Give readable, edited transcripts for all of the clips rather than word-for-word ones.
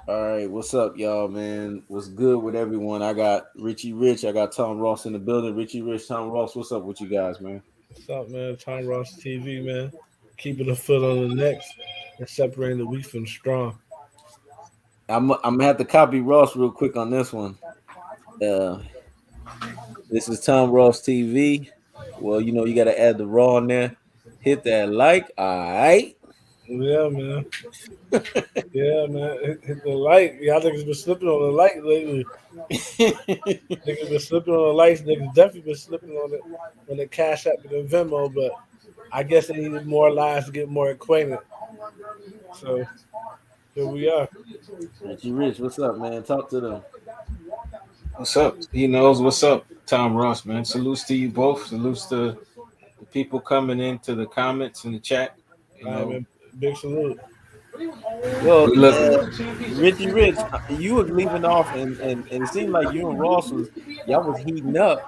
All right, what's up, y'all, man? What's good with everyone? I got Richie Rich, I got Tom Ross in the building. Richie Rich, Tom Ross, what's up with you guys, man? What's up, man? Tom Ross TV, man. Keeping the foot on the necks and separating the weak from the strong. I'm gonna have to copy Ross real quick on this one. Uh, this is Tom Ross TV. Well, you got to add the raw in there. Hit that like, all right. Yeah, man. Yeah, man. Hit the light. Y'all niggas been slipping on the light lately. Niggas been slipping on the lights. Niggas definitely been slipping on the Cash App and the Venmo, but I guess they needed more lives to get more acquainted. So here we are. Richie Rich, what's up, man? Talk to them. What's up? He knows what's up, Tom Ross, man. Salutes to you both. Salutes to the people coming into the comments in the chat. You All right, know, man. Big salute. Well, we look. Richie Rich, you was leaving off, and it seemed like you and Ross was y'all was heating up.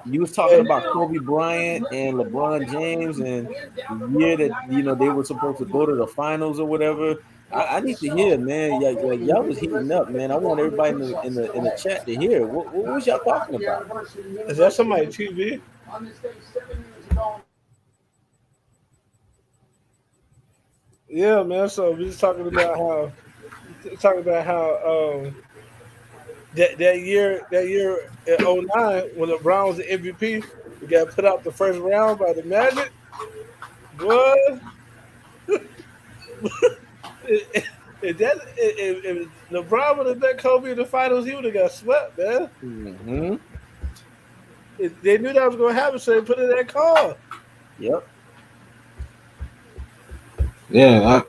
You was talking And about Kobe Bryant and LeBron James and the year that they were supposed to go to the finals or whatever. I need to hear, man. Yeah, like y'all was heating up, man. I want everybody in the chat to hear. What was y'all talking about? is that somebody TV? Yeah, man. So we just talking about how that year in '09 when LeBron was the MVP, we got put out the first round by the Magic. Boy, if LeBron would have bet Kobe in the finals, he would have got swept, man. Hmm. They knew that was going to happen, so they put in that call. Yep. Yeah,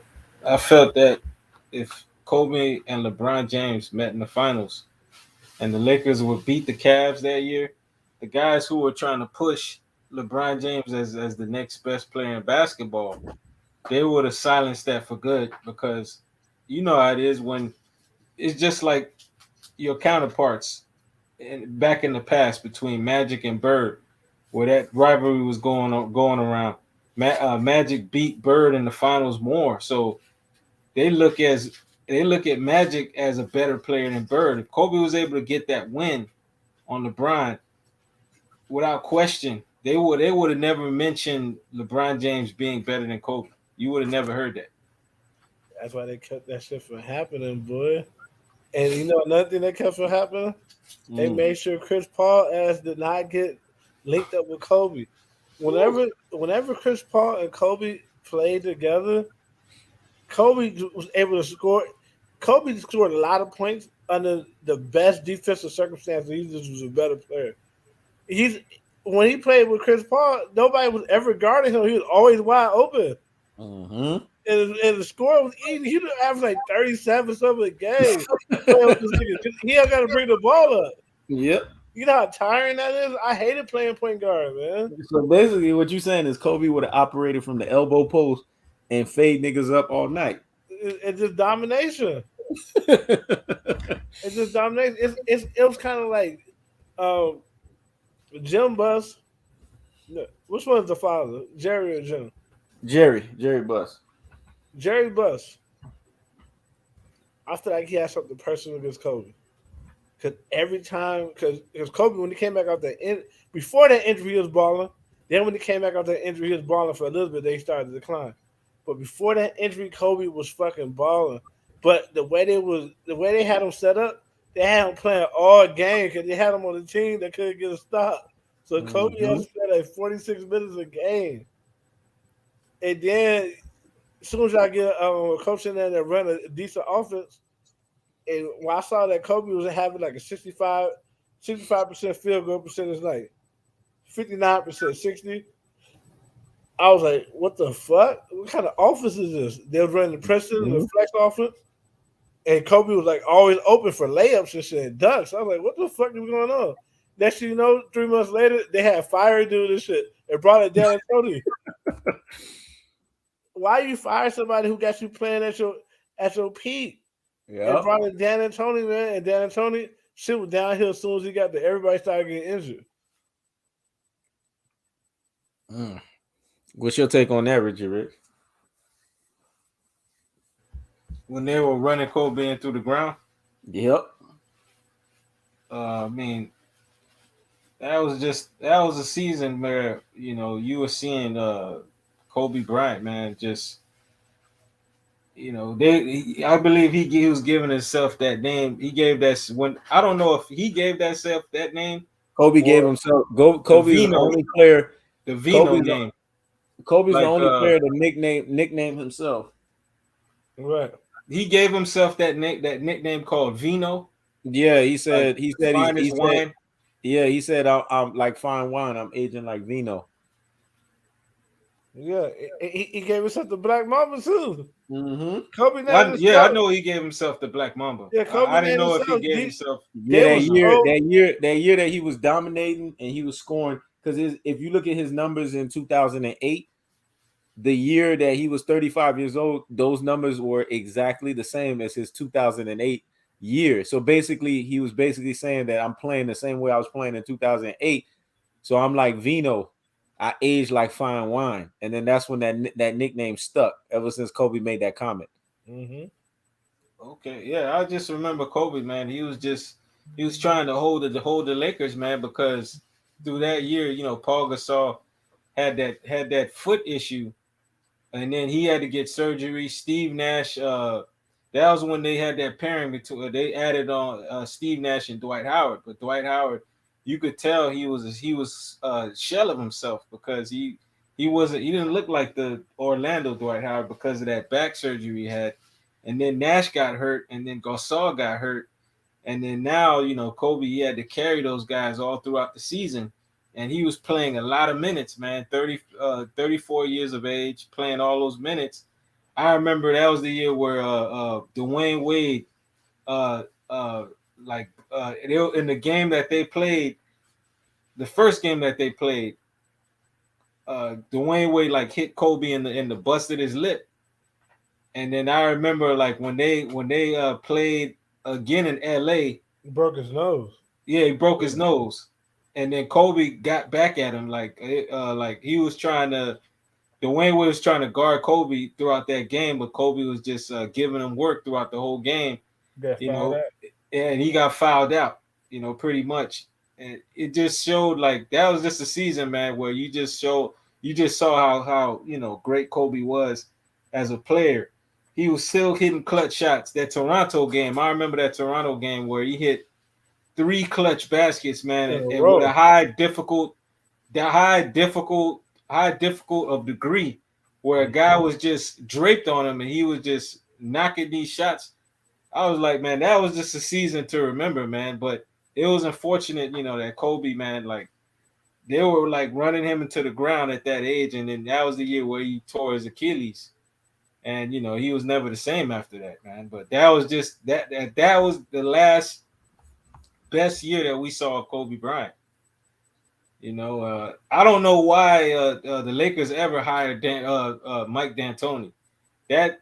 I felt that if Kobe and LeBron James met in the finals and the Lakers would beat the Cavs that year, the guys who were trying to push LeBron James as the next best player in basketball, they would have silenced that for good because you know how it is when it's just like your counterparts back in the past between Magic and Bird, where that rivalry was going around. Magic beat Bird in the finals more, so they look as they look at Magic as a better player than Bird. If Kobe was able to get that win on LeBron, without question, they would have never mentioned LeBron James being better than Kobe. You would have never heard that. That's why they kept that shit from happening, boy. And you know another thing that kept from happening? They Mm. made sure Chris Paul ass did not get linked up with Kobe. Whenever Chris Paul and Kobe played together, Kobe was able to score. Kobe scored a lot of points under the best defensive circumstances. He just was a better player. He's when he played with Chris Paul, nobody was ever guarding him. He was always wide open, Hmm. and the score was easy. He would average like 37 something a game. Playing with this nigga, 'cause he ain't got to bring the ball up. Yep. You know how tiring that is. I hated playing point guard, man. So basically, what you saying is Kobe would have operated from the elbow post and fade niggas up all night. It's just domination. It's just domination. It was kind of like um, Jim Bus. No, which one's the father, Jerry or Jim? Jerry Buss. Jerry Bus. I feel like he had something personal against Kobe. Because every time, because Kobe, when he came back out before that injury, he was balling. Then when he came back out that injury, he was balling for a little bit. They started to decline. But before that injury, Kobe was fucking balling. But the way they had him set up, they had him playing all game because they had him on the team that couldn't get a stop. So Kobe had Hmm. to play like 46 minutes a game. And then as soon as I get a coach in there that run a decent offense, and when I saw that Kobe was having like a 65% field goal percentage night, 59%, 60, I was like, what the fuck? What kind of offense is this? They were running the Preston and the Hmm. flex offense, and Kobe was like always open for layups and shit and dunks. I was like, what the fuck is going on? Next thing you know, 3 months later, they had fire dude and shit and brought it down to Tony. Why you fire somebody who got you playing at your peak? And Yep. brought in Dan and Tony, man. And Dan and Tony, shit was downhill as soon as he got there. Everybody started getting injured. Mm. What's your take on that, Richie Rich? when they were running Kobe in through the ground. Yep. I mean, that was a season where you were seeing Kobe Bryant, man, just I believe he was giving himself that name. He gave that when I don't know if he gave that self that name Kobe gave or himself. the Kobe is the Vino only player. the Vino Kobe's the, name. Kobe's the Like only player to nickname himself. Right. he gave himself that nickname called Vino, Yeah, like he said he finest said wine. yeah, he said I'm like fine wine. I'm aging like vino. Yeah. He gave himself the Black Mamba too. Mm-hmm. Kobe named I himself. know he gave himself the Black Mamba. Yeah, I Kobe didn't named know if he himself. gave himself. Yeah, They was so that year that he was dominating and he was scoring because if you look at his numbers in 2008, the year that he was 35 years old, those numbers were exactly the same as his 2008 year. So basically, he was basically saying that I'm playing the same way I was playing in 2008. So I'm like Vino. I aged like fine wine, and then that's when that nickname stuck ever since Kobe made that comment. mm-hmm. Okay, yeah, I just remember Kobe, man. He was trying to hold the Lakers, man, because through that year, Paul Gasol had that foot issue, and then he had to get surgery. Steve Nash, that was when they had that pairing between. They added on Steve Nash and Dwight Howard, but Dwight Howard, you could tell he was shell of himself because he didn't look like the Orlando Dwight Howard because of that back surgery he had, and then Nash got hurt, and then Gasol got hurt, and then now, Kobe, he had to carry those guys all throughout the season. And he was playing a lot of minutes, man. 34 years of age, playing all those minutes. I remember that was the year where Dwayne Wade, uh, uh, in the game that they played, the first game that they played, Dwayne Wade like hit Kobe in the busted his lip. And then I remember like when they played again in LA. He broke his nose. Yeah, he broke his Yeah. nose, and then Kobe got back at him like he was trying to. Dwayne was trying to guard Kobe throughout that game, but Kobe was just giving him work throughout the whole game. Got You fouled know, out. and he got fouled out. Pretty much, and it just showed like that was just a season, man, where you just saw how great Kobe was as a player. He was still hitting clutch shots. That Toronto game, I remember that Toronto game where he hit three clutch baskets, man, In a and with a row. high difficult of degree, where a guy was just draped on him and he was just knocking these shots. I was like, man, that was just a season to remember, man. But it was unfortunate, that Kobe, man, like they were like running him into the ground at that age, and then that was the year where he tore his Achilles, and he was never the same after that, man. But that was just that was the last best year that we saw Kobe Bryant. I don't know why the Lakers ever hired Mike D'Antoni. That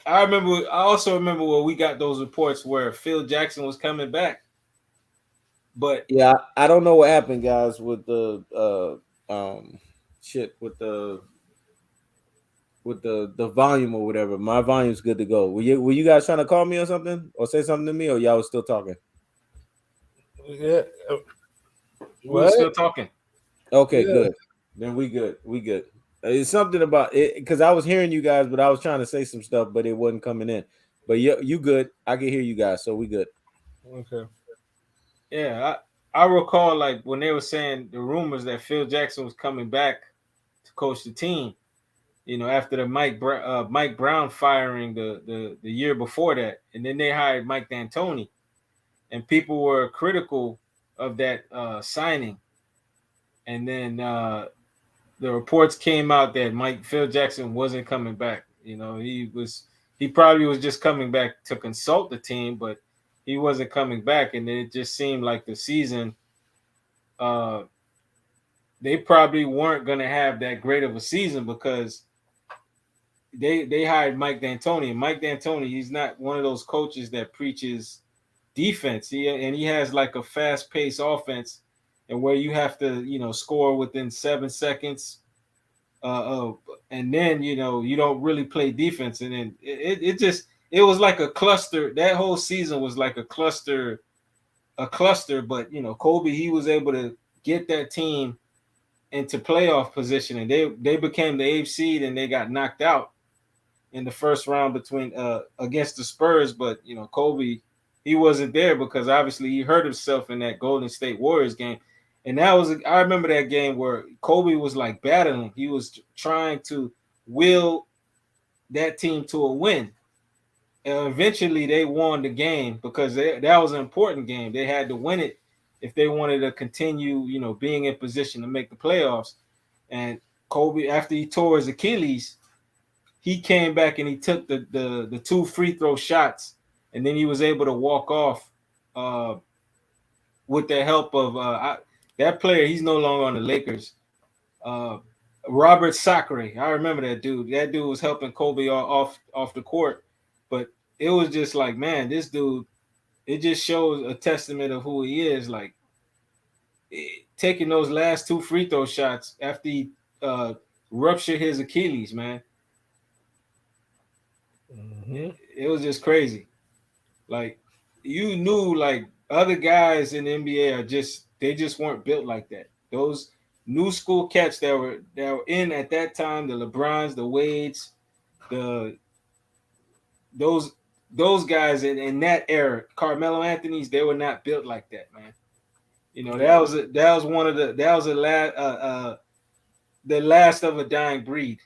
I also remember where we got those reports where Phil Jackson was coming back, but Yeah, I don't know what happened, guys, with the shit with the volume or whatever. My volume's good to go. Were you guys trying to call me or something or say something to me, or y'all was still talking? Yeah. we were What? still talking. Okay, Yeah. good. Then we good. We good. It's something about it because I was hearing you guys, but I was trying to say some stuff, but it wasn't coming in. But you good. I can hear you guys, so we good. Okay. Yeah, I recall like when they were saying the rumors that Phil Jackson was coming back to coach the team. After the Mike Brown firing the year before that, and then they hired Mike D'Antoni, and people were critical of that signing. And then the reports came out that Phil Jackson wasn't coming back. He probably was just coming back to consult the team, but he wasn't coming back. And it just seemed like the season, uh, they probably weren't going to have that great of a season because they hired Mike D'Antoni. And Mike D'Antoni, he's not one of those coaches that preaches defense. He has like a fast paced offense, and where you have to score within 7 seconds. uh, uh, and then you don't really play defense, and then it was like a cluster. That whole season was like a cluster. But Kobe, he was able to get that team into playoff position, and they became the eighth seed, and they got knocked out in the first round between against the Spurs. But Kobe, he wasn't there because obviously he hurt himself in that Golden State Warriors game. And I remember that game where Kobe was like battling. He was trying to will that team to a win. And eventually they won the game because that was an important game. They had to win it if they wanted to continue, being in position to make the playoffs. And Kobe, after he tore his Achilles, he came back and he took the two free throw shots, and then he was able to walk off uh, with the help of that player. He's no longer on the Lakers. Uh, Robert Sacre, I remember that dude. That dude was helping Kobe off the court, but it was just like, man, this dude. It just shows a testament of who he is. Like taking those last two free throw shots after he ruptured his Achilles, man. Mm-hmm. It was just crazy. Like you knew, like other guys in the NBA they just weren't built like that. Those new school cats that were in at that time, the LeBrons, the Wades, the those those guys in that era, Carmelo Anthony's, they were not built like that, man. That was one of the last of a dying breed.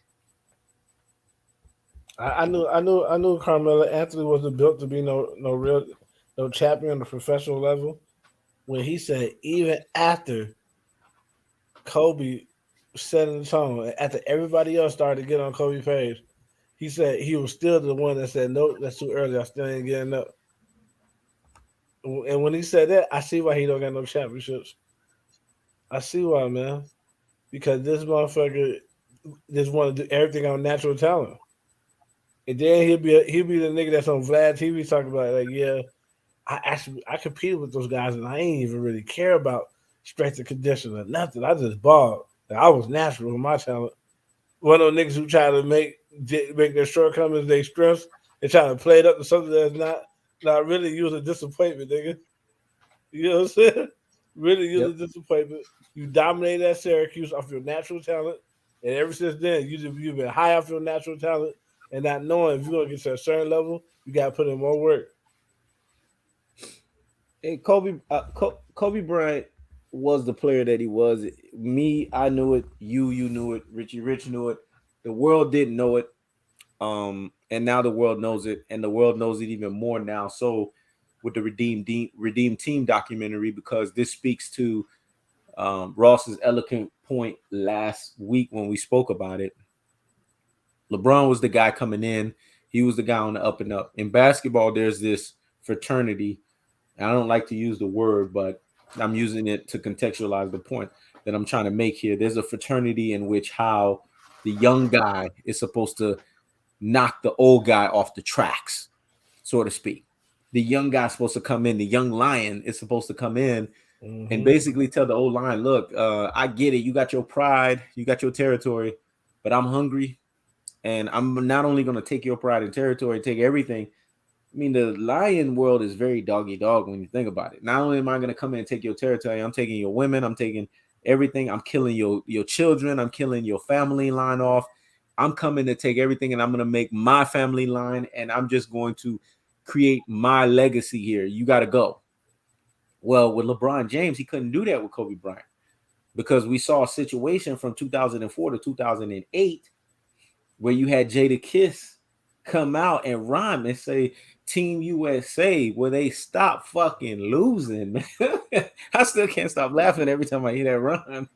I knew Carmelo Anthony wasn't built to be no champion on the professional level. When he said even after Kobe set in the tone, after everybody else started to get on Kobe's page, he said he was still the one that said no, that's too early. I still ain't getting up. And when he said that, I see why he don't got no championships. I see why, man. Because this motherfucker just want to do everything on natural talent. And then he'll be the nigga that's on Vlad TV talking about like, yeah, I competed with those guys and I ain't even really care about strength and conditioning or nothing. I just balled. Like, I was natural with my talent. One of those niggas who try to make their shortcomings their strengths and try to play it up to something that's not really use a disappointment, nigga. You know what I'm saying? Really use a Yep. disappointment. You dominated at Syracuse off your natural talent, and ever since then, you've been high off your natural talent and not knowing if you're gonna get to a certain level, you gotta put in more work. Hey, Kobe Bryant was the player that he was. Me, I knew it. You knew it. Richie Rich knew it. The world didn't know it. And now the world knows it, and the world knows it even more now. So, with the Redeemed Team documentary, because this speaks to Ross's eloquent point last week when we spoke about it. LeBron was the guy coming in. He was the guy on the up and up. In basketball, there's this fraternity. And I don't like to use the word, but I'm using it to contextualize the point that I'm trying to make here. There's a fraternity in which how the young guy is supposed to knock the old guy off the tracks, so to speak. The young guy's supposed to come in. The young lion is supposed to come in and Mm-hmm. basically tell the old lion, look, I get it. You got your pride. You got your territory, but I'm hungry. And I'm not only going to take your pride and territory, take everything. I mean, the lion world is very doggy dog when you think about it. Not only am I going to come in and take your territory, I'm taking your women, I'm taking everything. I'm killing your children. I'm killing your family line off. I'm coming to take everything and I'm going to make my family line and I'm just going to create my legacy here. You got to go. Well, with LeBron James, he couldn't do that with Kobe Bryant because we saw a situation from 2004 to 2008 where you had Jada Kiss come out and rhyme and say Team USA, where they stop fucking losing. I still can't stop laughing every time I hear that rhyme.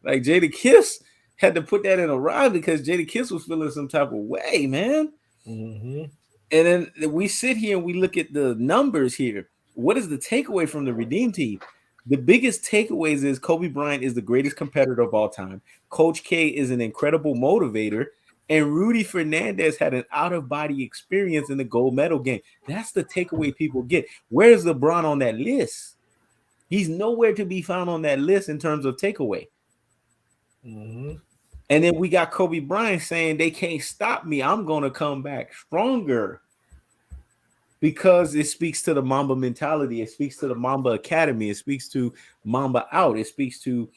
Like Jada Kiss had to put that in a rhyme because Jada Kiss was feeling some type of way, man. Mm-hmm. And then we sit here and we look at the numbers here. What is the takeaway from the Redeem Team? The biggest takeaways is Kobe Bryant is the greatest competitor of all time. Coach K is an incredible motivator. And Rudy Fernandez had an out-of-body experience in the gold medal game. That's the takeaway people get. Where's LeBron on that list? He's nowhere to be found on that list in terms of takeaway. Mm-hmm. And then we got Kobe Bryant saying they can't stop me. I'm going to come back stronger, because it speaks to the Mamba mentality. It speaks to the Mamba Academy. It speaks to Mamba out. It speaks to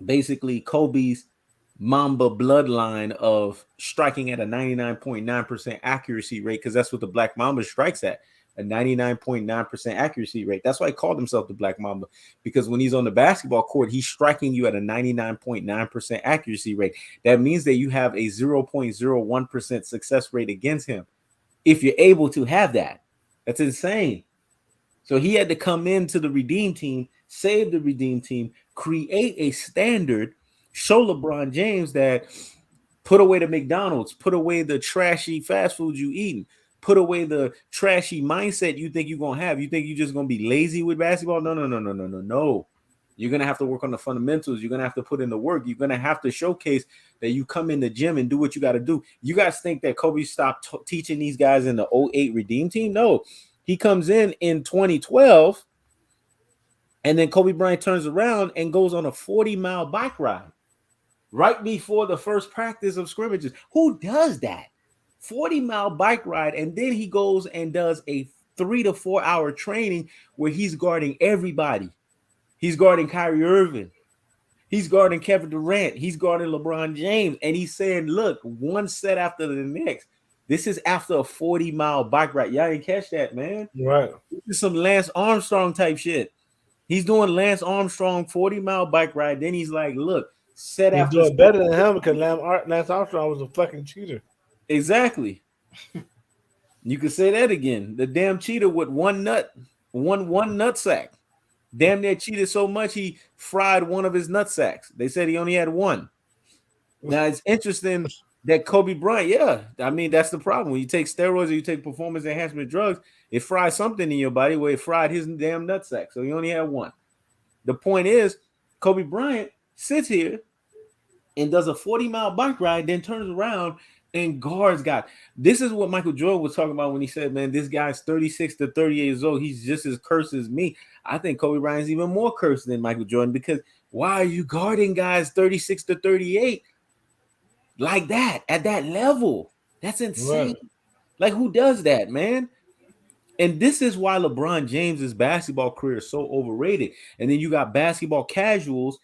basically Kobe's Mamba bloodline of striking at a 99.9% accuracy rate, because that's what the Black Mamba strikes at, a 99.9% accuracy rate. That's why he called himself the Black Mamba, because when he's on the basketball court, he's striking you at a 99.9% accuracy rate. That means that you have a 0.01% success rate against him. If you're able to have that, that's insane. So he had to come into the Redeem Team, save the Redeem Team, create a standard, show LeBron James that put away the McDonald's, put away the trashy fast food you eating, put away the trashy mindset you think you're going to have. You think you're just going to be lazy with basketball? No. You're going to have to work on the fundamentals. You're going to have to put in the work. You're going to have to showcase that you come in the gym and do what you got to do. You guys think that Kobe stopped teaching these guys in the 08 Redeem Team? No. He comes in 2012, and then Kobe Bryant turns around and goes on a 40-mile bike ride right before the first practice of scrimmages. Who does that? 40-mile bike ride, and then he goes and does a 3 to 4 hour training where he's guarding everybody. He's guarding Kyrie Irving. He's guarding Kevin Durant. He's guarding LeBron James. And he's saying, look, one set after the next. This is after a 40-mile bike ride. Y'all didn't catch that, man. Right. This is some Lance Armstrong type shit. He's doing Lance Armstrong 40-mile bike ride. Then he's like, look, set after. He's doing better than him because Lance Armstrong was a fucking cheater. Exactly. You could say that again. The damn cheater with one nut sack. Damn near cheated so much he fried one of his nut sacks. They said he only had one. Now it's interesting that Kobe Bryant, yeah, I mean that's the problem. When you take steroids or you take performance enhancement drugs, it fries something in your body where it fried his damn nut sack. So he only had one. The point is, Kobe Bryant sits here and does a 40-mile bike ride, then turns around and guards guys. This is what Michael Jordan was talking about when he said, man, this guy's 36 to 38 years old. He's just as cursed as me. I think Kobe Bryant's even more cursed than Michael Jordan, because why are you guarding guys 36 to 38 like that at that level? That's insane. Right. Like, who does that, man? And this is why LeBron James's basketball career is so overrated. And then you got basketball casuals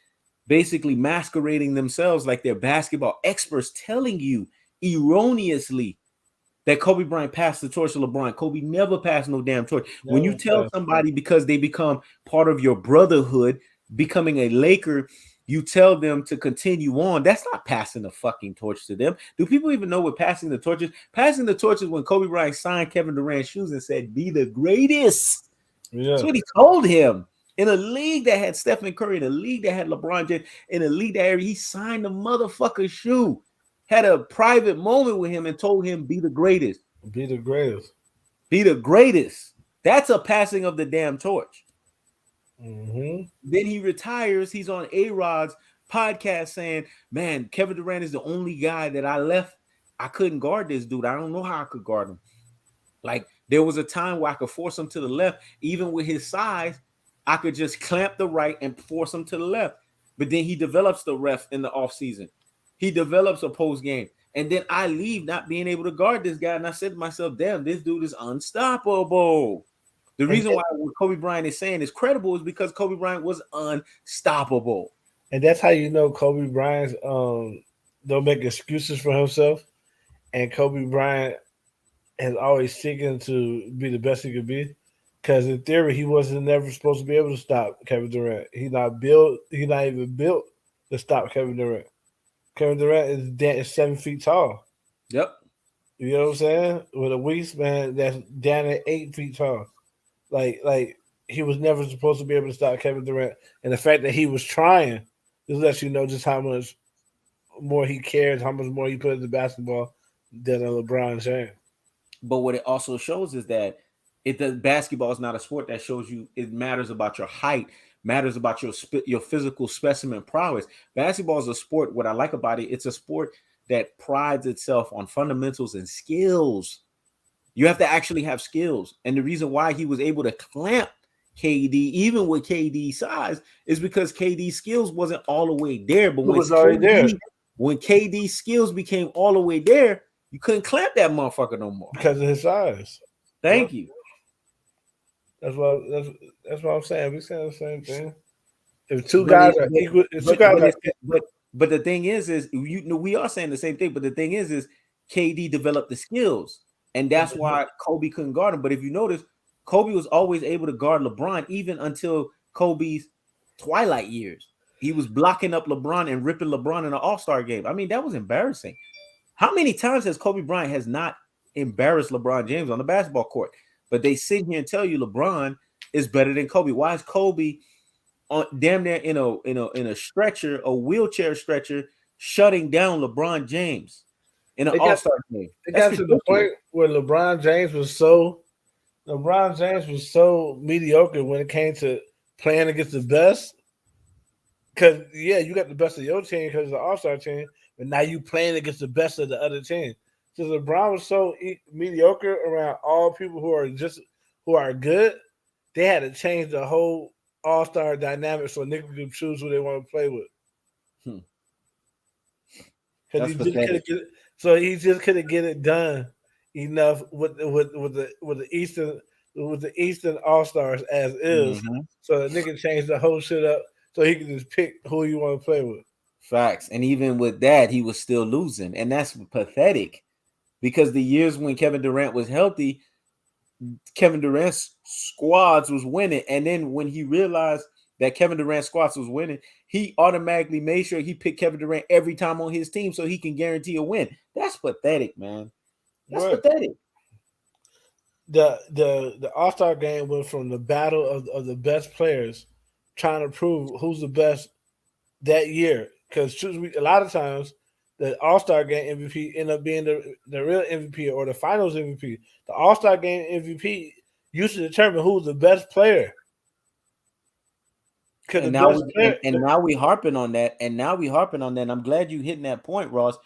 basically masquerading themselves like they're basketball experts, telling you erroneously that Kobe Bryant passed the torch to LeBron. Kobe never passed no damn torch. When you tell somebody because they become part of your brotherhood, becoming a Laker, you tell them to continue on, that's not passing the fucking torch to them. Do people even know what passing the torch is? Passing the torch is when Kobe Bryant signed Kevin Durant's shoes and said, be the greatest. Yeah. That's what he told him. In a league that had Stephen Curry, in a league that had LeBron James, in a league that he signed the motherfucker's shoe. Had a private moment with him and told him, be the greatest. Be the greatest. Be the greatest. That's a passing of the damn torch. Mm-hmm. Then he retires. He's on A-Rod's podcast saying, man, Kevin Durant is the only guy that I left. I couldn't guard this dude. I don't know how I could guard him. Like, there was a time where I could force him to the left. Even with his size, I could just clamp the right and force him to the left. But then he develops the ref in the offseason. He develops a post game. And then I leave not being able to guard this guy. And I said to myself, damn, this dude is unstoppable. The reason why what Kobe Bryant is saying is credible is because Kobe Bryant was unstoppable. And that's how you know Kobe Bryant don't make excuses for himself. And Kobe Bryant has always seeking to be the best he could be. Because in theory, he wasn't never supposed to be able to stop Kevin Durant. He's not even built to stop Kevin Durant. Kevin Durant is 7 feet tall. Yep. You know what I'm saying? With a wingspan that's down at 8 feet tall. Like he was never supposed to be able to stop Kevin Durant. And the fact that he was trying just lets you know just how much more he cares, how much more he put into basketball than a LeBron James. But what it also shows is that basketball is not a sport that shows you it matters about your height, matters about your physical specimen prowess. Basketball is a sport. What I like about it, it's a sport that prides itself on fundamentals and skills. You have to actually have skills. And the reason why he was able to clamp KD, even with KD's size, is because KD's skills wasn't all the way there. But when When KD's skills became all the way there, you couldn't clamp that motherfucker no more. because of his size. Thank you. That's what I'm saying. We saying the same thing. If two But guys it, are equal, if two but guys but are it's but the thing is you know we are saying the same thing. But the thing is KD developed the skills, and that's why Kobe couldn't guard him. But if you notice, Kobe was always able to guard LeBron even until Kobe's twilight years. He was blocking up LeBron and ripping LeBron in an All-Star game. I mean, that was embarrassing. How many times has Kobe Bryant has not embarrassed LeBron James on the basketball court? But they sit here and tell you LeBron is better than Kobe. Why is Kobe on damn near in a stretcher, a wheelchair stretcher, shutting down LeBron James in an it got All-Star game? it That's got to the ridiculous. point where LeBron James was so mediocre when it came to playing against the best. Because yeah, you got the best of your team because it's an All-Star team, but now you playing against the best of the other team. So LeBron was so mediocre around all people who are good. They had to change the whole All-Star dynamic so niggas could choose who they want to play with. Hmm. Because That's pathetic. he just couldn't get it done enough with the Eastern All Stars as is. Mhm. So the nigga changed the whole shit up so he can just pick who you want to play with. Facts. And even with that, he was still losing. And that's pathetic because the years when Kevin Durant was healthy, Kevin Durant's squads was winning. And then when he realized that Kevin Durant's squads was winning, he automatically made sure he picked Kevin Durant every time on his team so he can guarantee a win. That's pathetic, man. That's Right. pathetic. The All Star game went from the battle of the best players trying to prove who's the best that year. Because a lot of times the All Star game MVP end up being the real MVP or the Finals MVP. The All Star game MVP used to determine who's the best player. Because the And now best we player, and now we harping on that. And now we harping on that. And I'm glad you hitting that point, Ross.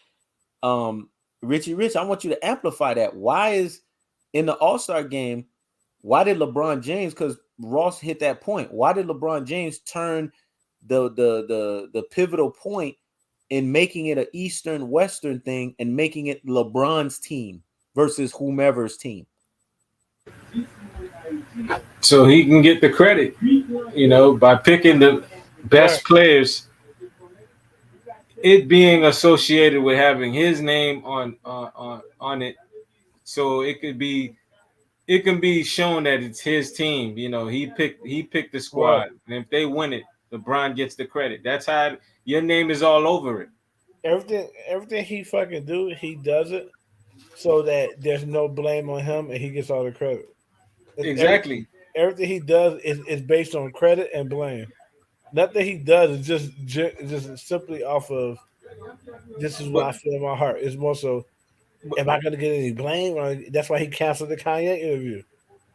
Richie Rich, I want you to amplify that. Why is in the All-Star game, why did LeBron James, because Ross hit that point, why did LeBron James turn the pivotal point in making it an Eastern Western thing and making it LeBron's team versus whomever's team? So he can get the credit, by picking the right? best players, it being associated with having his name on it, so it can be shown that it's his team. He picked the Right. squad, and if they win it, LeBron gets the credit. That's how your name is all over it. Everything he fucking do, he does it so that there's no blame on him and he gets all the credit. Exactly. Everything he does is based on credit and blame. Nothing he does is just simply off of this is what But I feel in my heart. It's more so, am I gonna get any blame? That's why he canceled the Kanye interview.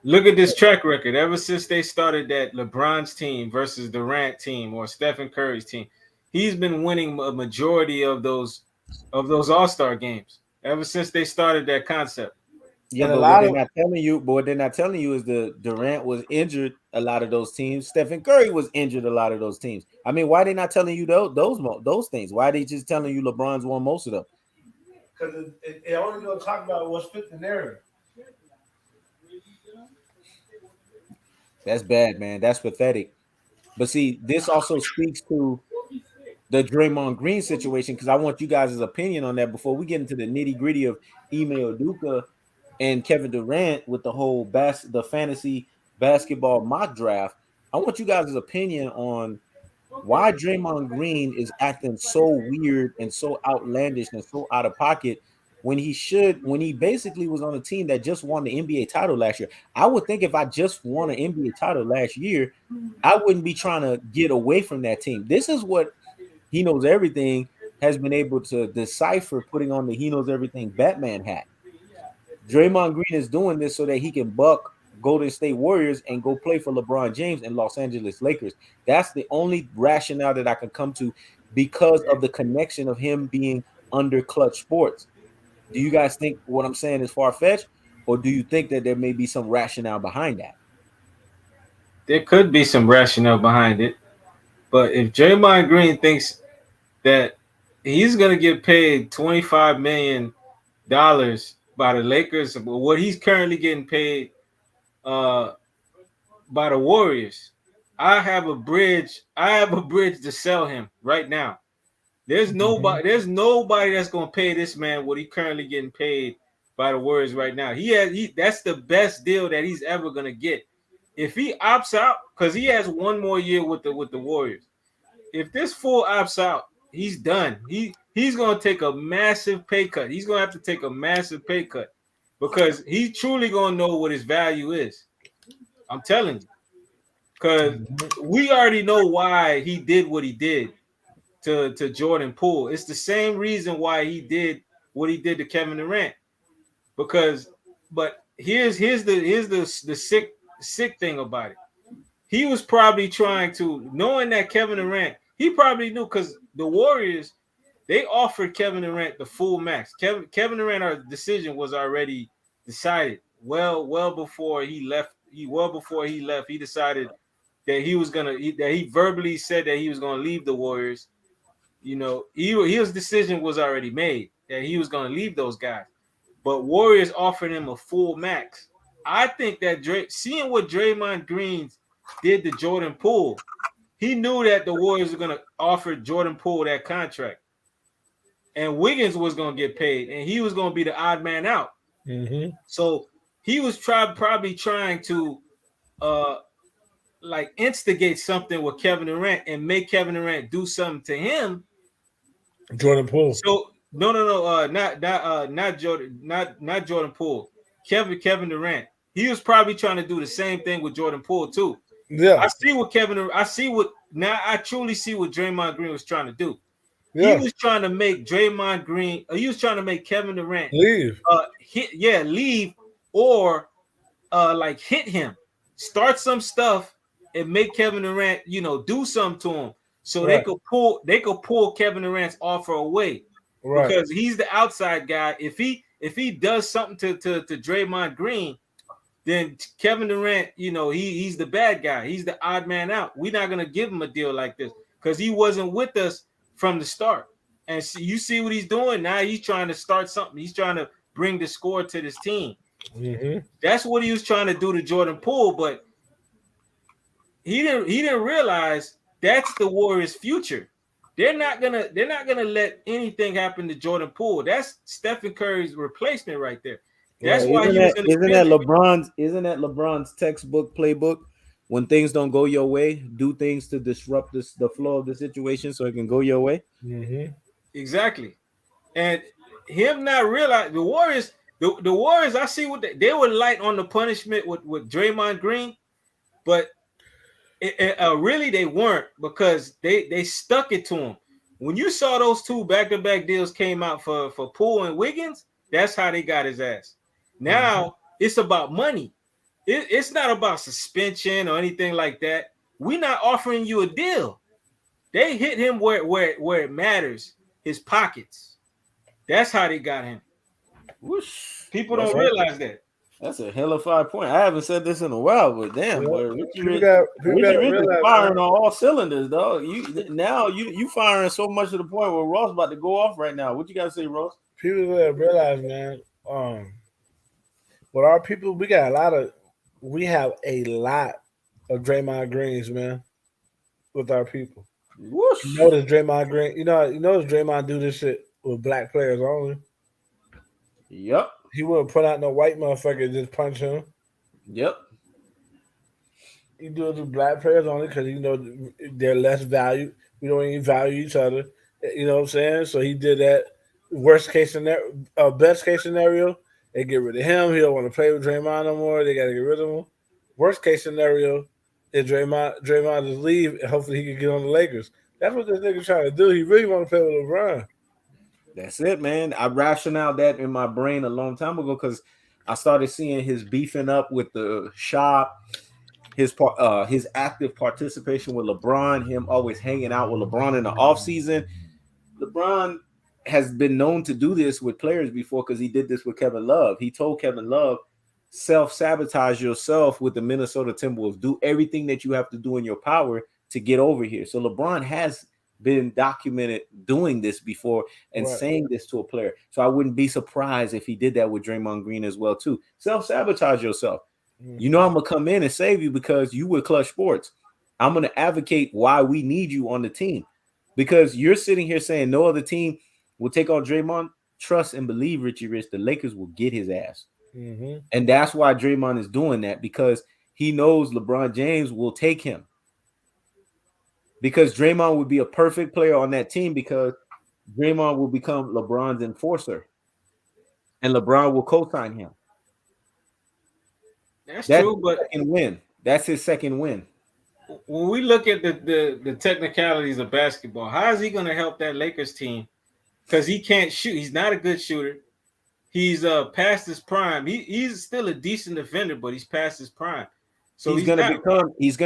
look at this track record. Ever since they started that LeBron's team versus Durant team or Stephen Curry's team, he's been winning a majority of those All-Star games ever since they started that concept. Yeah, And a but what lot they're of not telling you, but what they're not telling you is the Durant was injured a lot of those teams. Stephen Curry was injured a lot of those teams. I mean, why they not telling you those things? Why they just telling you LeBron's won most of them? because it only gonna talk about what's fit the narrative. That's bad, man. That's pathetic. But see, this also speaks to the Draymond Green situation because I want you guys' opinion on that before we get into the nitty gritty of Ime Udoka and Kevin Durant with the whole the fantasy basketball mock draft. I want you guys' opinion on why Draymond Green is acting so weird and so outlandish and so out of pocket when he basically was on a team that just won the NBA title last year. I would think if I just won an NBA title last year, I wouldn't be trying to get away from that team. This is what He Knows Everything has been able to decipher putting on the He Knows Everything Batman hat. Draymond Green is doing this so that he can buck Golden State Warriors and go play for LeBron James and Los Angeles Lakers. That's the only rationale that I can come to because of the connection of him being under Clutch Sports. Do you guys think what I'm saying is far-fetched, or do you think that there may be some rationale behind that? There could be some rationale behind it, but if Draymond Green thinks that he's gonna get paid $25 million by the Lakers. What he's currently getting paid uh by the Warriors. I have a bridge to sell him right now. There's nobody that's gonna pay this man what he currently getting paid by the Warriors right now. That's the best deal that he's ever gonna get. If he opts out, because he has one more year with the Warriors. If this fool opts out, he's done. He's gonna take a massive pay cut. He's gonna have to take a massive pay cut because he's truly gonna know what his value is. I'm telling you. Because we already know why he did what he did to Jordan Poole. It's the same reason why he did what he did to Kevin Durant. Because, but here's the sick thing about it. He was probably trying to, knowing that Kevin Durant, he probably knew because the Warriors, they offered Kevin Durant the full max. Kevin Durant, our decision was already decided well before he left. He decided that he verbally said that he was gonna leave the Warriors. You know, his decision was already made that he was gonna leave those guys. But Warriors offered him a full max. I think that seeing what Draymond Green did to Jordan Poole, he knew that the Warriors were gonna offer Jordan Poole that contract, and Wiggins was gonna get paid, and he was gonna be the odd man out. Mm-hmm. So he was probably trying to like instigate something with Kevin Durant and make Kevin Durant do something to him. Jordan Poole. So no, not Jordan, not Jordan Poole. Kevin Durant. He was probably trying to do the same thing with Jordan Poole too. Yeah. I truly see what Draymond Green was trying to do. Yeah. He was trying to make Draymond Green, he was trying to make Kevin Durant leave. Leave or like hit him, start some stuff and make Kevin Durant, do something to him. So Right. they could pull Kevin Durant's offer away. Right. Because he's the outside guy. If he does something to Draymond Green, then Kevin Durant, he's the bad guy. He's the odd man out. We're not gonna give him a deal like this because he wasn't with us from the start. And you see what he's doing now. He's trying to start something. He's trying to bring the score to this team. Mm-hmm. That's what he was trying to do to Jordan Poole, but he didn't realize that's the Warriors' future. They're not gonna let anything happen to Jordan Poole. That's Stephen Curry's replacement right there. That's why isn't he was isn't that LeBron's textbook playbook? When things don't go your way, do things to disrupt the flow of the situation so it can go your way. Mm-hmm. Exactly. And him not realize the Warriors, the Warriors, I see what they were light on the punishment with Draymond Green, but really they weren't because they stuck it to him. When you saw those two back-to-back deals came out for Poole and Wiggins, that's how they got his ass. Now it's about money. It's not about suspension or anything like that. We're not offering you a deal. They hit him where it matters, his pockets. That's how they got him. Whoosh. People don't realize that. That's a hell of a point. I haven't said this in a while, but damn, boy, Richie Rich realize, firing on all cylinders, dog. You firing so much to the point where Ross about to go off right now. What you gotta say, Ross? People gotta realize, man. But our people, we have a lot of Draymond Greens, man, with our people. Whoosh. You notice Draymond Green. You notice Draymond do this shit with black players only. Yep. He wouldn't put out no white motherfucker and just punch him. Yep. He do it to black players only because they're less valued. We don't even value each other. You know what I'm saying? So he did that. Worst case scenario, best case scenario, they get rid of him. He don't want to play with Draymond no more. They got to get rid of him. Worst case scenario is Draymond just leave and hopefully he can get on the Lakers. That's what this nigga trying to do. He really want to play with LeBron. That's it, man. I rationalized that in my brain a long time ago because I started seeing his beefing up with the shop, his active participation with LeBron, him always hanging out with LeBron in the offseason. LeBron has been known to do this with players before because he did this with Kevin Love. He told Kevin Love, self-sabotage yourself with the Minnesota Timberwolves. Do everything that you have to do in your power to get over here. So LeBron has been documented doing this before and Right. saying this to a player. So I wouldn't be surprised if he did that with Draymond Green as well too. Self-sabotage yourself. You know I'm gonna come in and save you because you with Clutch Sports. I'm gonna advocate why we need you on the team because you're sitting here saying no other team will take on Draymond. Trust and believe, Richie Rich, the Lakers will get his ass. Mm-hmm. And that's why Draymond is doing that because he knows LeBron James will take him. Because Draymond would be a perfect player on that team because Draymond will become LeBron's enforcer and LeBron will co-sign him. That's That's true, his but second win. That's his second win. when we look at the technicalities of basketball, how is he going to help that Lakers team? Because he can't shoot. He's not a good shooter. He's past his prime. He's still a decent defender, but he's past his prime. So He's he's gonna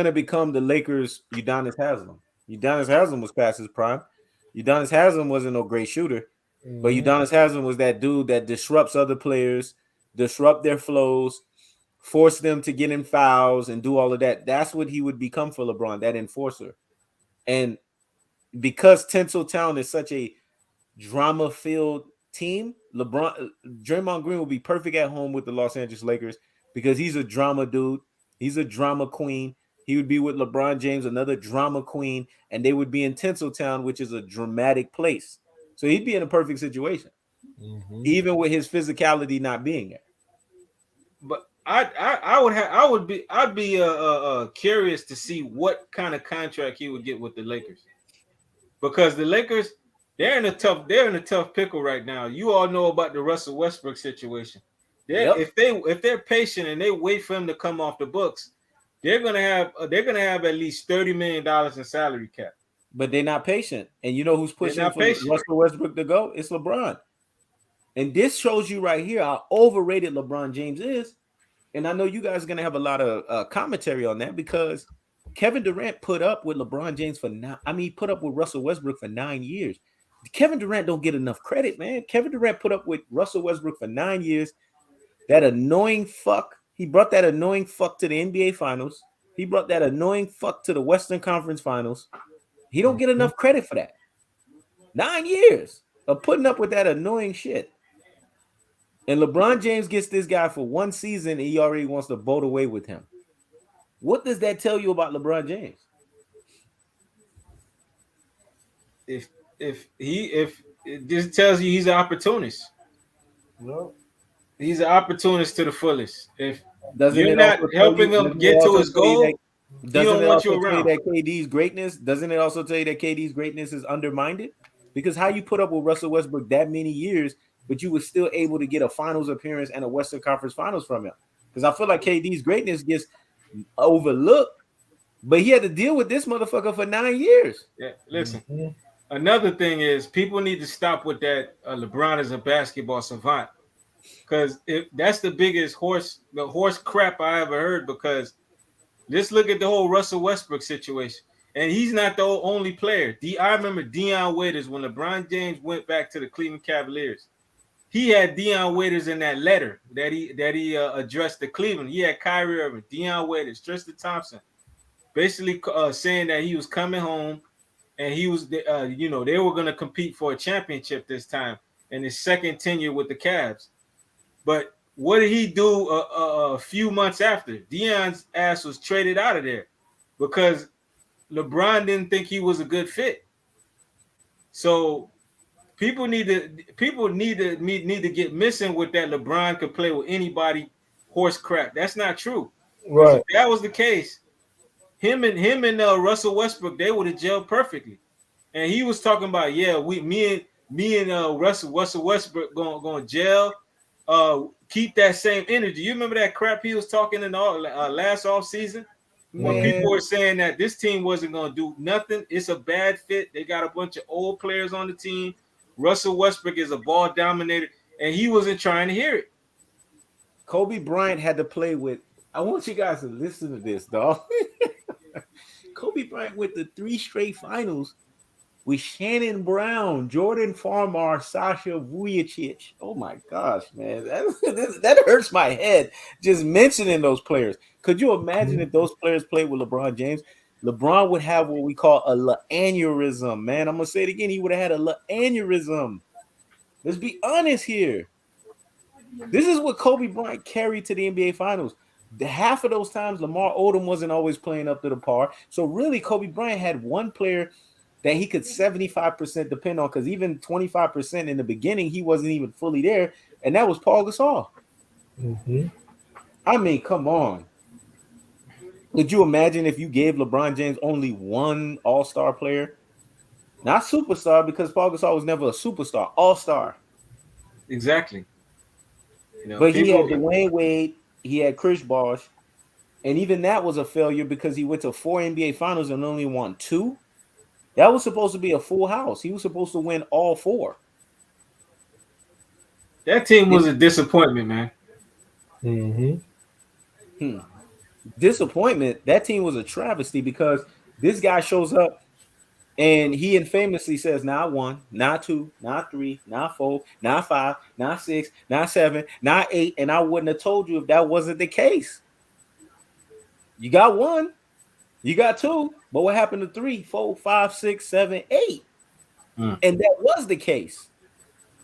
not. become the Lakers Udonis Haslem. Udonis Haslem was past his prime. Udonis Haslem wasn't no great shooter, but Mm-hmm. Udonis Haslem was that dude that disrupts other players, disrupt their flows, force them to get in fouls and do all of that. That's what he would become for LeBron, that enforcer. And because Tinseltown is such a drama-filled team, Draymond Green will be perfect at home with the Los Angeles Lakers because he's a drama dude. He's a drama queen. He would be with LeBron James, another drama queen, and they would be in Tinseltown, which is a dramatic place. So he'd be in a perfect situation, Mm-hmm. even with his physicality not being there. But I'd be curious to see what kind of contract he would get with the Lakers, because the Lakers they're in a tough pickle right now. You all know about the Russell Westbrook situation. Yep. If they're patient and they wait for him to come off the books, they're gonna have at least $30 million in salary cap. But they're not patient. And you know who's They're pushing not for patient. Russell Westbrook to go? It's LeBron. And this shows you right here how overrated LeBron James is. And I know you guys are going to have a lot of commentary on that because Kevin Durant put up with LeBron James put up with Russell Westbrook for 9 years. Kevin Durant don't get enough credit, man. Kevin Durant put up with Russell Westbrook for 9 years. That annoying fuck. He brought that annoying fuck to the NBA Finals. He brought that annoying fuck to the Western Conference Finals. He don't get enough credit for that. 9 years of putting up with that annoying shit. And LeBron James gets this guy for one season and he already wants to boat away with him. What does that tell you about LeBron James? If it just tells you he's an opportunist. Well, He's an opportunist to the fullest. If Doesn't you're it not also helping him get to his goal, he doesn't don't it want you also tell you around. that KD's greatness? Doesn't it also tell you that KD's greatness is undermined? Because how you put up with Russell Westbrook that many years, but you were still able to get a finals appearance and a Western Conference Finals from him? Because I feel like KD's greatness gets overlooked, but he had to deal with this motherfucker for 9 years. Yeah, listen. Another thing is people need to stop with that. LeBron is a basketball savant, because that's the biggest horse crap I ever heard. Because let's look at the whole Russell Westbrook situation, and he's not the only player. I remember Deion Waiters when LeBron James went back to the Cleveland Cavaliers. He had Deion Waiters in that letter that he addressed to Cleveland. He had Kyrie Irving, Deion Waiters, Tristan Thompson, basically saying that he was coming home and he was, they were going to compete for a championship this time in his second tenure with the Cavs. But what did he do a few months after? Deion's ass was traded out of there because LeBron didn't think he was a good fit. So people need to get missing with that LeBron could play with anybody horse crap. That's not true. Because if that was the case, him and Russell Westbrook, they would have gelled perfectly. And he was talking about, me and Russell Westbrook going gel. Keep that same energy. You remember that crap he was talking in last off season when people were saying that this team wasn't going to do nothing. It's a bad fit. They got a bunch of old players on the team. Russell Westbrook is a ball dominator, and he wasn't trying to hear it. Kobe Bryant had to play with. I want you guys to listen to this, dog. Kobe Bryant went to 3 straight finals with Shannon Brown, Jordan Farmar, Sasha Vujacic. Oh my gosh, man, that hurts my head just mentioning those players. Could you imagine if those players played with LeBron James? LeBron would have what we call a aneurysm, man. I'm gonna say it again. He would have had a aneurysm. Let's be honest here. This is what Kobe Bryant carried to the NBA Finals. The half of those times, Lamar Odom wasn't always playing up to the par. So really, Kobe Bryant had one player that he could 75% depend on, because even 25% in the beginning, he wasn't even fully there, and that was Paul Gasol. Mm-hmm. I mean, come on. Could you imagine if you gave LeBron James only one all-star player? Not superstar, because Paul Gasol was never a superstar, all-star. Exactly. But he had People. Dwayne Wade, he had Chris Bosh, and even that was a failure because he went to 4 NBA Finals and only won 2. That was supposed to be a full house. He was supposed to win all 4. That team was a disappointment, man. Mm-hmm. Disappointment. That team was a travesty because this guy shows up and he infamously says, not 1, not 2, not 3, not 4, not 5, not 6, not 7, not 8. And I wouldn't have told you if that wasn't the case. You got 1, you got 2, but what happened to 3, 4, 5, 6, 7, 8? And that was the case.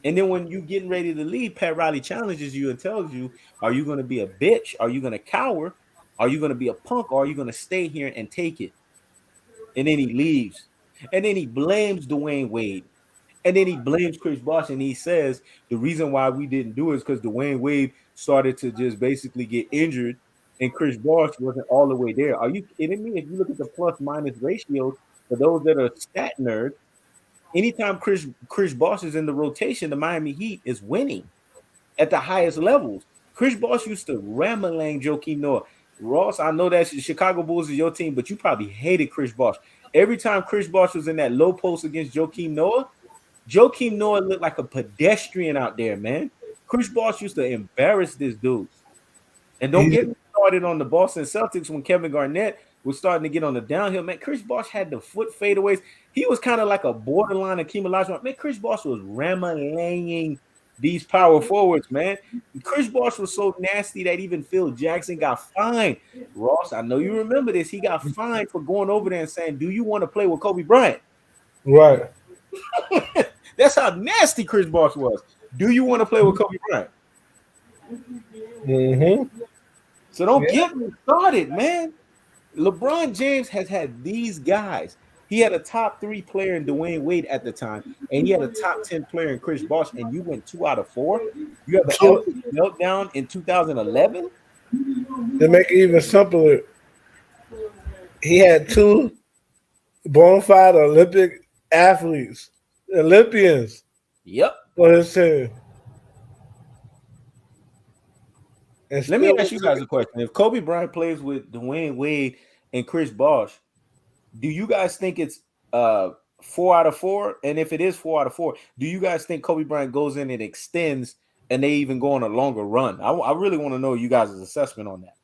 And then when you getting ready to leave, Pat Riley challenges you and tells you, are you going to be a bitch? Are you going to cower? Are you going to be a punk? Or are you going to stay here and take it? And then he leaves. And then he blames Dwayne Wade. And then he blames Chris Bosh. And he says the reason why we didn't do it is because Dwayne Wade started to just basically get injured. And Chris Bosh wasn't all the way there. Are you kidding me? If you look at the plus minus ratios, for those that are stat nerds, anytime Chris Bosh is in the rotation, the Miami Heat is winning at the highest levels. Chris Bosh used to ramalang Joakim Noah. Ross, I know that Chicago Bulls is your team, but you probably hated Chris Bosh. Every time Chris Bosh was in that low post against Joakim Noah looked like a pedestrian out there, man. Chris Bosh used to embarrass this dude. And don't get me started on the Boston Celtics when Kevin Garnett was starting to get on the downhill. Man, Chris Bosh had the foot fadeaways. He was kind of like a borderline Akeem Olajuwon. Man, Chris Bosh was ramalanging these power forwards, man. Chris Bosh was so nasty that even Phil Jackson got fined. Ross, I know you remember this. He got fined for going over there and saying, do you want to play with Kobe Bryant? Right. That's how nasty Chris Bosh was. Do you want to play with Kobe Bryant? Mm-hmm. So don't get me started, man. LeBron James has had these guys. He had a top 3 player in Dwayne Wade at the time, and he had a top 10 player in Chris Bosh, and you went 2 out of 4. You have an epic meltdown in 2011. To make it even simpler, he had 2 bona fide Olympic athletes, Olympians. Yep. For his team. Let me ask you guys a question. If Kobe Bryant plays with Dwayne Wade and Chris Bosh, do you guys think it's 4 out of 4? And if it is 4 out of 4, do you guys think Kobe Bryant goes in and extends and they even go on a longer run? I really want to know you guys' assessment on that.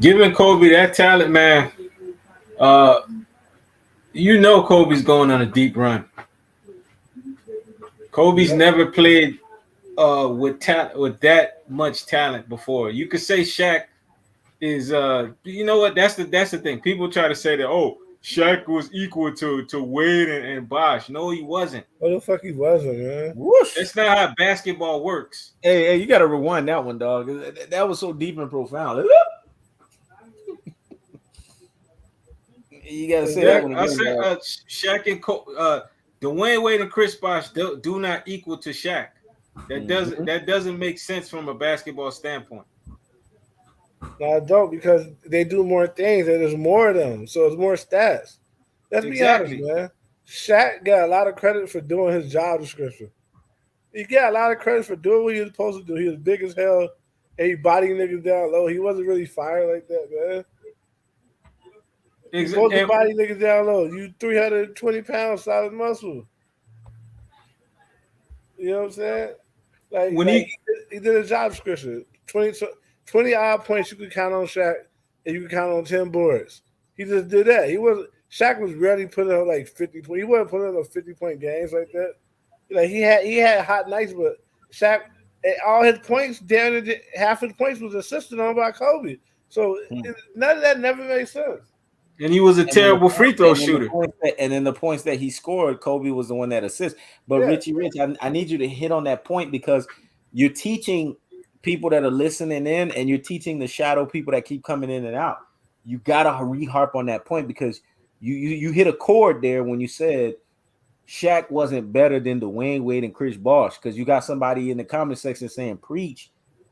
Giving Kobe that talent, man, Kobe's going on a deep run. Kobe's never played with that much talent before. You could say Shaq is you know what? That's the thing. People try to say that, oh, Shaq was equal to Wade and Bosh. No, he wasn't. What the fuck he wasn't, man? Whoosh. That's not how basketball works. Hey, you gotta rewind that one, dog. That was so deep and profound. You gotta say that one again. I said Shaq and Dwayne Wade and Chris Bosh do not equal to Shaq. That doesn't make sense from a basketball standpoint. No, I don't, because they do more things and there's more of them, so it's more stats. Let's be honest, man. Shaq got a lot of credit for doing his job description. He got a lot of credit for doing what he was supposed to do. He was big as hell, and he body niggas down low. He wasn't really fired like that, man. He's supposed to body niggas down low. You 320 pounds solid muscle. You know what I'm saying? Like when he did a job description. 20 odd points you could count on Shaq, and you could count on 10 boards. He just did that. Shaq was rarely putting up like 50 points. He wasn't putting up 50-point games like that. Like he had hot nights, but Shaq all his points, half his points was assisted on by Kobe. So none of that never made sense. And he was a terrible free throw shooter. And then the points that he scored, Kobe was the one that assists. But Richie Rich, I need you to hit on that point because you're teaching people that are listening in, and you're teaching the shadow people that keep coming in and out. You gotta re-harp on that point because you hit a chord there when you said Shaq wasn't better than Dwayne Wade and Chris Bosh, because you got somebody in the comment section saying preach.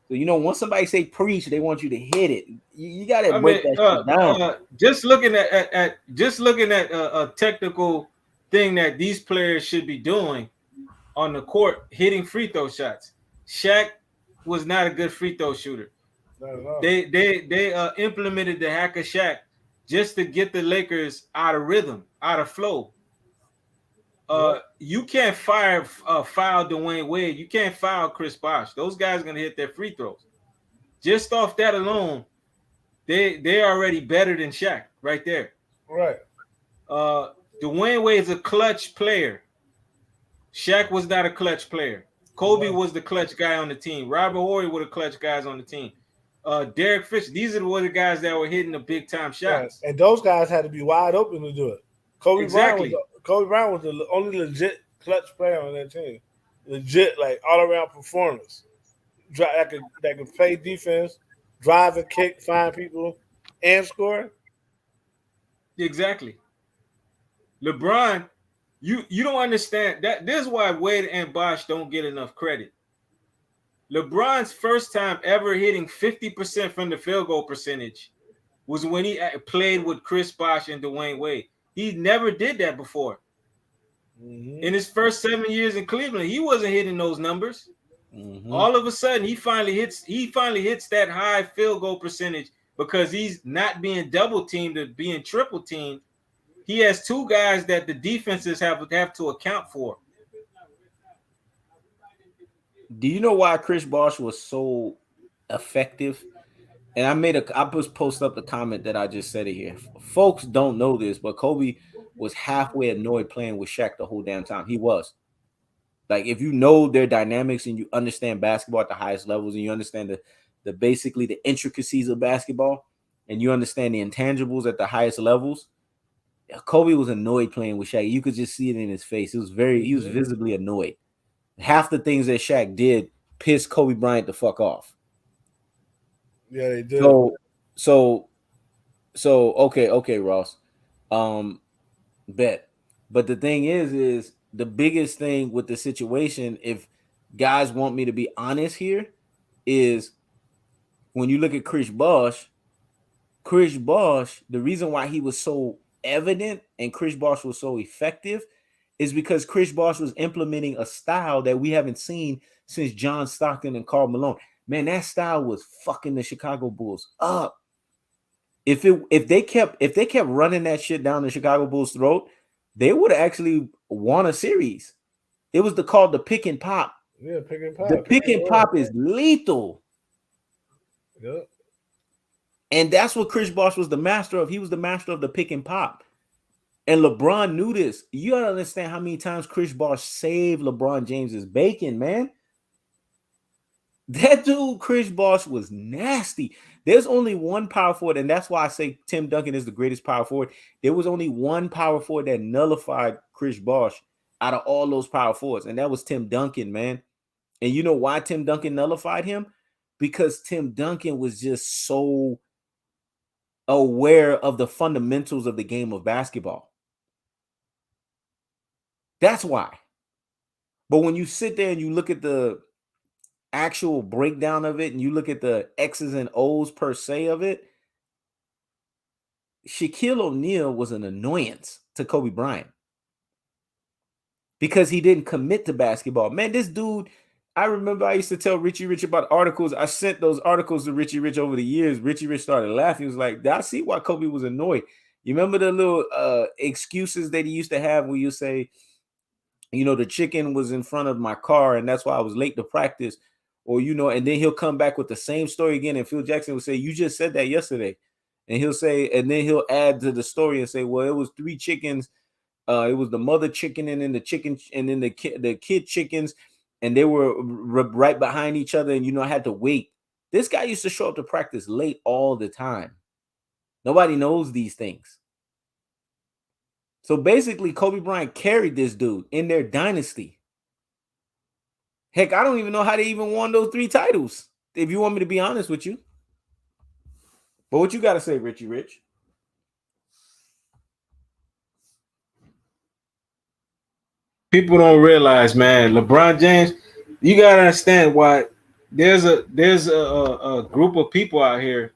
So once somebody say preach, they want you to hit it. You got to break that shit down. Just looking at a technical thing that these players should be doing on the court, hitting free throw shots. Shaq was not a good free throw shooter. They implemented the hack of Shaq just to get the Lakers out of rhythm, out of flow. You can't foul Dwayne Wade. You can't foul Chris Bosh. Those guys are gonna hit their free throws. Just off that alone, they're already better than Shaq right there. Right. Dwayne Wade is a clutch player. Shaq was not a clutch player. Kobe was the clutch guy on the team. Robert Horry were the clutch guys on the team. Derek Fisher. These are the guys that were hitting the big time shots. And those guys had to be wide open to do it. Kobe Bryant was the only legit clutch player on that team. Legit, like all around performance. That could play defense, drive and kick, find people, and score. Exactly. LeBron, you don't understand that. This is why Wade and Bosh don't get enough credit. LeBron's first time ever hitting 50% from the field goal percentage was when he played with Chris Bosh and Dwayne Wade. He never did that before. Mm-hmm. In his first 7 years in Cleveland, he wasn't hitting those numbers. Mm-hmm. All of a sudden, he finally hits that high field goal percentage because he's not being double teamed or being triple teamed. He has two guys that the defenses have to account for. Do you know why Chris Bosh was so effective? And I post up the comment that I just said it here. Folks don't know this, but Kobe was halfway annoyed playing with Shaq the whole damn time. He was. Like, if you know their dynamics and you understand basketball at the highest levels and you understand the basically the intricacies of basketball and you understand the intangibles at the highest levels, Kobe was annoyed playing with Shaq. You could just see it in his face. He was visibly annoyed. Half the things that Shaq did pissed Kobe Bryant the fuck off. Yeah, they did. So okay, Ross. Bet. But the thing is the biggest thing with the situation, if guys want me to be honest here, is when you look at Chris Bosh, the reason why he was so evident and Chris Bosh was so effective is because Chris Bosh was implementing a style that we haven't seen since John Stockton and Karl Malone. Man, that style was fucking the Chicago Bulls up. If they kept running that shit down the Chicago Bulls' throat, they would have actually won a series. It was called the pick and pop. Yeah, pick and pop. The pick and pop is lethal. Yeah. And that's what Chris Bosh was the master of. He was the master of the pick and pop. And LeBron knew this. You gotta understand how many times Chris Bosh saved LeBron James's bacon, man. That dude, Chris Bosh, was nasty. There's only one power forward, and that's why I say Tim Duncan is the greatest power forward. There was only one power forward that nullified Chris Bosh out of all those power forwards, and that was Tim Duncan, man. And you know why Tim Duncan nullified him? Because Tim Duncan was just so aware of the fundamentals of the game of basketball. That's why. But when you sit there and you look at the actual breakdown of it and you look at the X's and O's per se of it, Shaquille O'Neal was an annoyance to Kobe Bryant because he didn't commit to basketball. Man, this dude, I remember I used to tell Richie Rich about articles. I sent those articles to Richie Rich over the years. Richie Rich started laughing. He was like, I see why Kobe was annoyed. You remember the little excuses that he used to have where you say, the chicken was in front of my car and that's why I was late to practice. Or, and then he'll come back with the same story again. And Phil Jackson will say, you just said that yesterday. And he'll say, and then he'll add to the story and say, well, it was 3 chickens. It was the mother chicken and then the chicken and then the kid chickens. and they were right behind each other, and had to wait. This guy used to show up to practice late all the time. Nobody knows these things. So basically, Kobe Bryant carried this dude in their dynasty. Heck, I don't even know how they even won those 3 titles, if you want me to be honest with you. But what you got to say, Richie Rich? People don't realize, man, LeBron James, you gotta understand why there's a group of people out here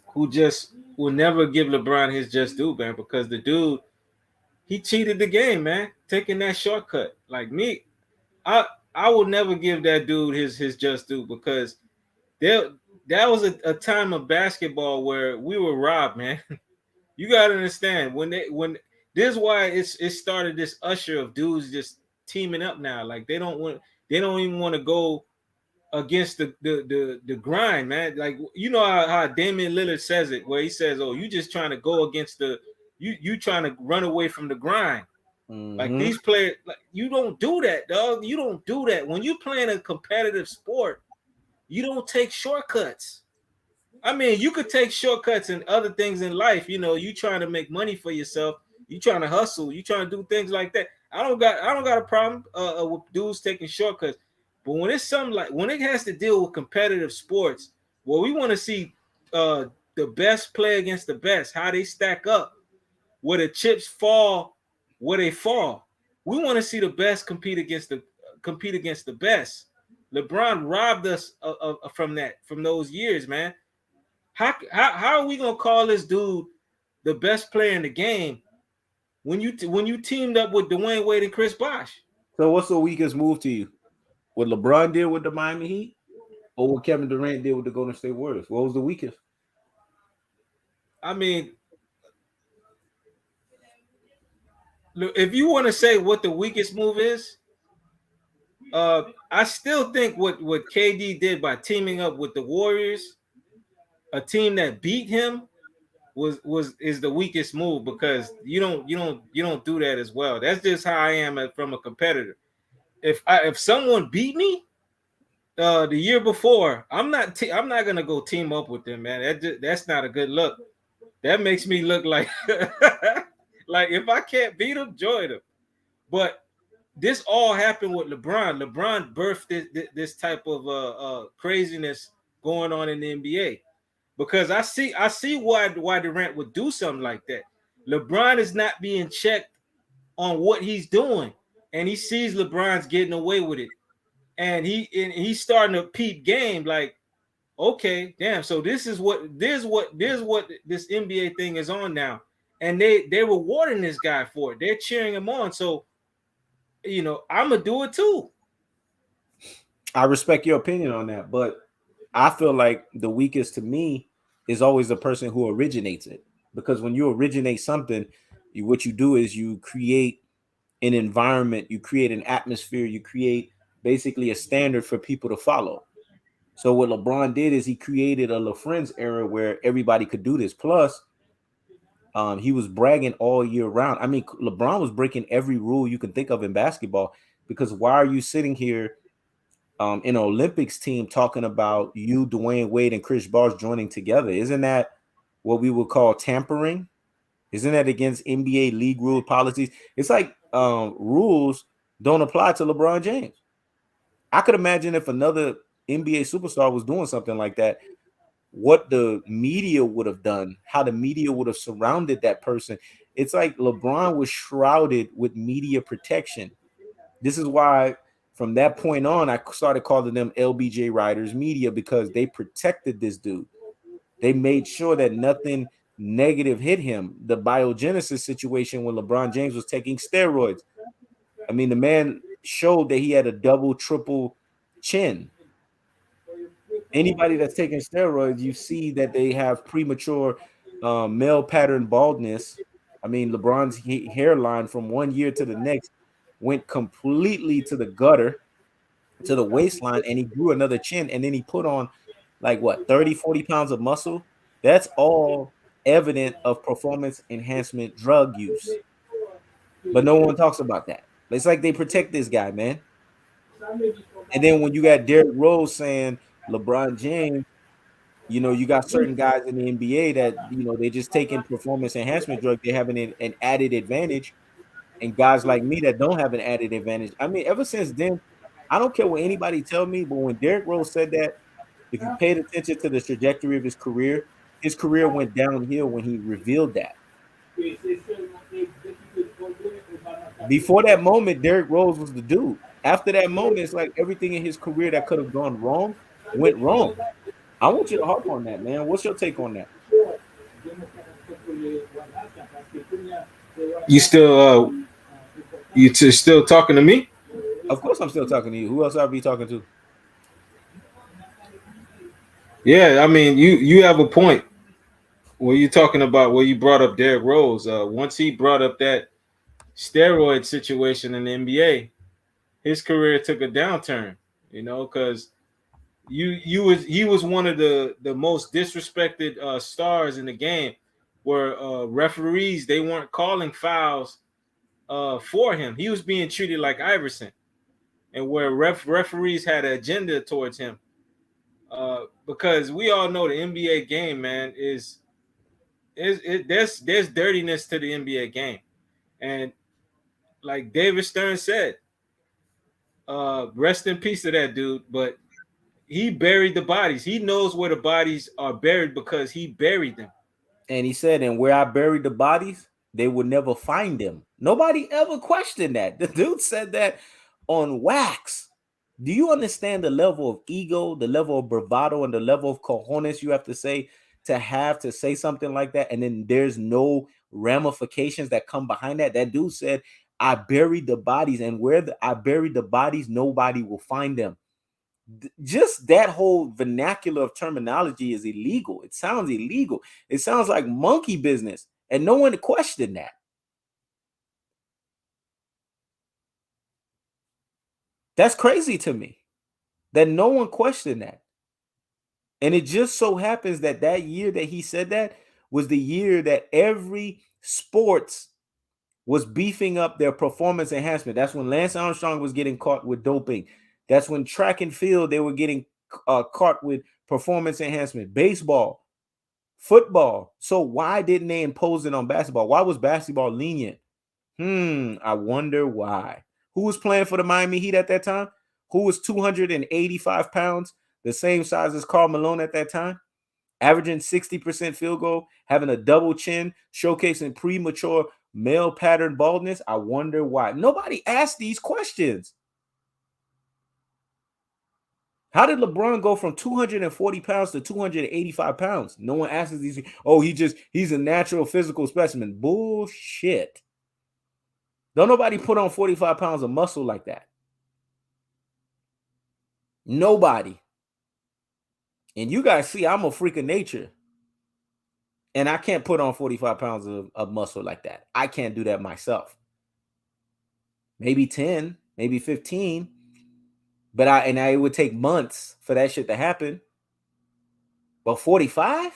who just will never give LeBron his just due, man, because the dude, he cheated the game, man, taking that shortcut. Like me, I I will never give that dude his just due because there that was a time of basketball where we were robbed, man. You gotta understand when this is why it started this usher of dudes just teaming up now. Like they don't even want to go against the grind, man. Like you know how Damian Lillard says it, where he says, "Oh, you just trying to go against you trying to run away from the grind." Like Mm-hmm. these players, like you don't do that, dog. You don't do that when you playing a competitive sport. You don't take shortcuts. I mean, you could take shortcuts and other things in life. You know, you trying to make money for yourself. You trying to hustle. You trying to do things like that. I don't got a problem with dudes taking shortcuts. But when it's something like when it has to deal with competitive sports, well, we want to see uh, the best play against the best, how they stack up, where the chips fall, where they fall. We want to see the best compete against the best. LeBron robbed us from from those years, man. How are we gonna call this dude the best player in the game when you teamed up with Dwayne Wade and Chris Bosh? So what's the weakest move to you? What LeBron did with the Miami Heat, or what Kevin Durant did with the Golden State Warriors? What was the weakest? I mean, if you want to say what the weakest move is, I still think what KD did by teaming up with the Warriors, a team that beat him, was is the weakest move because you don't do that as well. That's just how I am from a competitor. If someone beat me the year before, I'm not gonna go team up with them, man. That's not a good look. That makes me look like like if I can't beat them, join them. But this all happened with LeBron. LeBron birthed this type of craziness going on in the NBA because I see why Durant would do something like that. LeBron is not being checked on what he's doing, and he sees LeBron's getting away with it, and he's starting to peep game like, okay, damn. So this is what this NBA thing is on now, and they're rewarding this guy for it. They're cheering him on. So I'm gonna do it too. I respect your opinion on that, but I feel like the weakest to me is always the person who originates it. Because when you originate something, what you do is you create an environment, you create an atmosphere, you create basically a standard for people to follow. So what LeBron did is he created a LaFrenz era where everybody could do this. Plus, he was bragging all year round. I mean, LeBron was breaking every rule you can think of in basketball because why are you sitting here in an Olympics team talking about you, Dwayne Wade, and Chris Bosh joining together? Isn't that what we would call tampering? Isn't that against NBA league rule policies? It's like rules don't apply to LeBron James. I could imagine if another NBA superstar was doing something like that, what the media would have done, how the media would have surrounded that person. It's like LeBron was shrouded with media protection. This is why from that point on, I started calling them LBJ Riders Media because they protected this dude. They made sure that nothing negative hit him. The biogenesis situation when LeBron James was taking steroids. I mean, the man showed that he had a double, triple chin. Anybody that's taking steroids, you see that they have premature male pattern baldness. I mean, LeBron's hairline from one year to the next went completely to the gutter, to the waistline, and he grew another chin. And then he put on like what, 30, 40 pounds of muscle. That's all evident of performance enhancement drug use. But no one talks about that. It's like they protect this guy, man. And then when you got Derrick Rose saying LeBron James, you got certain guys in the NBA that they just taking performance enhancement drugs. They having an added advantage, and guys like me that don't have an added advantage. I mean, ever since then, I don't care what anybody tell me, but when Derrick Rose said that, if you paid attention to the trajectory of his career went downhill when he revealed that. Before that moment, Derrick Rose was the dude. After that moment, it's like everything in his career that could have gone wrong went wrong. I want you to harp on that, man. What's your take on that? You still still talking to me? Of course, I'm still talking to you. Who else I'll be talking to? Yeah, I mean, you have a point when you're talking about where you brought up Derrick Rose. Once he brought up that steroid situation in the NBA, his career took a downturn. Because he was one of the most disrespected stars in the game, where referees, they weren't calling fouls for him. He was being treated like Iverson, and where referees had an agenda towards him. Because we all know the NBA game, man, there's dirtiness to the NBA game, and like David Stern said, rest in peace to that dude. But he buried the bodies. He knows where the bodies are buried because he buried them. And he said, and where I buried the bodies, they would never find them. Nobody ever questioned that. The dude said that on wax. Do you understand the level of ego, the level of bravado, and the level of cojones you have to say something like that? And then there's no ramifications that come behind that. That dude said, I buried the bodies, and I buried the bodies, nobody will find them. Just that whole vernacular of terminology is illegal. It sounds illegal. It sounds like monkey business, and no one questioned that. That's crazy to me that no one questioned that. And it just so happens that year that he said that was the year that every sports was beefing up their performance enhancement. That's when Lance Armstrong was getting caught with doping. That's when track and field, they were getting caught with performance enhancement. Baseball, football. So why didn't they impose it on basketball? Why was basketball lenient? I wonder why. Who was playing for the Miami Heat at that time? Who was 285 pounds, the same size as Karl Malone at that time? Averaging 60% field goal, having a double chin, showcasing premature male pattern baldness. I wonder why. Nobody asked these questions. How did LeBron go from 240 pounds to 285 pounds? No one asks these. Oh, he's a natural physical specimen. Bullshit. Don't nobody put on 45 pounds of muscle like that. Nobody. And you guys see, I'm a freak of nature. And I can't put on 45 pounds of muscle like that. I can't do that myself. Maybe 10, maybe 15. But it would take months for that shit to happen. But 45?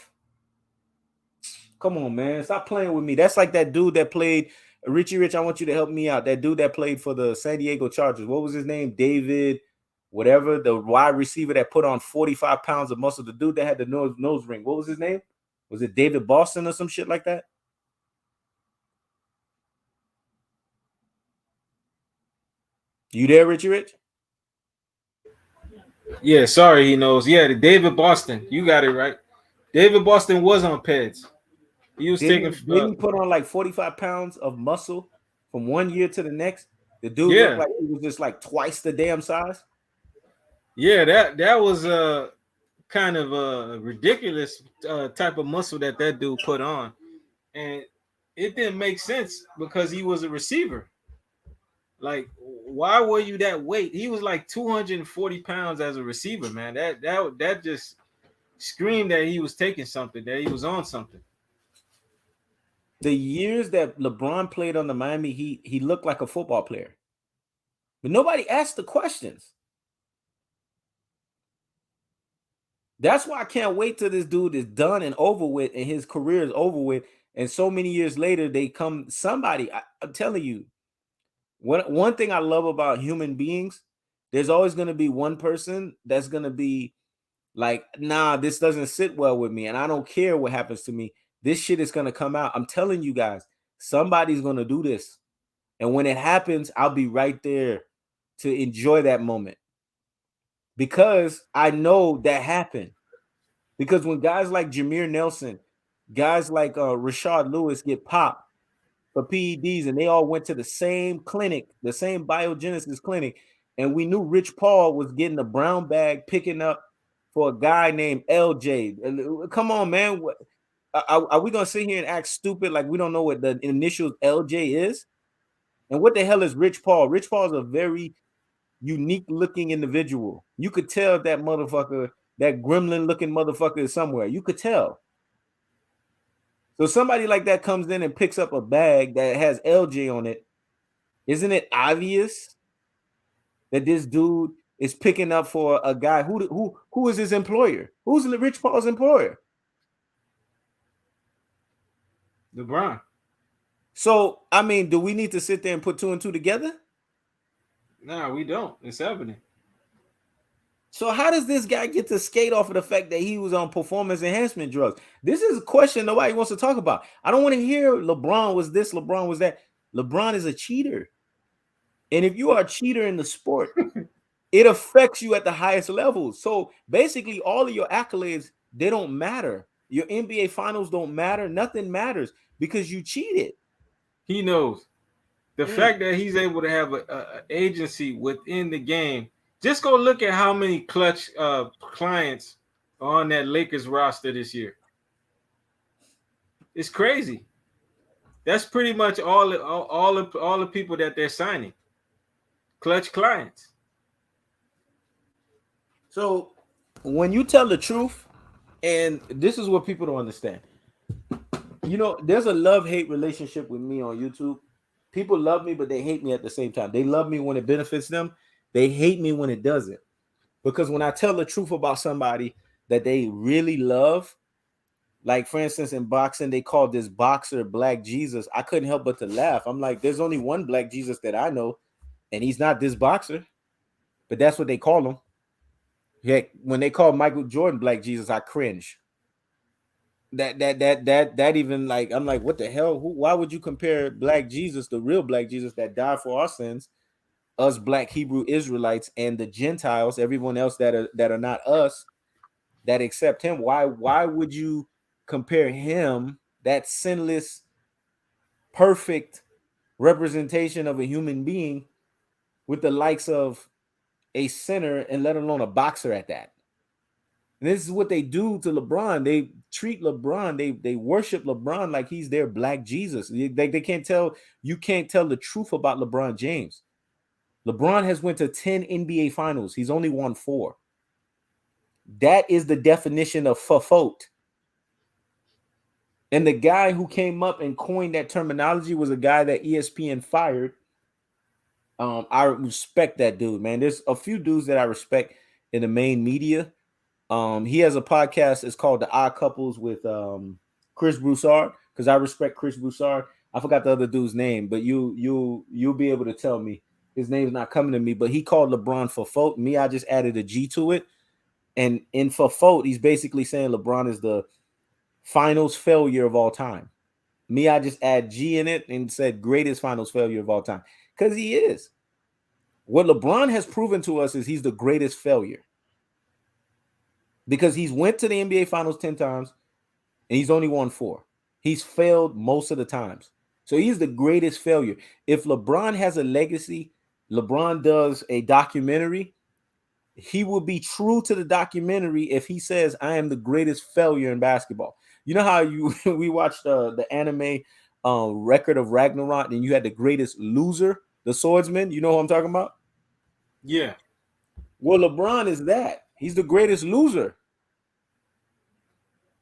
Come on, man. Stop playing with me. That's like that dude that played Richie Rich. I want you to help me out. That dude that played for the San Diego Chargers. What was his name? David, whatever. The wide receiver that put on 45 pounds of muscle. The dude that had the nose ring. What was his name? Was it David Boston or some shit like that? You there, Richie Rich? Yeah, sorry, he knows. Yeah, the David Boston. You got it right. David Boston was on Peds. He was Didn't taking. he put on like 45 pounds of muscle from one year to the next? The dude looked Yeah, like he was just like twice the damn size. yeah. That was kind of a ridiculous type of muscle that dude put on, and it didn't make sense because he was a receiver. Like, why were you that weight? He was like 240 pounds as a receiver, man. That just screamed that he was taking something, that he was on something. The years that LeBron played on the Miami Heat, he looked like a football player. But nobody asked the questions. That's why I can't wait till this dude is done and over with and his career is over with. And so many years later, I'm telling you, one thing I love about human beings There's always going to be one person that's going to be like, nah, this doesn't sit well with me, and I don't care what happens to me. This shit is going to come out. I'm telling you guys, somebody's going to do this. And when it happens, I'll be right there to enjoy that moment because I know that happened. Because when guys like Jameer Nelson, guys like Rashard Lewis get popped for PEDs, and they all went to the same clinic, the same biogenesis clinic, and we knew Rich Paul was getting a brown bag picking up for a guy named LJ. Come on, man. Are we gonna sit here and act stupid like we don't know what the initials LJ is? And what the hell is Rich Paul? Rich Paul is a very unique looking individual. You could tell that motherfucker, that gremlin looking motherfucker is somewhere. You could tell. So somebody like that comes in and picks up a bag that has LJ on it. Isn't it obvious that this dude is picking up for a guy who is his employer? Who's Rich Paul's employer? LeBron. So, I mean, do we need to sit there and put two and two together? No, we don't. It's evident. So how does this guy get to skate off of the fact that he was on performance enhancement drugs? This is a question nobody wants to talk about. I don't want to hear LeBron was this, LeBron was that. LeBron is a cheater. And if you are a cheater in the sport, it affects you at the highest levels. So basically all of your accolades, they don't matter. Your NBA finals don't matter. Nothing matters because you cheated. He knows. The fact that he's able to have a agency within the game. Just go look at how many clutch clients are on that Lakers roster this year. It's crazy. That's pretty much all the people that they're signing. Clutch clients. So when you tell the truth, and this is what people don't understand. You know, there's a love-hate relationship with me on YouTube. People love me, but they hate me at the same time. They love me when it benefits them. They hate me when it doesn't. Because when I tell the truth about somebody that they really love, like for instance, in boxing, they called this boxer Black Jesus. I couldn't help but to laugh. I'm like, there's only one Black Jesus that I know, and he's not this boxer. But that's what they call him. Heck, when they call Michael Jordan Black Jesus, I cringe. That even like I'm like, what the hell? Why would you compare Black Jesus, the real Black Jesus that died for our sins, us Black Hebrew Israelites, and the Gentiles, everyone else that are not us, that accept him? Why would you compare him, that sinless, perfect representation of a human being, with the likes of a sinner, and let alone a boxer at that? And this is what they do to LeBron. They treat LeBron, they worship LeBron like he's their Black Jesus. They can't tell, you can't tell the truth about LeBron James. LeBron has went to 10 NBA finals. He's only won 4. That is the definition of faute. And the guy who came up and coined that terminology was a guy that ESPN fired. I respect that dude, man. There's a few dudes that I respect in the main media. He has a podcast. It's called The Odd Couples with Chris Broussard, because I respect Chris Broussard. I forgot the other dude's name, but you'll be able to tell me. His name's not coming to me, but he called LeBron faute. Me, I just added a G to it. And in faute, he's basically saying LeBron is the finals failure of all time. Me, I just add G in it and said greatest finals failure of all time, because he is. What LeBron has proven to us is he's the greatest failure, because he's went to the NBA finals 10 times and he's only won 4. He's failed most of the times. So he's the greatest failure. If LeBron has a legacy, LeBron does a documentary, he will be true to the documentary if he says, I am the greatest failure in basketball. You know how we watched the anime Record of Ragnarok, and you had the greatest loser, the swordsman. You know who I'm talking about? Yeah. Well, LeBron is that. He's the greatest loser.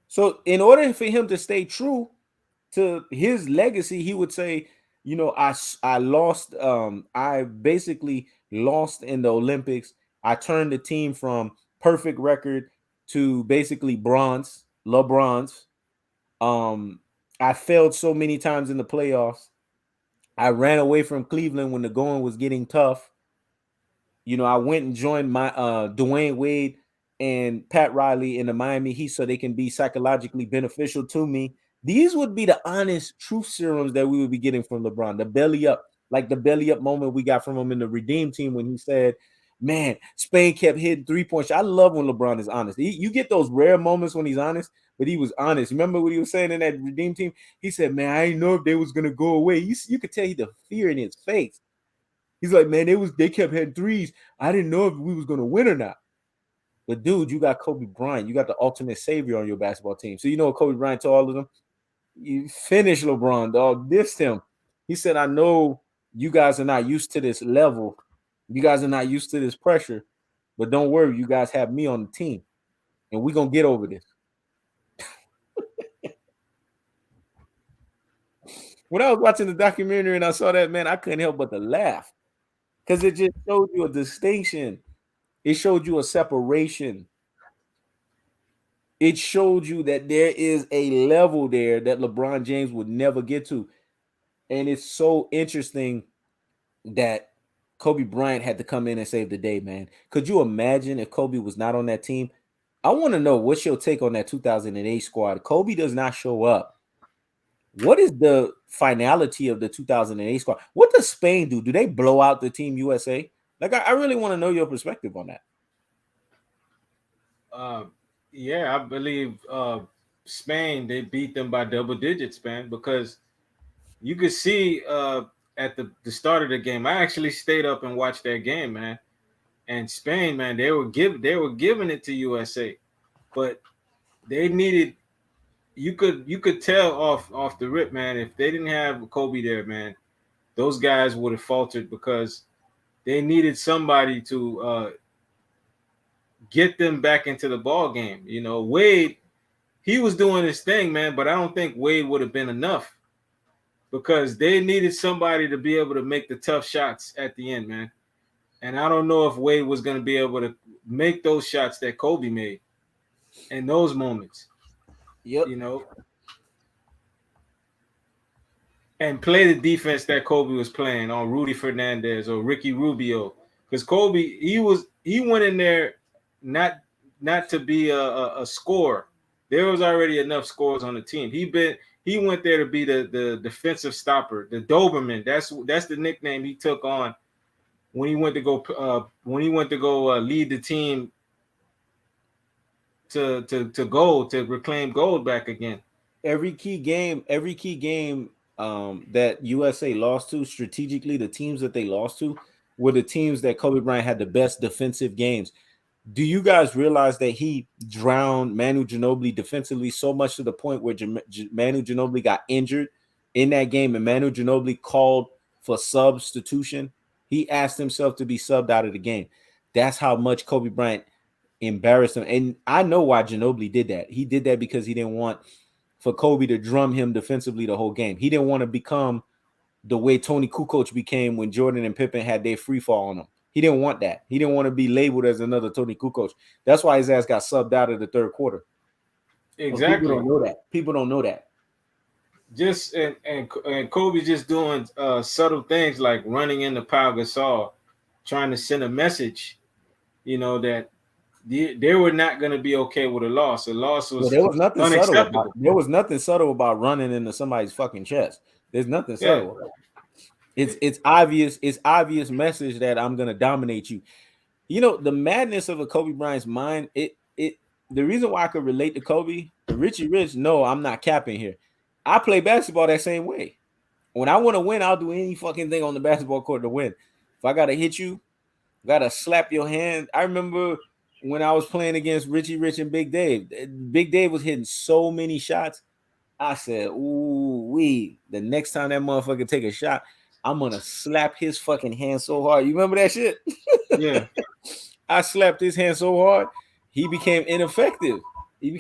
So in order for him to stay true to his legacy, he would say, you know, I lost. I basically lost in the Olympics. I turned the team from perfect record to basically bronze, LeBron's. I failed so many times in the playoffs. I ran away from Cleveland when the going was getting tough. I went and joined my Dwayne Wade and Pat Riley in the Miami Heat so they can be psychologically beneficial to me. These would be the honest truth serums that we would be getting from LeBron. The belly up, like the belly up moment we got from him in the Redeem team when he said, "Man, Spain kept hitting 3-point shots." I love when LeBron is honest. You get those rare moments when he's honest, but he was honest. Remember what he was saying in that Redeem team? He said, "Man, I didn't know if they was gonna go away." You could tell the fear in his face. He's like, "Man, they kept hitting threes. I didn't know if we was gonna win or not." But dude, you got Kobe Bryant. You got the ultimate savior on your basketball team. So you know what Kobe Bryant told all of them? You finish LeBron, dog. Dissed him. He said, "I know you guys are not used to this level. You guys are not used to this pressure. But don't worry, you guys have me on the team. And we're gonna get over this." When I was watching the documentary and I saw that, man, I couldn't help but to laugh. Because it just showed you a distinction. It showed you a separation. It showed you that there is a level there that LeBron James would never get to. And it's so interesting that Kobe Bryant had to come in and save the day, man. Could you imagine if Kobe was not on that team? I want to know what's your take on that 2008 squad. Kobe does not show up. What is the finality of the 2008 squad? What does Spain do? Do they blow out the Team USA? Like, I really want to know your perspective on that. Yeah, I believe Spain, they beat them by double digits, man, because you could see at the start of the game. I actually stayed up and watched that game, man. And Spain, man, they were giving it to USA, but they needed. You could tell off the rip, man. If they didn't have Kobe there, man, those guys would have faltered because they needed somebody to get them back into the ball game. You know, Wade, he was doing his thing, man, but I don't think Wade would have been enough because they needed somebody to be able to make the tough shots at the end, man. And I don't know if Wade was going to be able to make those shots that Kobe made in those moments. Yep. You know, and play the defense that Kobe was playing on Rudy Fernandez or Ricky Rubio. Because Kobe, he went in there not to be a scorer. There was already enough scores on the team. He went there to be the defensive stopper, the Doberman. That's the nickname he took on when he went to go lead the team to gold, to reclaim gold back again. Every key game that USA lost to strategically, the teams that they lost to were the teams that Kobe Bryant had the best defensive games. Do you guys realize that he drowned Manu Ginobili defensively so much to the point where Manu Ginobili got injured in that game and Manu Ginobili called for substitution? He asked himself to be subbed out of the game. That's how much Kobe Bryant embarrassed him. And I know why Ginobili did that. He did that because he didn't want for Kobe to drum him defensively the whole game. He didn't want to become the way Tony Kukoc became when Jordan and Pippen had their free fall on him. He didn't want that. He didn't want to be labeled as another Tony Kukoc. That's why his ass got subbed out of the third quarter. Exactly. People don't know that. People don't know that. Just and Kobe just doing subtle things like running into Pau Gasol, trying to send a message, you know, that they were not going to be okay with a loss. A loss was there was nothing unacceptable. There was nothing subtle about running into somebody's fucking chest. There's nothing subtle. Yeah. It's obvious. It's obvious message that I'm gonna dominate you. You know the madness of a Kobe Bryant's mind. The reason why I could relate to Kobe, Richie Rich. No, I'm not capping here. I play basketball that same way. When I want to win, I'll do any fucking thing on the basketball court to win. If I gotta hit you, gotta slap your hand. I remember when I was playing against Richie Rich and Big Dave. Big Dave was hitting so many shots. I said, "Ooh, the next time that motherfucker take a shot, I'm gonna slap his fucking hand so hard." You remember that shit? Yeah. I slapped his hand so hard, he became ineffective. You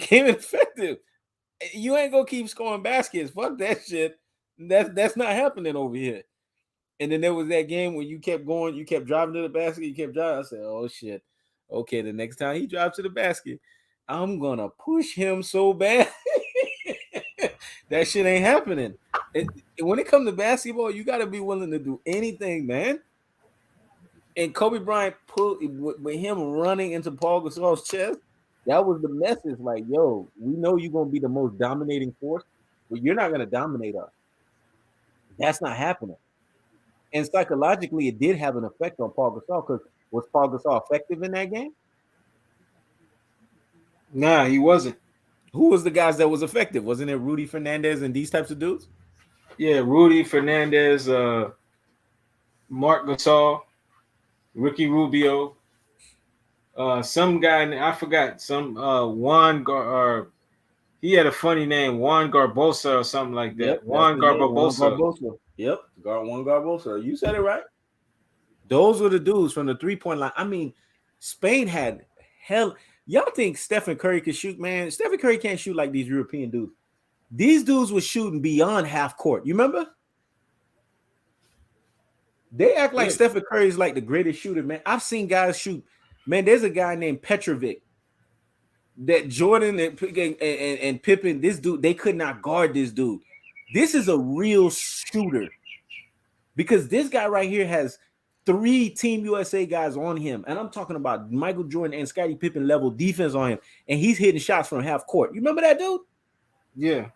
ain't gonna keep scoring baskets. Fuck that shit. That's not happening over here. And then there was that game where you kept going, you kept driving to the basket, you kept driving. I said, "Oh shit. Okay, the next time he drives to the basket, I'm gonna push him so bad." That shit ain't happening. When it comes to basketball, you got to be willing to do anything, man. And Kobe Bryant pulled with him running into Paul Gasol's chest. That was the message. Like, yo, we know you're gonna be the most dominating force, but you're not gonna dominate us. That's not happening. And psychologically, it did have an effect on Paul Gasol because was Paul Gasol effective in that game? Nah, he wasn't. Who was the guys that was effective? Wasn't it Rudy Fernandez and these types of dudes? Yeah, Rudy Fernandez, Mark Gasol, Ricky Rubio, some guy I forgot some or he had a funny name, Juan Garbosa or something like Yep, that. that's Juan the name. Juan Garbosa. Garbosa. Yep, Juan Garbosa. You said it right. Those were the dudes from the 3-point line. I mean, Spain had hell. Y'all think Stephen Curry could shoot, man? Stephen Curry can't shoot like these European dudes. These dudes were shooting beyond half court. You remember? They act like Yeah. Stephen Curry is like the greatest shooter, man. I've seen guys shoot. Man, there's a guy named Petrovic that Jordan and Pippen, this dude, they could not guard this dude. This is a real shooter because this guy right here has 3 Team USA guys on him. And I'm talking about Michael Jordan and Scottie Pippen level defense on him. And he's hitting shots from half court. You remember that dude? Yeah.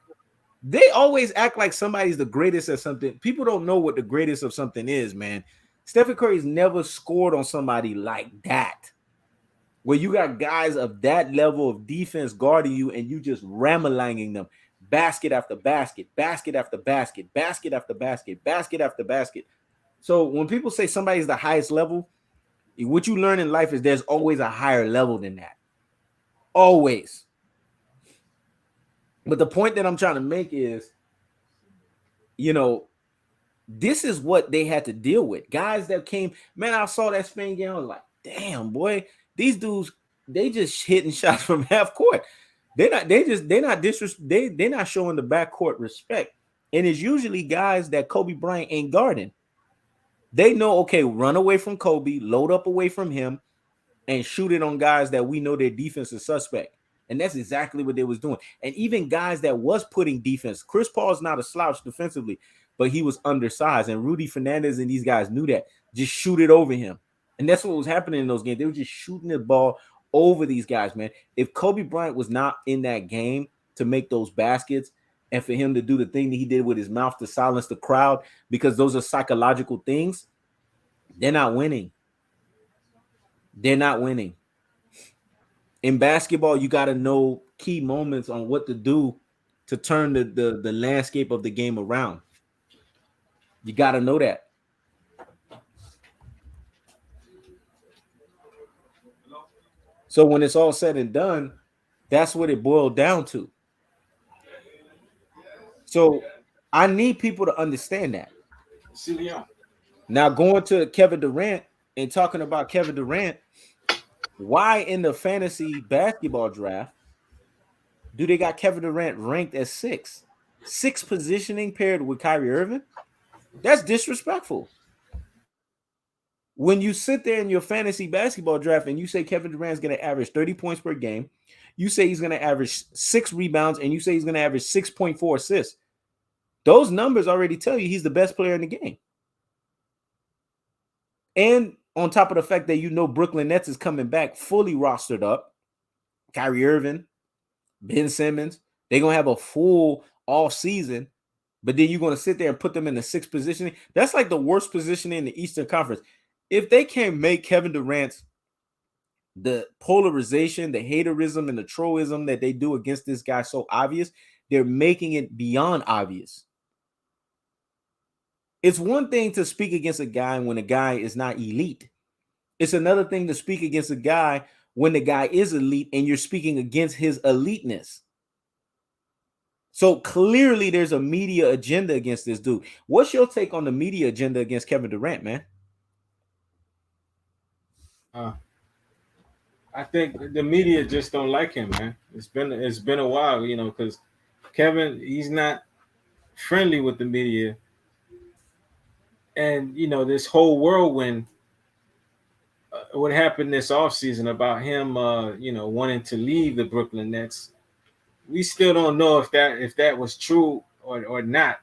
They always act like somebody's the greatest at something. People don't know what the greatest of something is, man. Stephen Curry's never scored on somebody like that. Where you got guys of that level of defense guarding you and you just ramelanging them. Basket after basket, basket after basket, basket after basket, basket after basket. So when people say somebody's the highest level, what you learn in life is there's always a higher level than that. Always. But the point that I'm trying to make is, you know, this is what they had to deal with. Guys that came, man, I saw that Spain game. I was like, damn, boy, these dudes, they just hitting shots from half court. They're not showing the backcourt respect. And it's usually guys that Kobe Bryant ain't guarding. They know, okay, run away from Kobe, load up away from him, and shoot it on guys that we know their defense is suspect. And that's exactly what they was doing. And even guys that was putting defense, Chris Paul's not a slouch defensively, but he was undersized. And Rudy Fernandez and these guys knew that. Just shoot it over him. And that's what was happening in those games. They were just shooting the ball over these guys, man. If Kobe Bryant was not in that game to make those baskets and for him to do the thing that he did with his mouth to silence the crowd, because those are psychological things, they're not winning. They're not winning. In basketball, you got to know key moments on what to do to turn the landscape of the game around. You got to know that. So when it's all said and done, that's what it boiled down to. So I need people to understand that. Now going to Kevin Durant and talking about Kevin Durant, why in the fantasy basketball draft do they got Kevin Durant ranked as 6? 6 positioning paired with Kyrie Irving? That's disrespectful. When you sit there in your fantasy basketball draft and you say Kevin Durant's going to average 30 points per game, you say he's going to average 6 rebounds, and you say he's going to average 6.4 assists. Those numbers already tell you he's the best player in the game. And on top of the fact that you know Brooklyn Nets is coming back fully rostered up, Kyrie Irving, Ben Simmons, they're going to have a full all season, but then you're going to sit there and put them in the 6th positioning. That's like the worst position in the Eastern Conference. If they can't make Kevin Durant's the polarization, the haterism, and the trollism that they do against this guy so obvious, they're making it beyond obvious. It's one thing to speak against a guy when a guy is not elite. It's another thing to speak against a guy when the guy is elite and you're speaking against his eliteness. So clearly there's a media agenda against this dude. What's your take on the media agenda against Kevin Durant, man? I think the media just don't like him, man. It's been a while, you know, because Kevin, he's not friendly with the media. And, you know, this whole whirlwind, what happened this offseason about him, you know, wanting to leave the Brooklyn Nets, we still don't know if that was true or not.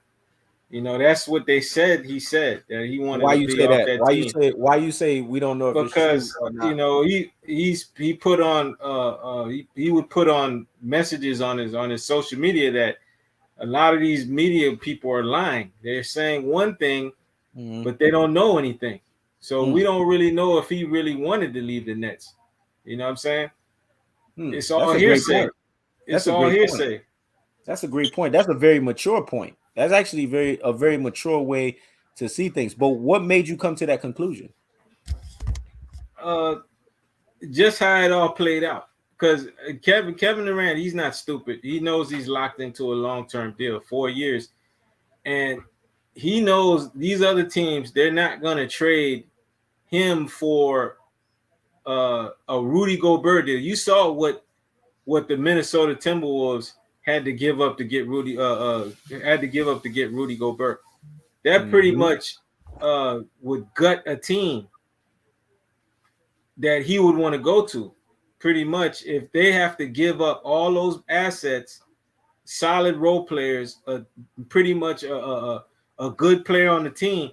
That's what they said. He said that he wanted Why to you be say off that? that team Why you say we don't know if it's true because or not? he put on he would put on messages on his social media that a lot of these media people are lying. They're saying one thing, Mm-hmm. but they don't know anything. So we Hmm. don't really know if he really wanted to leave the Nets. You know what I'm saying? Hmm. It's all That's a great hearsay. point. It's That's a all great point. hearsay. That's a great point. That's a very mature point. That's actually a very mature way to see things. But what made you come to that conclusion? Uh, just how it all played out. Because Kevin Durant, he's not stupid. He knows he's locked into a long term deal, 4 years, and he knows these other teams they're not gonna trade him for a Rudy Gobert deal. You saw what the Minnesota Timberwolves had to give up to get Rudy Gobert. That pretty Mm-hmm. much would gut a team that he would want to go to. Pretty much, if they have to give up all those assets, solid role players, pretty much a good player on the team.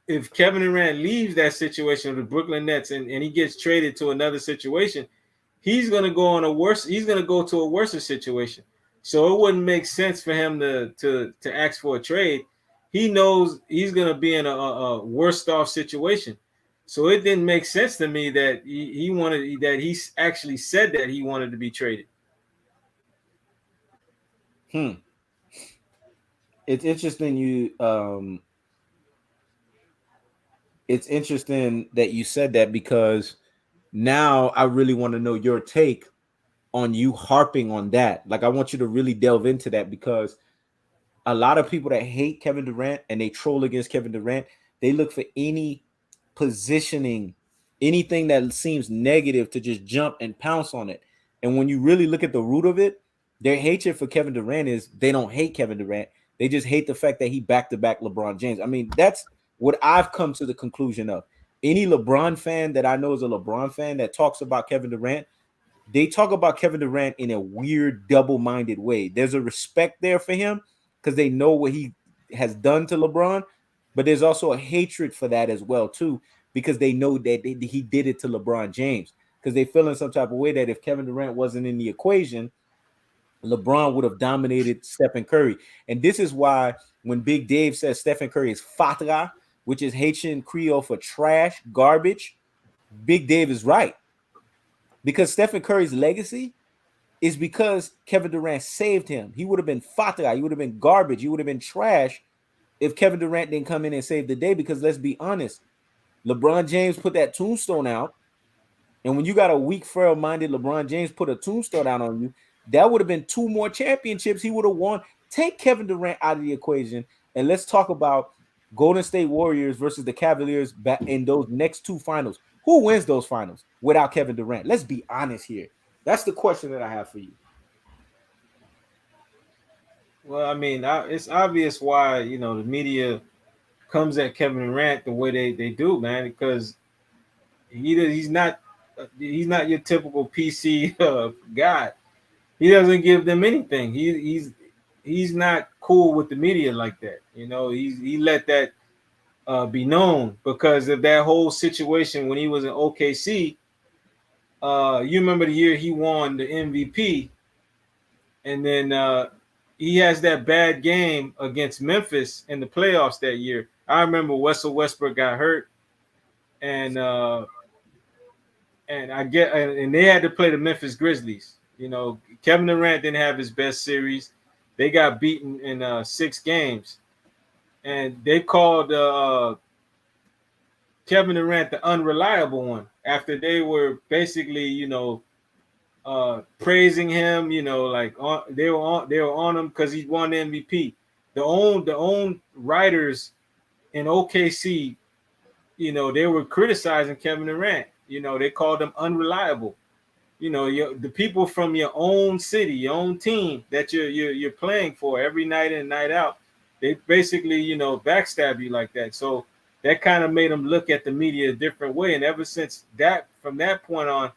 If Kevin Durant leaves that situation with the Brooklyn Nets and he gets traded to another situation, he's gonna go to a worse situation. So it wouldn't make sense for him to ask for a trade. He knows he's gonna be in a worse off situation. So it didn't make sense to me that he wanted that he actually said that he wanted to be traded. Hmm. It's interesting it's interesting that you said that because now I really want to know your take on you harping on that. Like I want you to really delve into that because a lot of people that hate Kevin Durant and they troll against Kevin Durant, they look for any positioning, anything that seems negative to just jump and pounce on it. And when you really look at the root of it, their hatred for Kevin Durant is they don't hate Kevin Durant. They just hate the fact that he back-to-back LeBron James. I mean, that's what I've come to the conclusion of. Any LeBron fan that I know is a LeBron fan that talks about Kevin Durant, they talk about Kevin Durant in a weird double-minded way. There's a respect there for him because they know what he has done to LeBron, but there's also a hatred for that as well too because they know that he did it to LeBron James because they feel in some type of way that if Kevin Durant wasn't in the equation, LeBron would have dominated Stephen Curry. And this is why when Big Dave says Stephen Curry is fatra, which is Haitian Creole for trash, garbage, Big Dave is right because Stephen Curry's legacy is because Kevin Durant saved him. He would have been fatra. He would have been garbage. He would have been trash if Kevin Durant didn't come in and save the day. Because let's be honest, LeBron James put that tombstone out. And when you got a weak, frail-minded LeBron James put a tombstone out on you, that would have been 2 more championships he would have won. Take Kevin Durant out of the equation, and let's talk about Golden State Warriors versus the Cavaliers back in those next 2 finals. Who wins those finals without Kevin Durant? Let's be honest here. That's the question that I have for you. Well, I mean, it's obvious why the media comes at Kevin Durant the way they do, man, because he's not your typical PC guy. He doesn't give them anything. He's not cool with the media like that. He let that be known because of that whole situation when he was in OKC. You remember the year he won the MVP, and then he has that bad game against Memphis in the playoffs that year. I remember Russell Westbrook got hurt, and and they had to play the Memphis Grizzlies. Kevin Durant didn't have his best series. They got beaten in 6 games, and they called Kevin Durant the unreliable one after they were basically, praising him. Like they were on him because he won the MVP. The own writers in OKC, they were criticizing Kevin Durant. They called him unreliable. The people from your own city, your own team that you're playing for every night in and night out, they basically backstab you like that. So that kind of made him look at the media a different way. And ever since that, from that point on,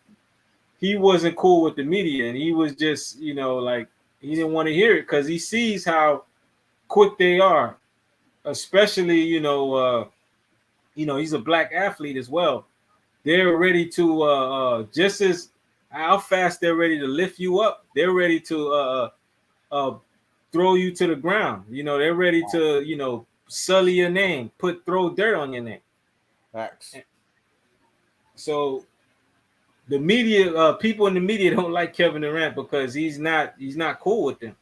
he wasn't cool with the media, and he was just like he didn't want to hear it because he sees how quick they are especially he's a black athlete as well. They're ready to just as how fast they're ready to lift you up. They're ready to uh, throw you to the ground. They're ready to sully your name, throw dirt on your name. Facts. So the media, people in the media don't like Kevin Durant because he's not cool with them.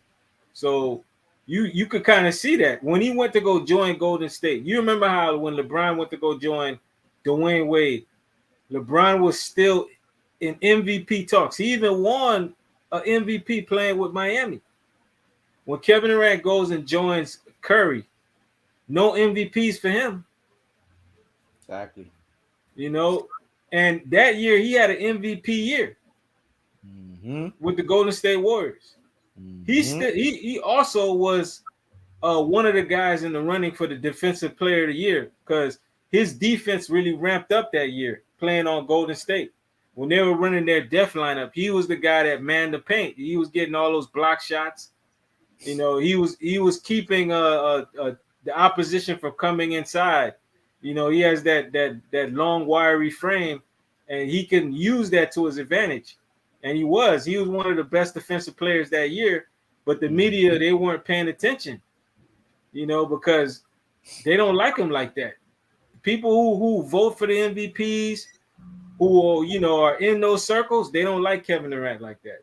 So you could kind of see that when he went to go join Golden State. You remember how when LeBron went to go join Dwayne Wade, LeBron was still in MVP talks. He even won an MVP playing with Miami. When Kevin Durant goes and joins Curry, no MVPs for him. Exactly. And that year he had an MVP year with the Golden State Warriors. He also was one of the guys in the running for the Defensive Player of the Year because his defense really ramped up that year playing on Golden State. When they were running their death lineup, he was the guy that manned the paint. He was getting all those block shots. He was keeping the opposition from coming inside. He has that long wiry frame, and he can use that to his advantage. And he was one of the best defensive players that year. But the media, they weren't paying attention, because they don't like him like that. People who vote for the MVPs, who are in those circles, they don't like Kevin Durant like that.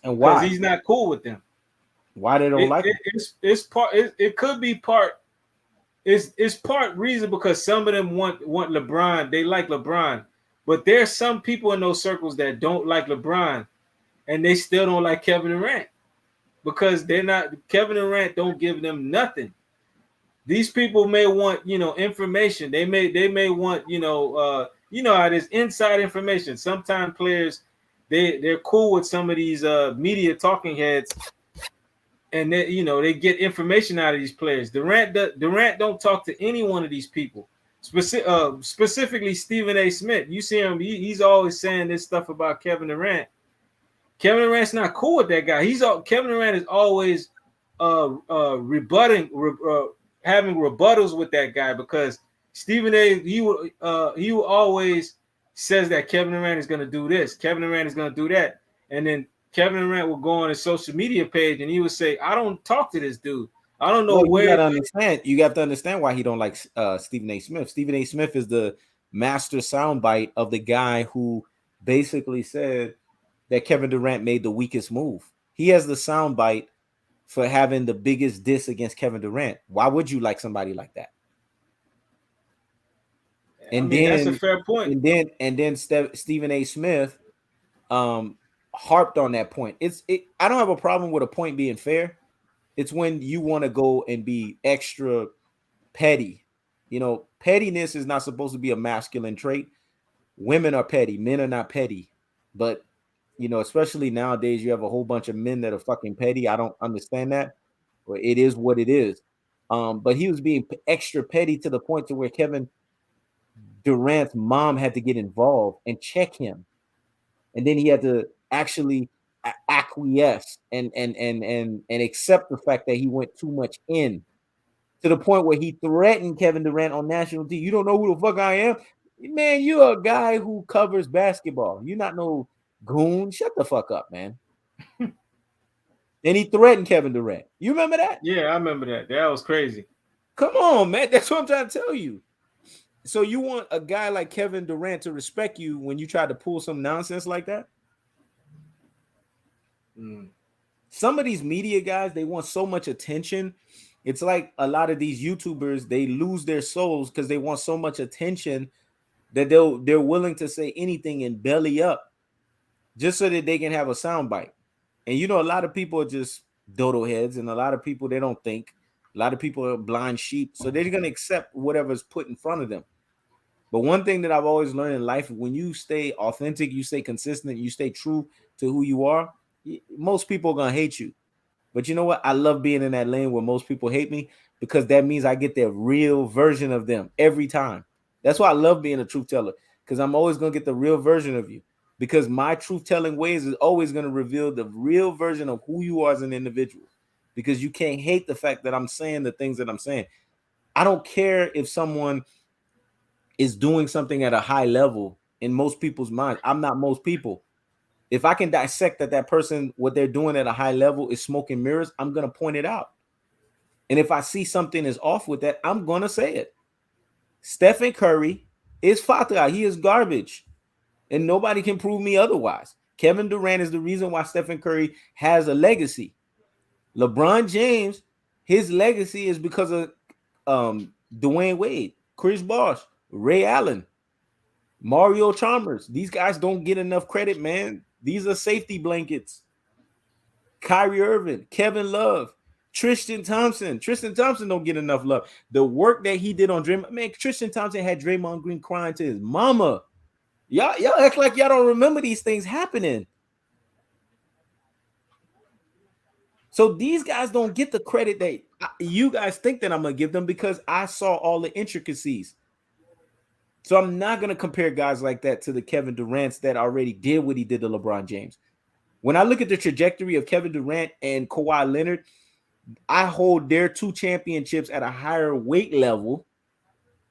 And why? Because he's not cool with them. Why they don't like him? It's part. It could be part. It's part reason because some of them want LeBron. They like LeBron, but there's some people in those circles that don't like LeBron, and they still don't like Kevin Durant because they're not. Kevin Durant don't give them nothing. These people may want information. They may want how there's inside information. Sometimes players they're cool with some of these media talking heads. And they get information out of these players. Durant don't talk to any one of these people. Specifically Stephen A. Smith. You see him; he's always saying this stuff about Kevin Durant. Kevin Durant's not cool with that guy. Kevin Durant is always having rebuttals with that guy because Stephen A. He will always says that Kevin Durant is going to do this. Kevin Durant is going to do that, and then Kevin Durant will go on his social media page and he would say, "I don't talk to this dude. I don't know where." You got to understand why he don't like Stephen A. Smith. Stephen A. Smith is the master soundbite of the guy who basically said that Kevin Durant made the weakest move. He has the soundbite for having the biggest diss against Kevin Durant. Why would you like somebody like that? And that's a fair point. And then Stephen A. Smith harped on that point. I don't have a problem with a point being fair. It's when you want to go and be extra petty. Pettiness is not supposed to be a masculine trait. Women are petty, men are not petty. But especially nowadays, you have a whole bunch of men that are fucking petty. I don't understand that, but it is what it is. But he was being extra petty to the point to where Kevin Durant's mom had to get involved and check him, and then he had to actually acquiesce and accept the fact that he went too much in, to the point where he threatened Kevin Durant on national TV. You don't know who the fuck I am, man. You're a guy who covers basketball. You're not no goon. Shut the fuck up, man. And he threatened Kevin Durant. You remember that? Yeah, I remember that. That was crazy. Come on, man. That's what I'm trying to tell you. So you want a guy like Kevin Durant to respect you when you try to pull some nonsense like that? Some of these media guys, they want so much attention. It's like a lot of these YouTubers, they lose their souls because they want so much attention that they're willing to say anything and belly up just so that they can have a soundbite. And a lot of people are just dodo heads, and a lot of people, they don't think. A lot of people are blind sheep, so they're going to accept whatever's put in front of them. But one thing that I've always learned in life, when you stay authentic, you stay consistent, you stay true to who you are, most people are going to hate you. But you know what? I love being in that lane where most people hate me, because that means I get their real version of them every time. That's why I love being a truth teller, because I'm always going to get the real version of you, because my truth telling ways is always going to reveal the real version of who you are as an individual, because you can't hate the fact that I'm saying the things that I'm saying. I don't care if someone is doing something at a high level in most people's minds. I'm not most people. If I can dissect that person, what they're doing at a high level is smoke and mirrors, I'm going to point it out. And if I see something is off with that, I'm going to say it. Stephen Curry is fatra. He is garbage. And nobody can prove me otherwise. Kevin Durant is the reason why Stephen Curry has a legacy. LeBron James, his legacy is because of Dwayne Wade, Chris Bosh, Ray Allen, Mario Chalmers. These guys don't get enough credit, man. These are safety blankets. Kyrie Irving, Kevin Love, Tristan Thompson. Tristan Thompson don't get enough love. The work that he did on Draymond, man, Tristan Thompson had Draymond Green crying to his mama. Y'all act like y'all don't remember these things happening. So these guys don't get the credit that you guys think that I'm going to give them because I saw all the intricacies. So I'm not going to compare guys like that to the Kevin Durants that already did what he did to LeBron James. When I look at the trajectory of Kevin Durant and Kawhi Leonard, I hold their 2 championships at a higher weight level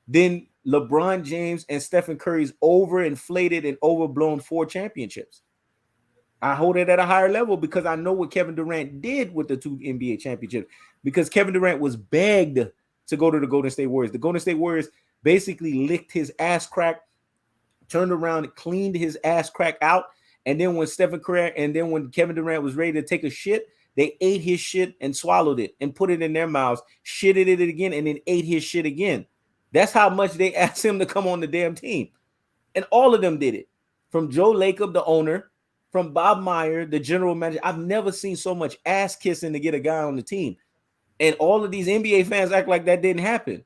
than LeBron James and Stephen Curry's overinflated and overblown 4 championships. I hold it at a higher level because I know what Kevin Durant did with the 2 NBA championships, because Kevin Durant was begged to go to the Golden State Warriors. The Golden State Warriors basically licked his ass crack, turned around, cleaned his ass crack out. And then when when Kevin Durant was ready to take a shit, they ate his shit and swallowed it and put it in their mouths, shitted it again, and then ate his shit again. That's how much they asked him to come on the damn team. And all of them did it. From Joe Lacob, the owner, from Bob Meyer, the general manager. I've never seen so much ass kissing to get a guy on the team. And all of these NBA fans act like that didn't happen.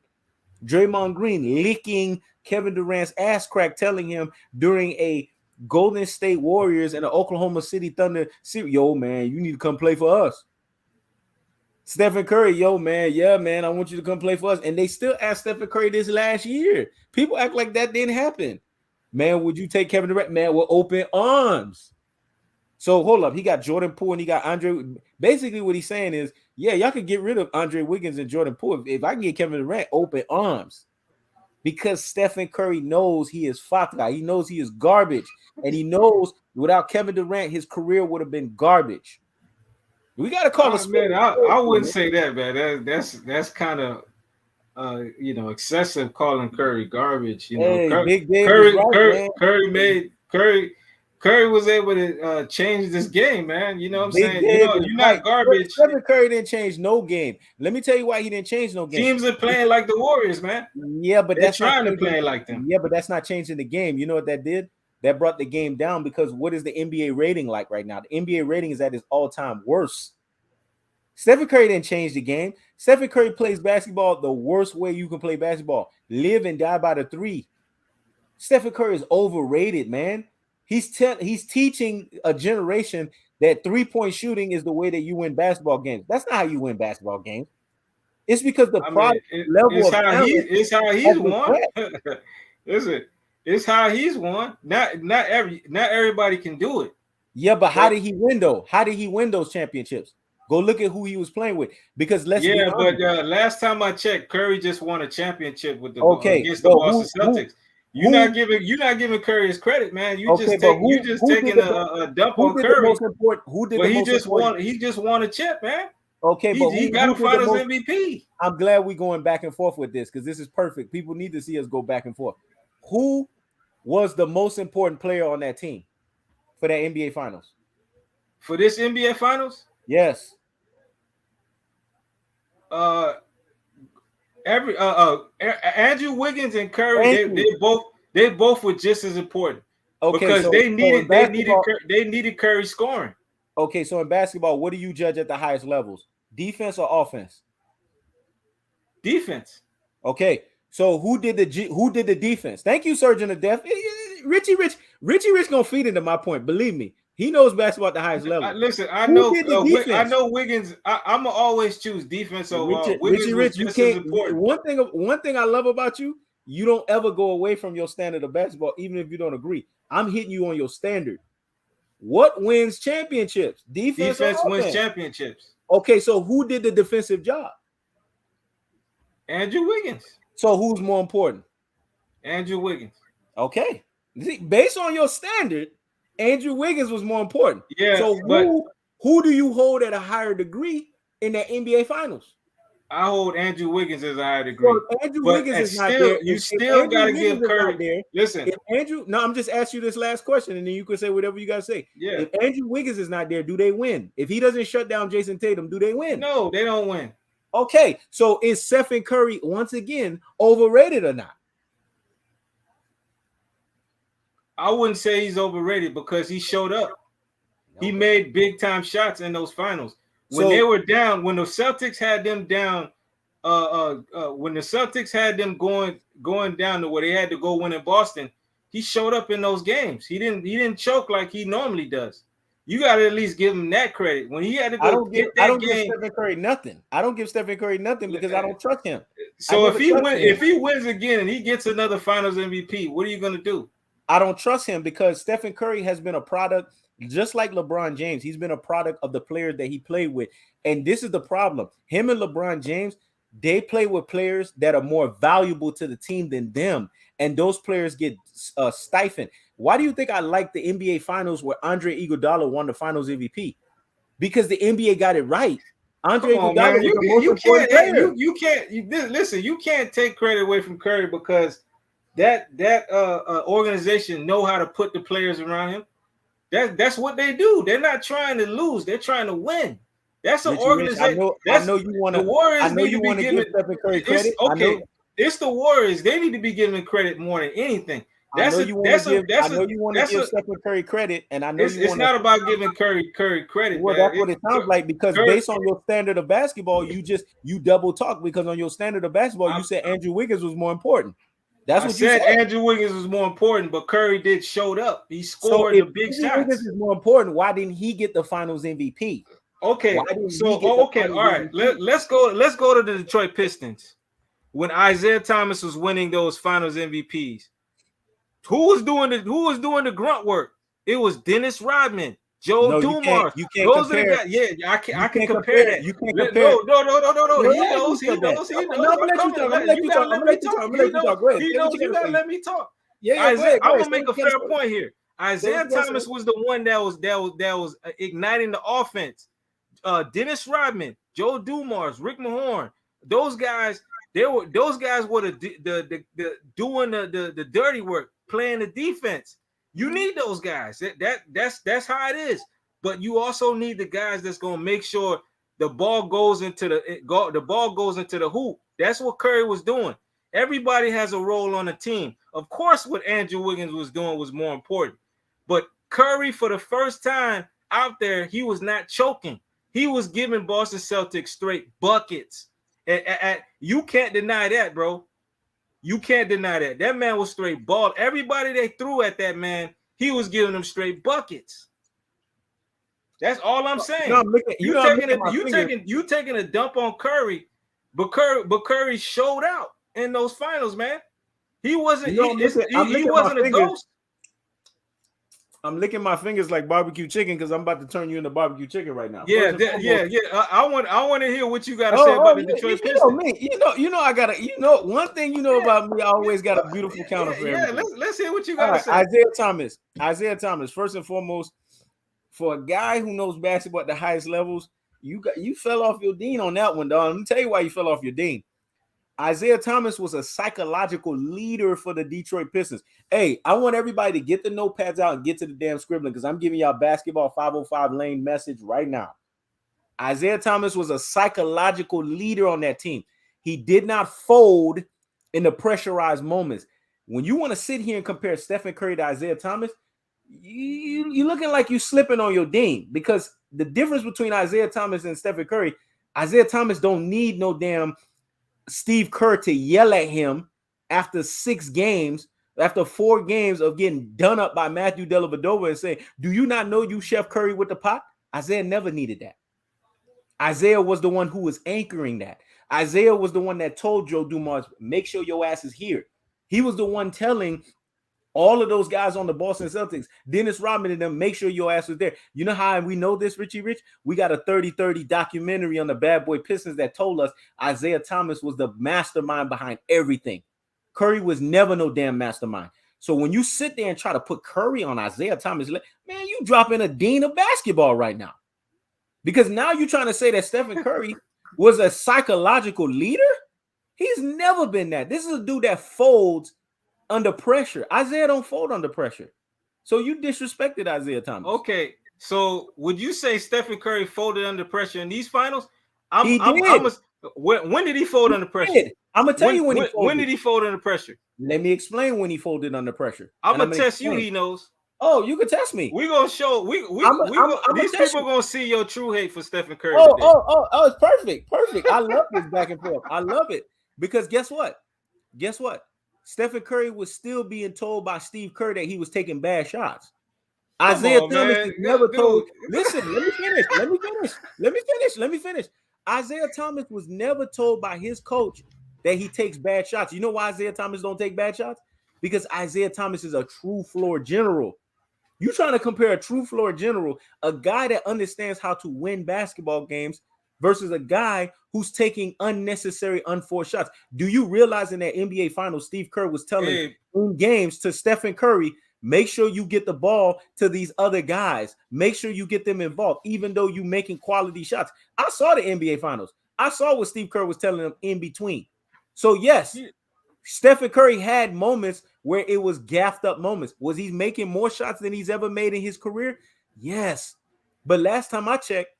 Draymond Green licking Kevin Durant's ass crack, telling him during a Golden State Warriors and the Oklahoma City Thunder series, yo, man, you need to come play for us. Stephen Curry, yo, man, yeah, man, I want you to come play for us. And they still asked Stephen Curry this last year. People act like that didn't happen. Man, would you take Kevin Durant? Man, with open arms. So hold up, he got Jordan Poole and he got Andre. Basically, what he's saying is, yeah, y'all can get rid of Andre Wiggins and Jordan Poole if I can get Kevin Durant, open arms. Because Stephen Curry knows he is fatra. He knows he is garbage. And he knows without Kevin Durant, his career would have been garbage. We got to call a man. I wouldn't say that, man. That's kind of excessive calling Curry garbage. You know, hey, Curry was able to change this game, man. You know what I'm saying? You're not garbage. Stephen Curry didn't change no game. Let me tell you why he didn't change no game. Teams are playing like the Warriors, man. Yeah, but they're trying to play like them. Yeah, but that's not changing the game. You know what that did? That brought the game down, because what is the NBA rating like right now? The NBA rating is at its all-time worst. Stephen Curry didn't change the game. Stephen Curry plays basketball the worst way you can play basketball. Live and die by the 3. Stephen Curry is overrated, man. He's teaching a generation that 3-point shooting is the way that you win basketball games. That's not how you win basketball games. It's because the product level of talent. It's how he's won. It's how he's won. Not everybody can do it. Yeah, but how did he win though? How did he win those championships? Go look at who he was playing with. Because last time I checked, Curry just won a championship with against the Boston Celtics. You're not giving Curry his credit, man. You just taking a dump on Curry. He just won a chip, man. Okay, but he got a Finals MVP. I'm glad we're going back and forth with this, because this is perfect. People need to see us go back and forth. Who was the most important player on that team for that NBA Finals? For this NBA Finals? Yes. Andrew Wiggins and Curry, they both were just as important. Okay, because so, they needed Curry scoring. Okay, so in basketball, what do you judge at the highest levels? Defense or offense? Defense. Okay, so who did the defense? Thank you, Surgeon of Death. Richie Rich gonna feed into my point. Believe me, he knows basketball at the highest level. Listen, I know Wiggins. I'm gonna always choose defense over Wiggins. Rich, you can't. One thing I love about you, you don't ever go away from your standard of basketball, even if you don't agree. I'm hitting you on your standard. What wins championships? Defense wins championships. Okay, so who did the defensive job? Andrew Wiggins. So who's more important? Andrew Wiggins. Okay. See, based on your standard, Andrew Wiggins was more important. Yeah, so but who do you hold at a higher degree in the NBA Finals? I hold Andrew Wiggins as a higher degree. So if Andrew But Wiggins and is not still, there. you If still got to Andrew give Wiggins is not Curry. there, Listen, I'm just asking you this last question, and then you can say whatever you got to say. yeah. If Andrew Wiggins is not there, do they win? If he doesn't shut down Jason Tatum, do they win? No, they don't win. Okay, so is Stephen Curry once again overrated or not? I wouldn't say he's overrated because he showed up. Okay. He made big time shots in those finals. When they were down, when the Celtics had them down, when the Celtics had them going down to where they had to go win in Boston, he showed up in those games. He didn't choke like he normally does. You got to at least give him that credit. When he had to go I don't give Stephen Curry nothing. I don't give Stephen Curry nothing because I don't trust him. So if he wins again and he gets another Finals MVP, what are you going to do? I don't trust him because Stephen Curry has been a product, just like LeBron James. He's been a product of the players that he played with. And this is the problem. Him and LeBron James, they play with players that are more valuable to the team than them. And those players get stifled. Why do you think I like the NBA Finals where Andre Iguodala won the Finals MVP? Because the NBA got it right. Andre Iguodala was the most important player. Listen, you can't take credit away from Curry because that organization know how to put the players around him. That's what they do. They're not trying to lose. They're trying to win. That's an organization. I know you want to. The Warriors I know need you want to give Stephen Curry credit. Okay, it's the Warriors. They need to be given credit more than anything. I know you want to give Stephen Curry credit, and I know it's not about giving Curry credit. Well, that's what it sounds like because based on your standard of basketball, you double talk because on your standard of basketball, you said Andrew Wiggins was more important. That's what you said. Andrew Wiggins was more important, but Curry showed up. He scored the big shots. Wiggins is more important. Why didn't he get the Finals MVP? Okay, all right. Let's go to the Detroit Pistons when Isaiah Thomas was winning those Finals MVPs. Who was doing the grunt work? It was Dennis Rodman, Joe Dumars. You can't those compare. Are the guys. Yeah, I can compare that. You can't compare. No. He knows. I'm gonna let you talk. Go ahead. You gotta let me talk. Yeah. I'm gonna make a fair point here. Isaiah Thomas was the one that was igniting the offense. Dennis Rodman, Joe Dumars, Rick Mahorn, those guys were the doing the dirty work, playing the defense. You need those guys. That's how it is. But you also need the guys that's gonna make sure the ball goes into the hoop. That's what Curry was doing. Everybody has a role on the team. Of course, what Andrew Wiggins was doing was more important. But Curry, for the first time out there, he was not choking. He was giving Boston Celtics straight buckets. You can't deny that, bro. You can't deny that. That man was straight ball. Everybody they threw at that man, he was giving them straight buckets. That's all I'm saying. No, you taking a dump on Curry, but Curry showed out in those finals, man. He wasn't. He wasn't a ghost. I'm licking my fingers like barbecue chicken because I'm about to turn you into barbecue chicken right now. Yeah. I want to hear what you got to say about the Detroit Pistons. You know, I gotta. One thing about me, I always got a beautiful counter for everything. Let's hear what you got to say. Isaiah Thomas. First and foremost, for a guy who knows basketball at the highest levels, you fell off your dean on that one, dog. Let me tell you why you fell off your dean. Isaiah Thomas was a psychological leader for the Detroit Pistons. Hey, I want everybody to get the notepads out and get to the damn scribbling because I'm giving y'all basketball 505 lane message right now. Isaiah Thomas was a psychological leader on that team. He did not fold in the pressurized moments. When you want to sit here and compare Stephen Curry to Isaiah Thomas, you're looking like you're slipping on your dean because the difference between Isaiah Thomas and Stephen Curry, Isaiah Thomas don't need no damn Steve Kerr to yell at him after 4 games of getting done up by Matthew Dellavedova and say, do you not know you Chef Curry with the pot? Isaiah never needed that. Isaiah was the one who was anchoring that. Isaiah was the one that told Joe Dumars, make sure your ass is here. He was the one telling All of those guys on the Boston Celtics, Dennis Rodman and them, make sure your ass was there. You know how we know this, Richie Rich? We got a 30-30 documentary on the Bad Boy Pistons that told us Isaiah Thomas was the mastermind behind everything. Curry was never no damn mastermind. So when you sit there and try to put Curry on Isaiah Thomas, man, you dropping a dean of basketball right now. Because now you're trying to say that Stephen Curry was a psychological leader? He's never been that. This is a dude that folds under pressure. Isaiah don't fold under pressure. So you disrespected Isaiah Thomas. Okay, so would you say Stephen Curry folded under pressure in these finals? He did. When did he fold under pressure? I'm gonna tell you when he folded. When did he fold under pressure? Let me explain when he folded under pressure. I'm gonna test you. He knows. Oh, you can test me. We're gonna show. These people gonna see your true hate for Stephen Curry. It's perfect. I love this back and forth. I love it because guess what? Stephen Curry was still being told by Steve Kerr that he was taking bad shots. Isaiah Thomas never told. Listen, let me finish. Isaiah Thomas was never told by his coach that he takes bad shots. You know why Isaiah Thomas don't take bad shots? Because Isaiah Thomas is a true floor general. You trying to compare a true floor general, a guy that understands how to win basketball games, versus a guy who's taking unnecessary, unforced shots. Do you realize in that NBA Finals, Steve Kerr was telling in games to Stephen Curry, make sure you get the ball to these other guys. Make sure you get them involved, even though you're making quality shots. I saw the NBA Finals. I saw what Steve Kerr was telling them in between. So, yes, Stephen Curry had moments where it was gaffed up moments. Was he making more shots than he's ever made in his career? Yes. But last time I checked,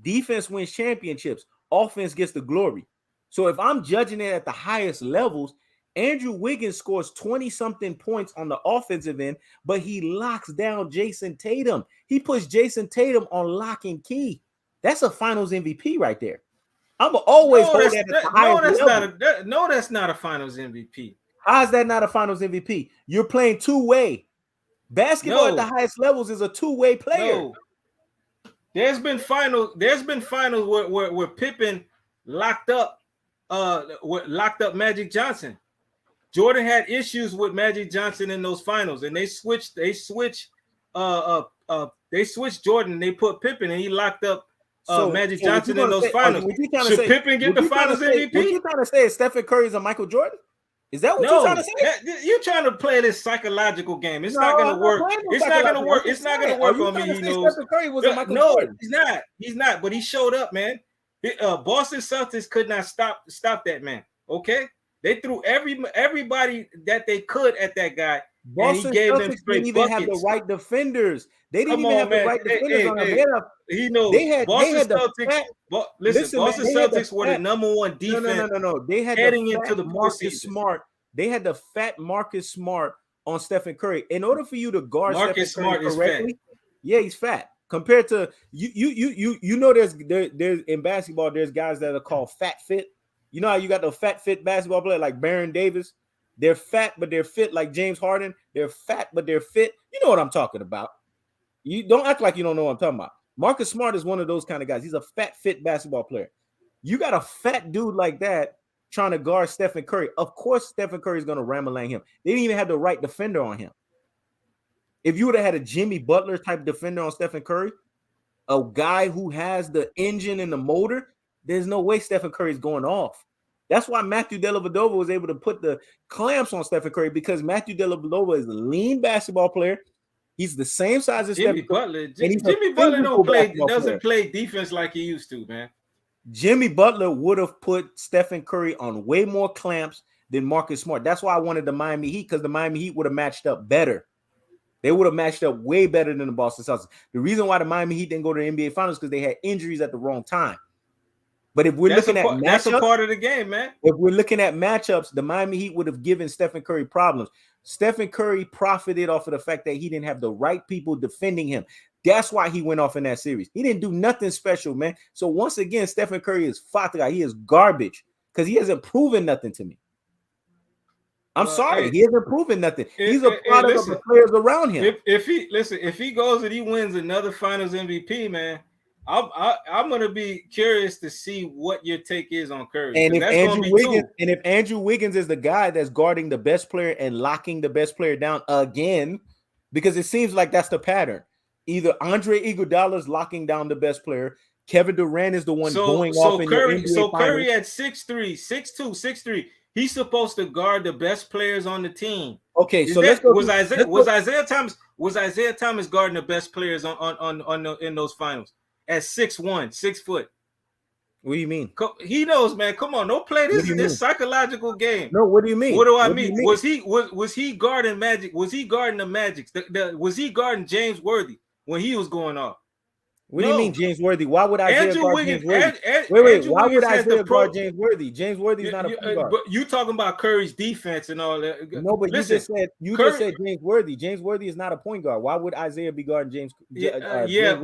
defense wins championships. Offense gets the glory. So if I'm judging it at the highest levels, Andrew Wiggins scores 20-something points on the offensive end, but he locks down Jason Tatum. He puts Jason Tatum on lock and key. That's a Finals MVP right there. I'm always hold that at the highest level. That's not a Finals MVP. How is that not a Finals MVP? You're playing two-way. Basketball at the highest levels is a two-way player. No. There's been finals where Pippen locked up Magic Johnson. Jordan had issues with Magic Johnson in those finals, and they switched Jordan. They put Pippen, and he locked up Magic Johnson in those finals. Should Pippen get the Finals MVP? What you trying to say is Stephen Curry is a Michael Jordan? Is that what you're trying to say? You're trying to play this psychological game. It's not going to work. It's not going to work. It's not going to work on me. He knows. Stephen Curry was a Michael Jordan. He's not. He's not. But he showed up, man. Boston Celtics could not stop that man. Okay, they threw everybody that they could at that guy. Boston Celtics didn't even have the right defenders. They didn't even have the right defenders on them. He knows. Boston Celtics were the number one defense. No. They had heading into the Marcus Smart. They had the fat Marcus Smart on Stephen Curry. In order for you to guard Marcus Stephen Curry Smart correctly, yeah, he's fat. Compared to you know, there's in basketball, there's guys that are called fat fit. You know how you got the fat fit basketball player like Baron Davis. They're fat, but they're fit, like James Harden. They're fat, but they're fit. You know what I'm talking about. You don't act like you don't know what I'm talking about. Marcus Smart is one of those kind of guys. He's a fat, fit basketball player. You got a fat dude like that trying to guard Stephen Curry. Of course, Stephen Curry is going to ram-a-lang him. They didn't even have the right defender on him. If you would have had a Jimmy Butler type defender on Stephen Curry, a guy who has the engine and the motor, there's no way Stephen Curry is going off. That's why Matthew Dellavedova was able to put the clamps on Stephen Curry, because Matthew Dellavedova is a lean basketball player. He's the same size as Jimmy Butler. Jimmy Butler doesn't play defense like he used to, man. Jimmy Butler would have put Stephen Curry on way more clamps than Marcus Smart. That's why I wanted the Miami Heat, because the Miami Heat would have matched up better. They would have matched up way better than the Boston Celtics. The reason why the Miami Heat didn't go to the NBA Finals because they had injuries at the wrong time. But if we're looking at matchups, that's a part of the game, man. If we're looking at matchups, the Miami Heat would have given Stephen Curry problems. Stephen Curry profited off of the fact that he didn't have the right people defending him. That's why he went off in that series. He didn't do nothing special, man. So once again, Stephen Curry is fata. He is garbage because he hasn't proven nothing to me. I'm sorry, he hasn't proven nothing. He's a product of the players around him. If he goes and he wins another Finals MVP, man, I'm gonna be curious to see what your take is on Curry. And if that's Andrew gonna be Wiggins, two. and if Andrew Wiggins is the guy that's guarding the best player and locking the best player down again, because it seems like that's the pattern. Either Andre Iguodala's locking down the best player, Kevin Durant is the one going off in your NBA finals. Curry at 6'3", 6'2", 6'3", he's supposed to guard the best players on the team. Okay, so let's go. Was Isaiah Thomas guarding the best players in those finals at 6'1", 6 foot? What do you mean? He knows, man. Come on, don't play this psychological game. No, what do you mean? What do I mean? Was he guarding Magic? Was he guarding the Magic? Was he guarding James Worthy when he was going off? What do you mean, James Worthy? Why would Isaiah guard James Worthy? Wait. Why would Isaiah guard James Worthy? James Worthy's not a point guard. But you talking about Curry's defense and all that? No, but listen, you just said James Worthy. James Worthy is not a point guard. Why would Isaiah be guarding James? James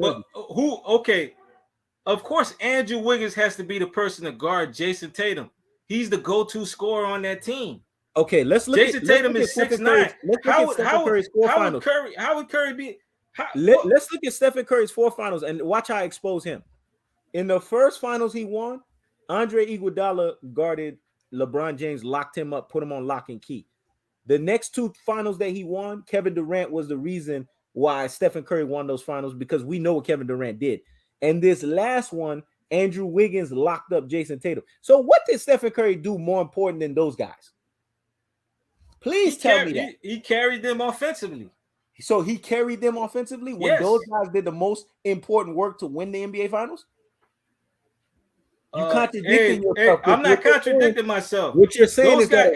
but who? Okay, of course, Andrew Wiggins has to be the person to guard Jason Tatum. He's the go-to scorer on that team. Okay, let's look. Jason Tatum is 6'9". How would Curry be? Let's look at Stephen Curry's 4 finals and watch how I expose him. In the first finals he won, Andre Iguodala guarded LeBron James, locked him up, put him on lock and key. The next 2 finals that he won, Kevin Durant was the reason why Stephen Curry won those finals, because we know what Kevin Durant did. And this last one, Andrew Wiggins locked up Jason Tatum. So what did Stephen Curry do more important than those guys? Please tell me that. He carried them offensively. So he carried them offensively when those guys did the most important work to win the NBA Finals? You contradicting yourself. I'm not contradicting myself. What you're saying is that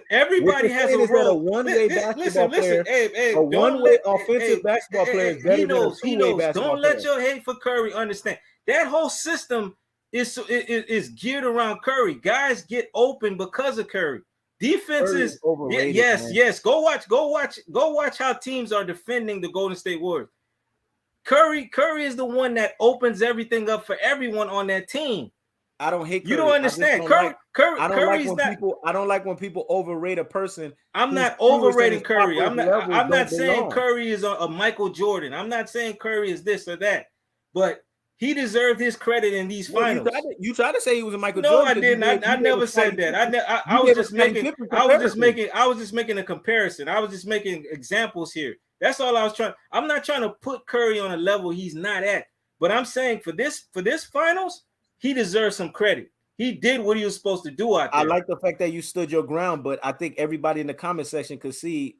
everybody has a role. A one-way basketball player, a one-way offensive basketball player is better than a two-way basketball player. Don't let your hate for Curry understand. That whole system is geared around Curry. Guys get open because of Curry. Defenses, yes. Go watch how teams are defending the Golden State Warriors. Curry is the one that opens everything up for everyone on that team. I don't hate Curry. You don't understand. I don't like when people overrate a person. I'm not overrating Curry. I'm not saying Curry is a Michael Jordan. I'm not saying Curry is this or that. But he deserved his credit in these finals. You tried to say he was a Michael Jordan. No, I didn't. I never said that. I was just making a comparison. I was just making examples here. That's all I was trying. I'm not trying to put Curry on a level he's not at. But I'm saying for this finals, he deserves some credit. He did what he was supposed to do out there. I like the fact that you stood your ground, but I think everybody in the comment section could see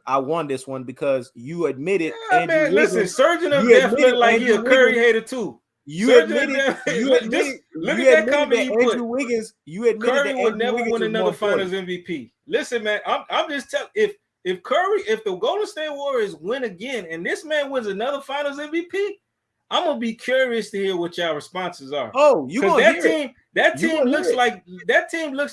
I won this one because you admitted. Yeah, man, listen, Surgeon of Death looked like he a Curry hater too. You admitted look at that comment he put. You admitted Curry would never win another Finals MVP. Listen, man, I'm just telling. If the Golden State Warriors win again and this man wins another Finals MVP, I'm gonna be curious to hear what y'all responses are. Oh, you gonna hear that team looks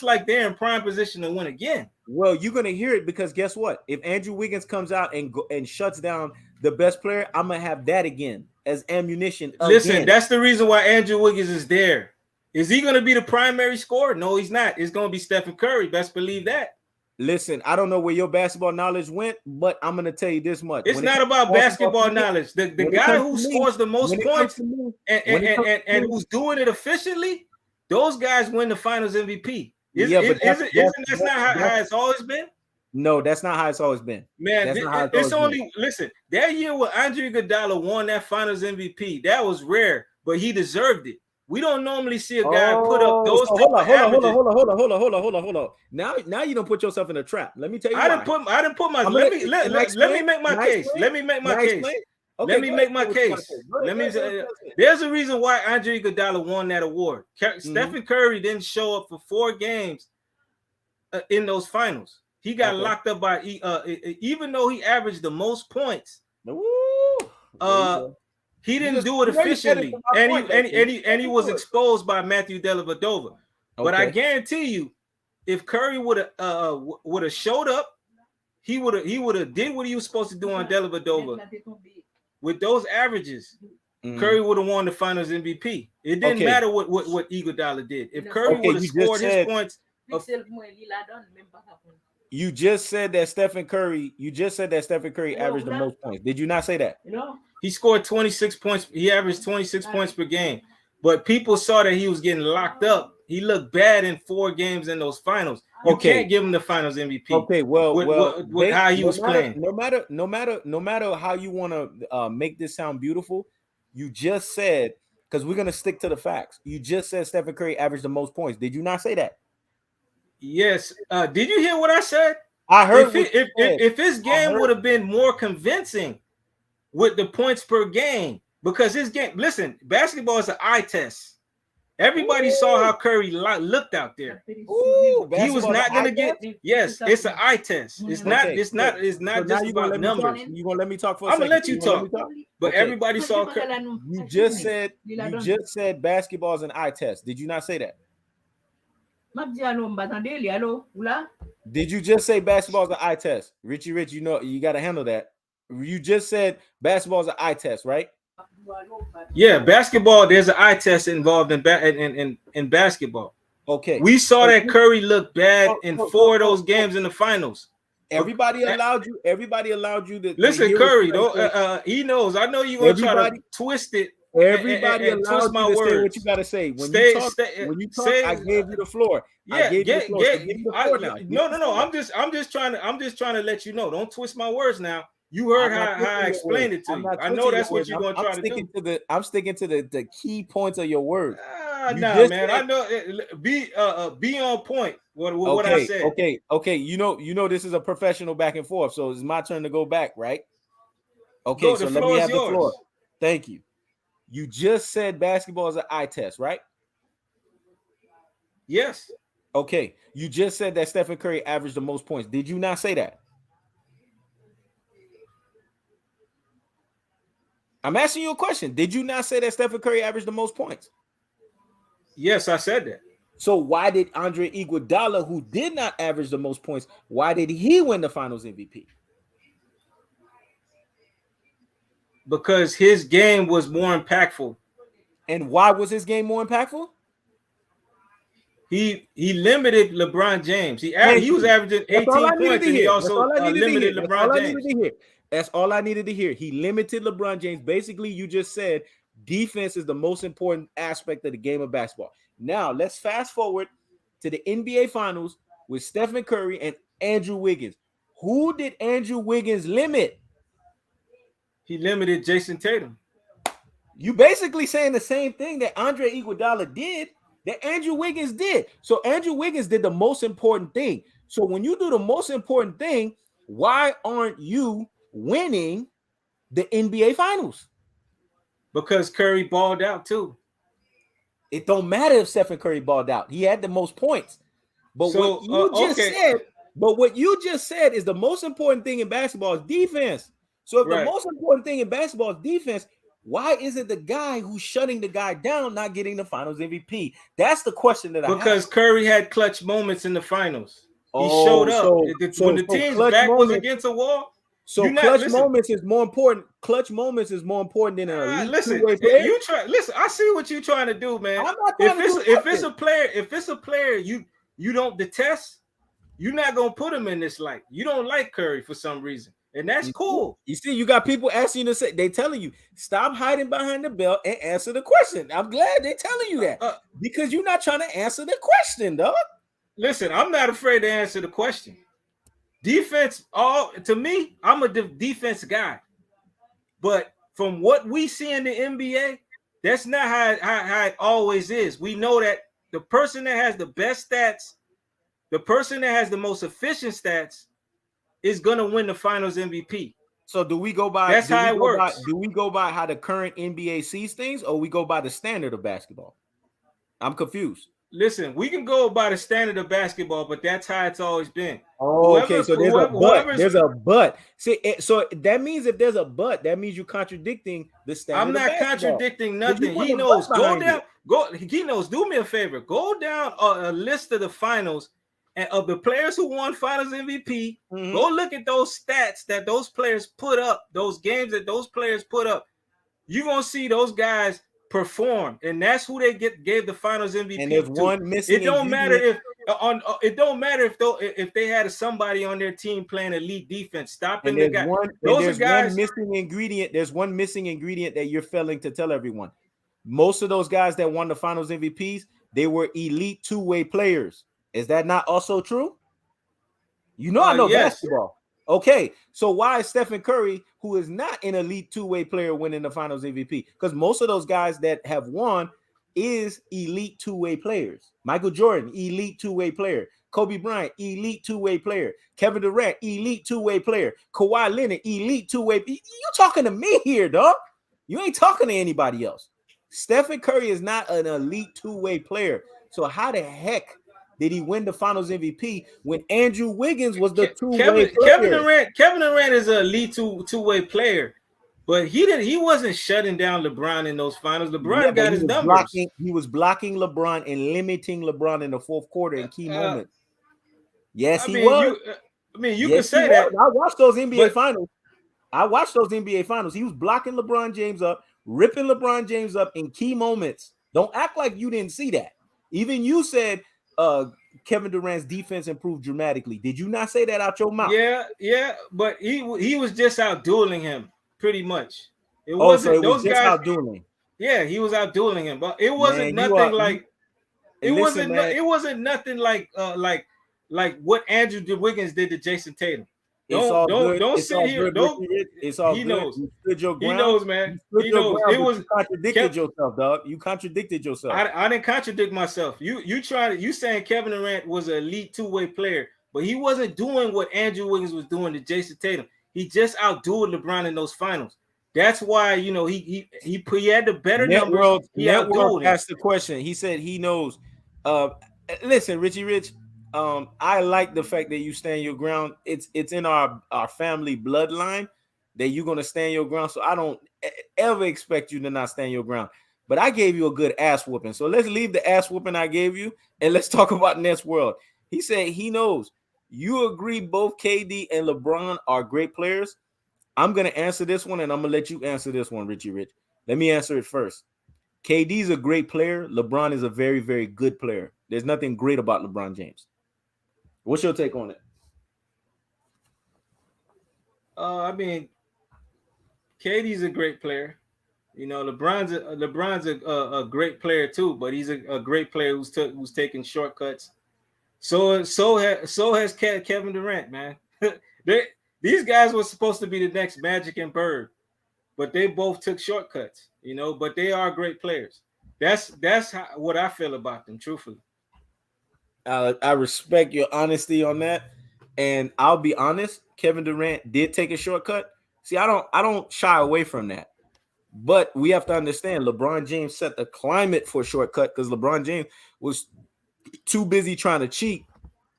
like they're in prime position to win again. Well, you're gonna hear it because guess what? If Andrew Wiggins comes out and shuts down the best player, I'm gonna have that again as ammunition. Listen, that's the reason why Andrew Wiggins is there. Is he gonna be the primary scorer? No, he's not. It's gonna be Stephen Curry. Best believe that. Listen, I don't know where your basketball knowledge went, but I'm gonna tell you this much. It's not about basketball knowledge. The guy who scores the most points and who's doing it efficiently, those guys win the Finals MVP. Isn't that not how it's always been? No, that's not how it's always been. Man, listen, that year when Andre Iguodala won that Finals MVP, that was rare, but he deserved it. We don't normally see a guy put up those. Hold on. Now you don't put yourself in a trap. Let me tell you. I didn't put my. Let me make my case. Let me make my case. Let me make my case. There's a reason why Andre Iguodala won that award. Stephen Curry didn't show up for 4 games in those finals. He got locked up by even though he averaged the most points. He didn't do it efficiently, and he was exposed by Matthew Dellavedova. Okay. But I guarantee you, if Curry would have showed up, he would have did what he was supposed to do on Dellavedova. With those averages, Curry would have won the Finals MVP. It didn't matter what Iguodala did. If Curry would have scored his points. You just said that Stephen Curry averaged the most points. Did you not say that? He scored 26 points. He averaged 26 points per game. But people saw that he was getting locked up. He looked bad in 4 games in those finals. You can't give him the finals MVP. Okay, with how he was playing. No matter how you want to make this sound beautiful, you just said, because we're gonna stick to the facts. You just said Stephen Curry averaged the most points. Did you not say that? Yes. Did you hear what I said? I heard. If his game would have been more convincing with the points per game, because his game, listen, basketball is an eye test. Everybody saw how Curry looked out there. Ooh, he was not going to get. Yes, it's an eye test. It's not. It's not. It's not just about numbers. You gonna let me talk for a second? I'm gonna let you talk. But everybody saw Curry. You just said basketball is an eye test. Did you not say that? Did you just say basketball is an eye test? Richie Rich, you know you got to handle that. You just said basketball is an eye test, right? Yeah, basketball. There's an eye test involved in basketball. Okay, we saw that Curry looked bad in 4 of those games in the finals. Everybody allowed you. Everybody allowed you to listen. Curry, though, he knows. I know you're gonna try to twist it. Everybody allowed twist my you to words. say what you gotta say. When you talk, I gave you the floor. Yeah, No. I'm just trying to let you know. Don't twist my words now. You heard how I explained it to you. I know that's what you're gonna try to do. I'm sticking to the key points of your words. Man. I know. Be on point. What I said. Okay. You know this is a professional back and forth, so it's my turn to go back, right? Okay, so let me have the floor. Thank you. You just said basketball is an eye test, right? Yes. Okay. You just said that Stephen Curry averaged the most points. Did you not say that? I'm asking you a question. Did you not say that Stephen Curry averaged the most points? Yes, I said that. So why did Andre Iguodala, who did not average the most points, why did he win the Finals MVP? Because his game was more impactful. And why was his game more impactful? He limited LeBron James. He was averaging 18 points, and he also limited LeBron James. That's all I needed to hear. He limited LeBron James. Basically, you just said defense is the most important aspect of the game of basketball. Now, let's fast forward to the NBA Finals with Stephen Curry and Andrew Wiggins. Who did Andrew Wiggins limit? He limited Jason Tatum. You basically saying the same thing that Andre Iguodala did, that Andrew Wiggins did. So Andrew Wiggins did the most important thing. So when you do the most important thing, why aren't you winning the NBA Finals? Because Curry balled out too. It don't matter if Stephen Curry balled out. He had the most points. But what you just said is the most important thing in basketball is defense. So if the most important thing in basketball is defense, why is it the guy who's shutting the guy down not getting the Finals MVP? That's the question that I have. Because Curry had clutch moments in the finals. He showed up. When the team's back was against a wall. So clutch moments is more important. Clutch moments is more important than an elite two-way player. Listen, I see what you're trying to do, man. If it's a player you don't detest, you're not gonna put him in this light. You don't like Curry for some reason, and that's cool. You see, you got people asking you to say, they telling you stop hiding behind the belt and answer the question. I'm glad they're telling you that because you're not trying to answer the question, dog. Listen, I'm not afraid to answer the question. Defense, to me, I'm a defense guy. But from what we see in the NBA, that's not how it always is. We know that the person that has the best stats, the person that has the most efficient stats, is going to win the Finals MVP. So do we go by? That's how it works. Do we go by how the current NBA sees things, or we go by the standard of basketball? I'm confused. Listen, we can go by the standard of basketball, but that's how it's always been. Okay, so there's a but. There's a but. See, so that means if there's a but, that means you're contradicting the standard. I'm not contradicting nothing. He knows. Go down. He knows. Do me a favor. Go down a list of the finals and of the players who won Finals MVP. Mm-hmm. Go look at those stats that those players put up. Those games that those players put up. You're gonna see those guys perform, and that's who they gave the Finals MVP. And there's one missing. It don't matter if it don't matter if they had somebody on their team playing elite defense, stopping And the there's guy. one and Those are there's one guys. missing ingredient. There's one missing ingredient that you're failing to tell everyone. Most of those guys that won the finals MVPs, they were elite two-way players. Is that not also true? You know, I know Yes. basketball. Okay, so why is Stephen Curry, who is not an elite two-way player, winning the finals MVP? Because most of those guys that have won is elite two-way players. Michael Jordan, elite two-way player. Kobe Bryant, elite two-way player. Kevin Durant, elite two-way player. Kawhi Leonard, elite two-way. You talking to me here, dog. You ain't talking to anybody else. Stephen Curry is not an elite two-way player. So how the heck did he win the finals MVP when Andrew Wiggins was the two-way player? Kevin Durant is an elite two-way player. But he wasn't shutting down LeBron in those finals. Yeah, LeBron but got his numbers. he was blocking LeBron and limiting LeBron in the fourth quarter in key moments. Yes, he was. You can say that. I watched those NBA finals. He was blocking LeBron James up, ripping LeBron James up in key moments. Don't act like you didn't see that. Even you said Kevin Durant's defense improved dramatically. Did you not say that out your mouth? Yeah, but he was just out dueling him pretty much. It was just out dueling. Yeah, he was out dueling him, but it wasn't nothing like. It wasn't nothing like what Andrew Wiggins did to Jason Tatum. Don't sit here. It's all he good. knows. You stood your ground. He knows, man. He knows. You contradicted yourself, dog. You contradicted yourself. I didn't contradict myself. You saying Kevin Durant was an elite two-way player, but he wasn't doing what Andrew Wiggins was doing to Jason Tatum. He just outdueled LeBron in those finals. That's why he had the better numbers. Networld asked the question. He said he knows. Listen, Richie Rich. I like the fact that you stand your ground. It's in our family bloodline that you're gonna stand your ground. So I don't ever expect you to not stand your ground. But I gave you a good ass whooping. So let's leave the ass whooping I gave you and let's talk about Nets World. He said he knows. You agree both KD and LeBron are great players. I'm gonna answer this one and I'm gonna let you answer this one, Richie Rich. Let me answer it first. KD's a great player. LeBron is a very, very good player. There's nothing great about LeBron James. What's your take on it? KD's a great player. LeBron's a great player too, but he's a great player who's taking shortcuts. So has Kevin Durant, man. These guys were supposed to be the next Magic and Bird, but they both took shortcuts. But they are great players. That's what I feel about them, truthfully. I respect your honesty on that, and I'll be honest. Kevin Durant did take a shortcut. See, I don't shy away from that, but we have to understand LeBron James set the climate for a shortcut because LeBron James was too busy trying to cheat.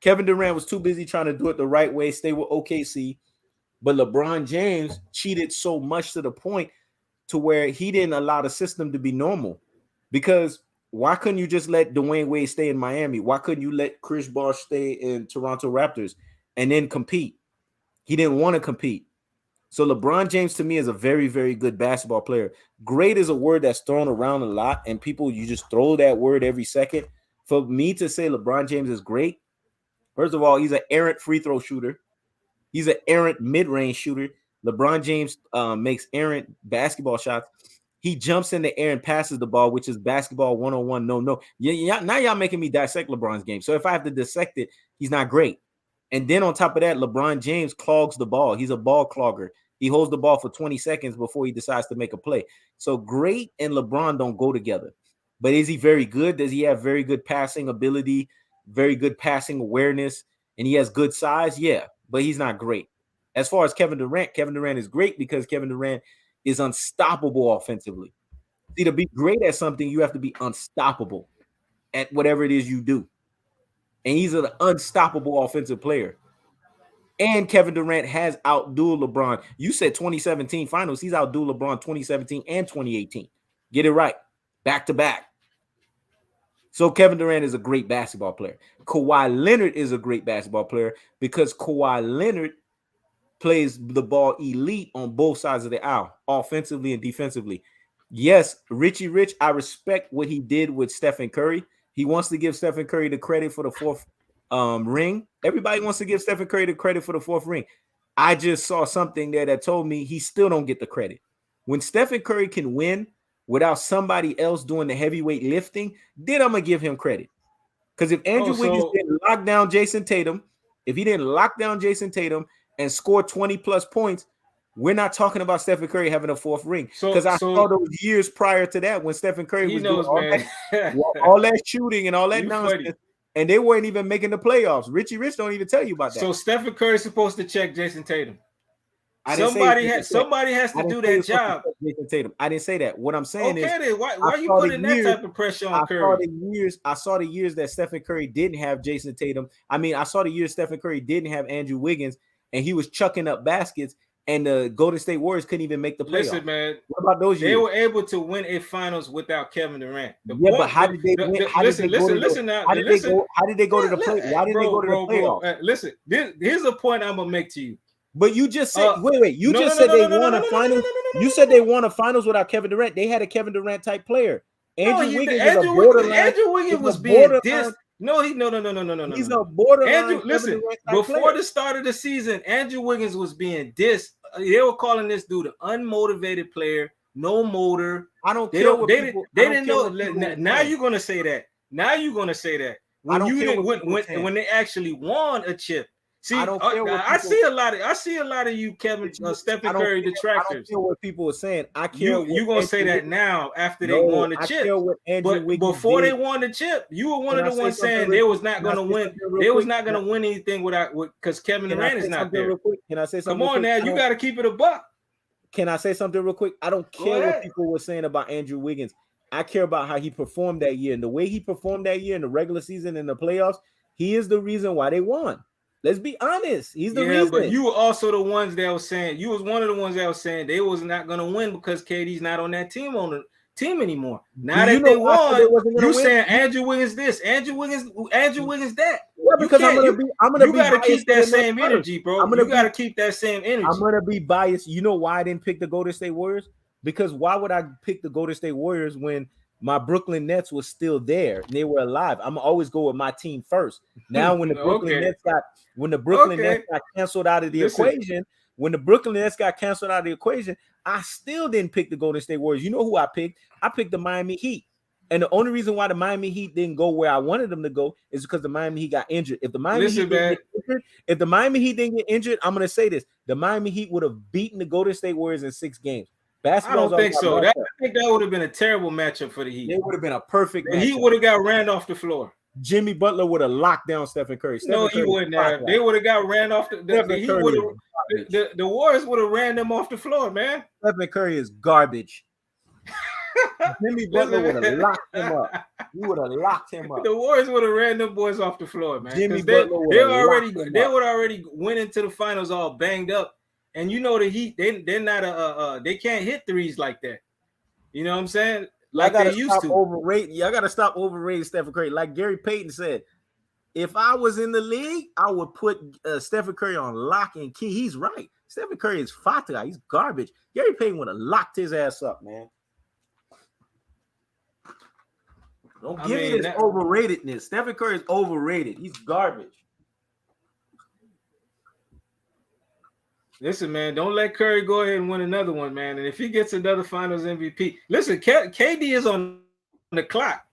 Kevin Durant was too busy trying to do it the right way, stay with OKC, but LeBron James cheated so much to the point to where he didn't allow the system to be normal. Because why couldn't you just let Dwayne Wade stay in Miami? Why couldn't you let Chris Bosh stay in Toronto Raptors and then compete? He didn't want to compete. So LeBron James to me is a very, very good basketball player. Great is a word that's thrown around a lot, and people, you just throw that word every second. For me to say LeBron James is great, first of all, he's an errant free throw shooter. He's an errant mid-range shooter. LeBron James makes errant basketball shots. He jumps in the air and passes the ball, which is basketball 101. No. Yeah, now y'all making me dissect LeBron's game. So if I have to dissect it, he's not great. And then on top of that, LeBron James clogs the ball. He's a ball clogger. He holds the ball for 20 seconds before he decides to make a play. So great and LeBron don't go together. But is he very good? Does he have very good passing ability, very good passing awareness, and he has good size? Yeah, but he's not great. As far as Kevin Durant is great because Kevin Durant is unstoppable offensively. See, to be great at something, you have to be unstoppable at whatever it is you do. And he's an unstoppable offensive player. And Kevin Durant has outdueled LeBron. You said 2017 finals. He's outdueled LeBron 2017 and 2018. Get it right. Back to back. So Kevin Durant is a great basketball player. Kawhi Leonard is a great basketball player because Kawhi Leonard plays the ball elite on both sides of the aisle, offensively and defensively. Yes, Richie Rich, I respect what he did with Stephen Curry. He wants to give Stephen Curry the credit for the ring. Everybody wants to give Stephen Curry the credit for the 4th ring. I just saw something there that told me he still don't get the credit. When Stephen Curry can win without somebody else doing the heavyweight lifting, then I'm gonna give him credit. Because if Andrew Wiggins didn't lock down Jason Tatum, if he didn't lock down Jason Tatum and score 20 plus points, we're not talking about Stephen Curry having a 4th ring. Because I saw those years prior to that when Stephen Curry was doing all that shooting and all that nonsense, and they weren't even making the playoffs. Richie Rich don't even tell you about that. So Stephen Curry is supposed to check Jason Tatum. Somebody has to do that job. Jason Tatum. I didn't say that. What I'm saying is, then why are you putting that type of pressure on Curry? I saw the years that Stephen Curry didn't have Jason Tatum. I mean, I saw the years Stephen Curry didn't have Andrew Wiggins, and he was chucking up baskets, and the Golden State Warriors couldn't even make the playoffs. Listen, man. What about those years? They were able to win a finals without Kevin Durant. But how did they win? How did they go to the playoffs? Why did they go to the playoffs? Listen, here's a point I'm going to make to you. But you just said, wait. You just said they won a finals. You said they won a finals without Kevin Durant. They had a Kevin Durant type player. Andrew Wiggins was being dissed. No. He's a borderline. Listen, before the start of the season, Andrew Wiggins was being dissed. They were calling this dude an unmotivated player, no motor. I don't care. They didn't know. Now you're gonna say that. When they actually won a chip. See, I see a lot of you, Stephen Curry detractors. I don't care what people are saying. I care. You're gonna say that now after they won the chip. But before they won the chip, you were one of the ones saying they was not gonna win. They was not gonna win anything because Kevin Durant is not there. Can I say something? Come on now, you got to keep it a buck. Can I say something real quick? I don't care what people were saying about Andrew Wiggins. I care about how he performed that year, and the way he performed that year in the regular season and the playoffs. He is the reason why they won. Let's be honest. He's the reason. But you were also the ones that was saying, you was one of the ones that was saying they was not going to win because KD's not on that team anymore. Now that they won, you saying Andrew Wiggins this, Andrew Wiggins that. Yeah, because you got to keep that same energy, bro. You got to keep that same energy. I'm going to be biased. You know why I didn't pick the Golden State Warriors? Because why would I pick the Golden State Warriors when my Brooklyn Nets was still there and they were alive? I'm always go with my team first. Now, when the Brooklyn Nets got canceled out of the equation, I still didn't pick the Golden State Warriors. You know who I picked? I picked the Miami Heat. And the only reason why the Miami Heat didn't go where I wanted them to go is because the Miami Heat got injured. If the Miami Heat didn't get injured, I'm going to say this. The Miami Heat would have beaten the Golden State Warriors in 6 games. I don't think so. I think that would have been a terrible matchup for the Heat. It would have been a perfect matchup. The Heat would have got ran off the floor. Jimmy Butler would have locked down Stephen Curry. He wouldn't have. They would have got ran off the Warriors would have ran them off the floor, man. Stephen Curry is garbage. Jimmy Butler would have locked him up. He would have locked him up. The Warriors would have ran them boys off the floor, man. They would already went into the finals all banged up. And you know the Heat, they're not they can't hit threes like that. You know what I'm saying? Like they used to. Y'all gotta stop overrating Stephen Curry. Like Gary Payton said, if I was in the league, I would put Stephen Curry on lock and key. He's right. Stephen Curry is fata. He's garbage. Gary Payton would have locked his ass up, man. Don't give me this overratedness. Stephen Curry is overrated. He's garbage. Listen, man, don't let Curry go ahead and win another one, man. And if he gets another Finals MVP, listen, KD is on the clock.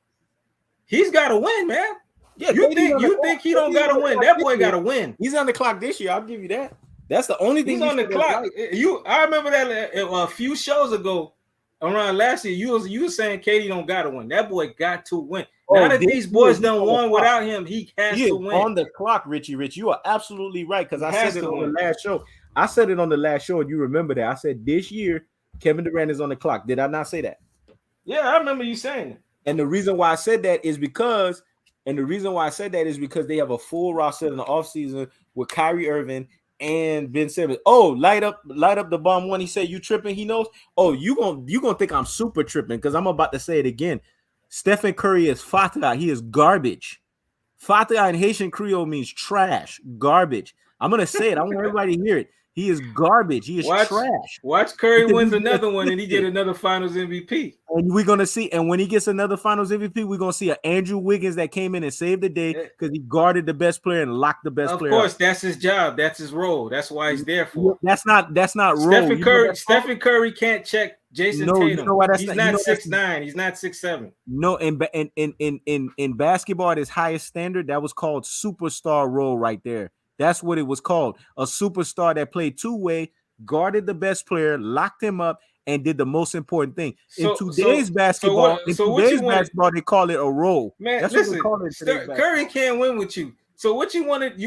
He's got to win, man. Yeah, you think he don't got to win? That boy got to win. He's on the clock this year. I'll give you that. That's the only thing he's on the clock. I remember that a few shows ago, around last year, you were saying KD don't got to win. That boy got to win. Now that these boys done won without him, he has to win. On the clock, Richie Rich. You are absolutely right because I said it on the last show. I said it on the last show, and you remember that. I said this year, Kevin Durant is on the clock. Did I not say that? Yeah, I remember you saying it. And the reason why I said that is because they have a full roster in the offseason with Kyrie Irving and Ben Simmons. Oh, light up the bomb one. He said, you tripping? He knows. Oh, you gonna think I'm super tripping because I'm about to say it again. Stephen Curry is fata. He is garbage. Fata in Haitian Creole means trash, garbage. I'm gonna say it. I want everybody to hear it. He is garbage. He is trash. Watch Curry Because wins he's another one and he afflicted. get another Finals MVP. And we're gonna see. And when he gets another Finals MVP, we're gonna see an Andrew Wiggins that came in and saved the day because he guarded the best player and locked the best player. Of course, that's his job. That's his role. That's why he's there for. That's not role. Stephen Curry can't check Jason Tatum. You know why that's he's not 6'9". He's not 6'7". No, in basketball at its highest standard, that was called superstar role right there. That's what it was called. A superstar that played two-way, guarded the best player, locked him up, and did the most important thing. In today's basketball, they call it a role. Man, that's listen, what they call it. Curry can't win with you. So what you wanted?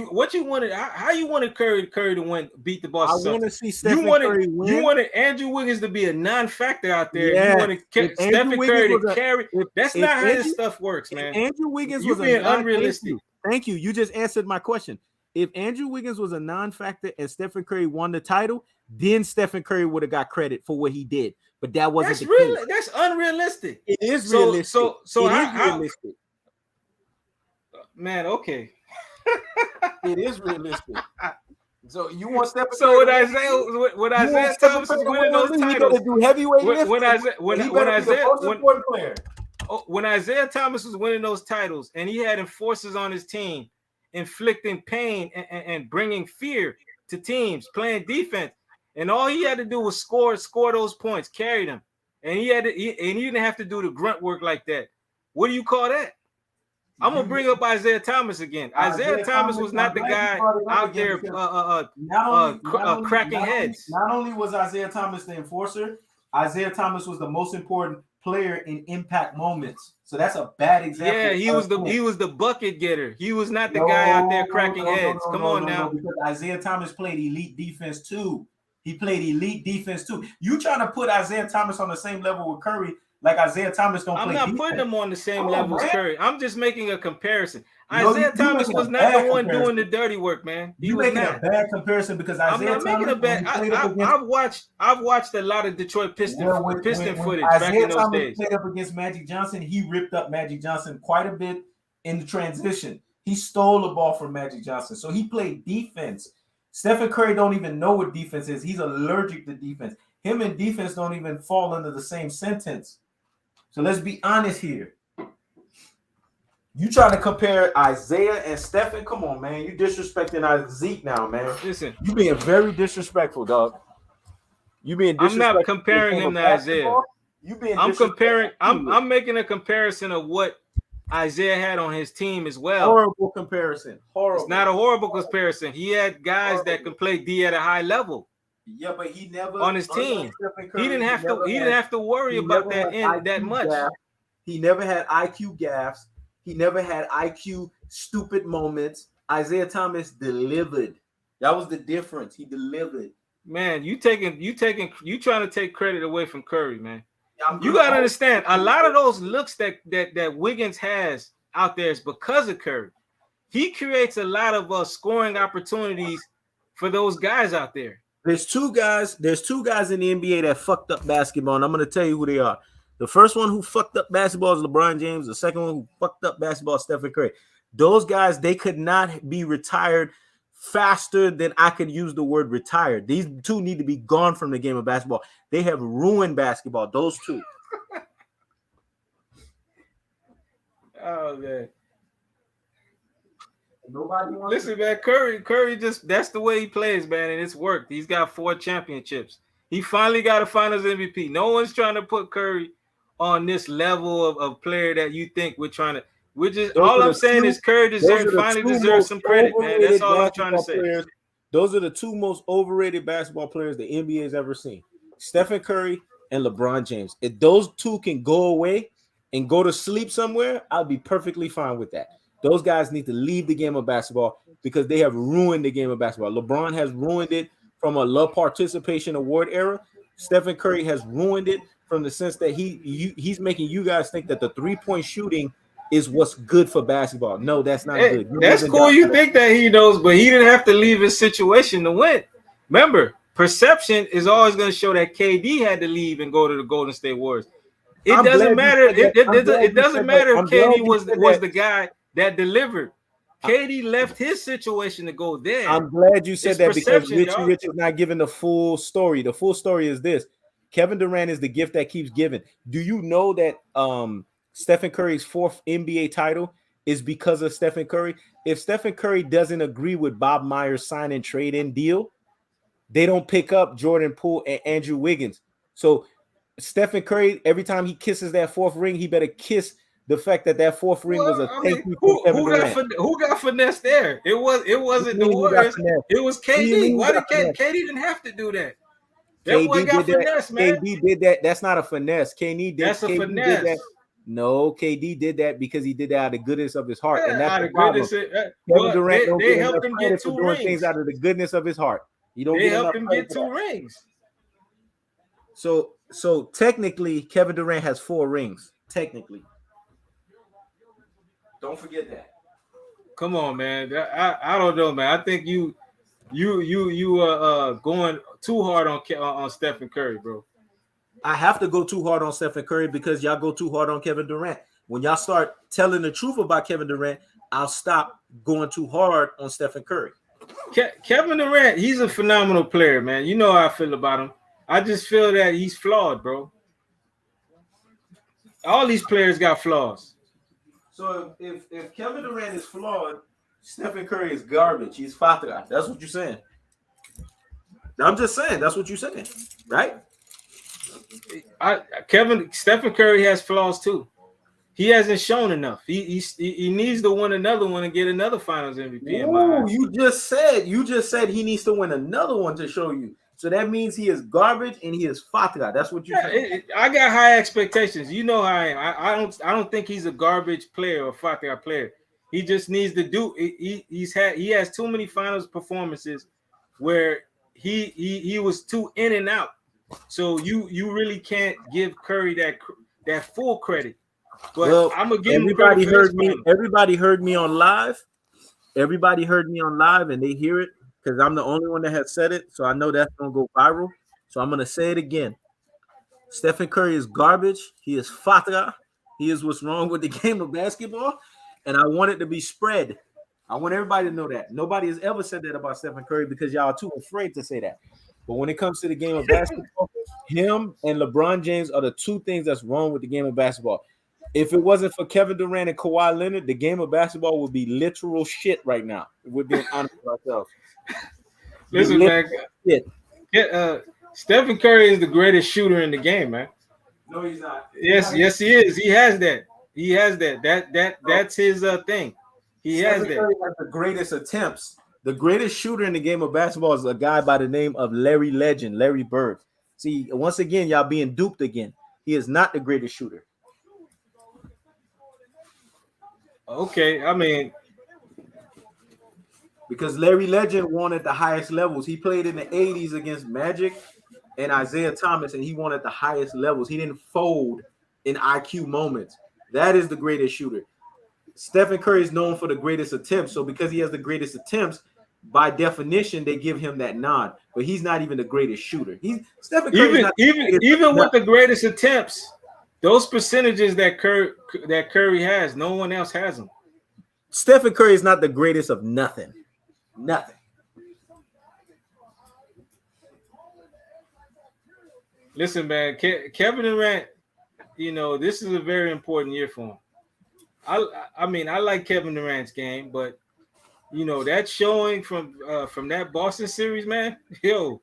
How you wanted Curry to win, beat the Boston? I want to see Stephen Curry win. You wanted Andrew Wiggins to be a non-factor out there. Yeah. You wanted Stephen Curry to carry. That's not how this stuff works, man. Andrew Wiggins was being unrealistic. Thank you. You just answered my question. If Andrew Wiggins was a non-factor and Stephen Curry won the title, then Stephen Curry would have got credit for what he did. But that wasn't the case. That's unrealistic. It is realistic. So it is realistic. Man, okay. It is realistic. So you want Stephen Curry? So when Isaiah Thomas is winning those titles, do heavyweight lifting. When Isaiah Thomas was winning those titles and he had enforcers on his team, inflicting pain and bringing fear to teams, playing defense, and all he had to do was score those points, carry them, and he didn't have to do the grunt work like that. What do you call that? I'm gonna bring up Isaiah Thomas again. Isaiah Thomas was not the guy out there cracking heads. Not only was Isaiah Thomas the enforcer, Isaiah Thomas was the most important player in impact moments. So that's a bad example. Yeah, he was the bucket getter. He was not the guy out there cracking heads. Come on now. Because Isaiah Thomas played elite defense too. He played elite defense too. You trying to put Isaiah Thomas on the same level with Curry? Like Isaiah Thomas don't play defense. I'm not putting him on the same level as Curry. I'm just making a comparison. Isaiah Thomas was not the one doing the dirty work, man. You're making a bad comparison because Isaiah Thomas. I'm not making a bad. I've watched a lot of Detroit Piston footage back in those days. Played up against Magic Johnson. He ripped up Magic Johnson quite a bit in the transition. He stole the ball from Magic Johnson, so he played defense. Stephen Curry don't even know what defense is. He's allergic to defense. Him and defense don't even fall under the same sentence. So let's be honest here. You trying to compare Isaiah and Stephen? Come on, man. You disrespecting Zeke now, man. Listen, you being very disrespectful, dog. You being disrespectful. I'm not comparing him to Isaiah. I'm making a comparison of what Isaiah had on his team as well. Horrible comparison. Horrible. It's not a horrible comparison. He had guys that can play D at a high level. Yeah, but he never on his team. He didn't have to worry about that much. He never had IQ gaffes. He never had IQ stupid moments. Isaiah Thomas delivered. That was the difference. He delivered. Man, you trying to take credit away from Curry, man. Yeah, you gotta understand, a lot of those looks that Wiggins has out there is because of Curry. He creates a lot of scoring opportunities for those guys out there. There's two guys in the NBA that fucked up basketball, and I'm going to tell you who they are. The first one who fucked up basketball is LeBron James. The second one who fucked up basketball is Stephen Curry. Those guys, they could not be retired faster than I could use the word retired. These two need to be gone from the game of basketball. They have ruined basketball, those two. Oh, man. Listen, man, Curry just that's the way he plays, man, and it's worked. He's got 4 championships. He finally got a Finals MVP. No one's trying to put Curry on this level of player that you think we're trying to. We're just all I'm saying is Curry finally deserves some credit, man. That's all I'm trying to say. Those are the two most overrated basketball players the NBA has ever seen: Stephen Curry and LeBron James. If those two can go away and go to sleep somewhere, I'll be perfectly fine with that. Those guys need to leave the game of basketball because they have ruined the game of basketball. LeBron has ruined it from a love participation award era. Stephen Curry has ruined it from the sense that he's making you guys think that the 3-point shooting is what's good for basketball. No, that's not good. That's cool. You think that he knows, but he didn't have to leave his situation to win. Remember, perception is always going to show that KD had to leave and go to the Golden State Warriors. It doesn't matter. It doesn't matter if KD was the guy that delivered. KD left his situation to go there. I'm glad you said It's that because perception, Rich is not giving the full story. The full story is this: Kevin Durant is the gift that keeps giving. Do you know that Stephen Curry's 4th NBA title is because of Stephen Curry? If Stephen Curry doesn't agree with Bob Myers' sign and trade in deal, they don't pick up Jordan Poole and Andrew Wiggins. So Stephen Curry, every time he kisses that 4th ring, he better kiss the fact that 4th ring was a thank you from Kevin Durant. Who got finesse there? It wasn't the Warriors. It was KD. Why did KD didn't have to do that? That boy got finesse, man. KD did that. That's not a finesse. That's a finesse. Did that. No, KD did that because he did that out of the goodness of his heart, and that's the problem. Kevin Durant don't they get helped him get 2 doing rings. Things out of the goodness of his heart. They helped him get 2 rings. So technically, Kevin Durant has 4 rings. Technically, don't forget that. Come on, man. I don't know, man. I think you going too hard on Stephen Curry, bro. I have to go too hard on Stephen Curry because y'all go too hard on Kevin Durant. When y'all start telling the truth about Kevin Durant, I'll stop going too hard on Stephen Curry. Kevin Durant, he's a phenomenal player, man. You know how I feel about him. I just feel that he's flawed, bro. All these players got flaws. So if Kevin Durant is flawed, Stephen Curry is garbage. He's fatra. That's what you're saying. I'm just saying. That's what you're saying, right? Stephen Curry has flaws too. He hasn't shown enough. He needs to win another one and get another Finals MVP. Ooh, you just said he needs to win another one to show you. So that means he is garbage and he is fatra. That's what you're saying. I got high expectations. You know how I am. I don't think he's a garbage player or fatra player. He just needs to do. He has too many Finals performances where he was too in and out. So you really can't give Curry that full credit. But I'm gonna give everybody heard me. Everybody heard me on live. Everybody heard me on live, and they hear it because I'm the only one that has said it. So I know that's gonna go viral. So I'm gonna say it again. Stephen Curry is garbage. He is fatra. He is what's wrong with the game of basketball, and I want it to be spread. I want everybody to know that. Nobody has ever said that about Stephen Curry because y'all are too afraid to say that. But when it comes to the game of basketball, him and LeBron James are the 2 things that's wrong with the game of basketball. If it wasn't for Kevin Durant and Kawhi Leonard, the game of basketball would be literal shit right now. We're being honest with ourselves. Listen, man. Stephen Curry is the greatest shooter in the game, man. No, he's not. Yes, he is. He has that. That's his thing. Stephen Curry has the greatest attempts. The greatest shooter in the game of basketball is a guy by the name of Larry Bird. See, once again, y'all being duped again. He is not the greatest shooter. Okay, I mean, because Larry Legend won at the highest levels. He played in the 80s against Magic and Isaiah Thomas, and he won at the highest levels. He didn't fold in IQ moments. That is the greatest shooter. Stephen Curry is known for the greatest attempts. So because he has the greatest attempts, by definition, they give him that nod. But he's not even the greatest shooter. Stephen Curry even with the greatest attempts, those percentages that Curry has, no one else has them. Stephen Curry is not the greatest of nothing. Nothing. Listen, man, Kevin Durant, this is a very important year for him. I mean, I like Kevin Durant's game, but that showing from that Boston series, man, yo,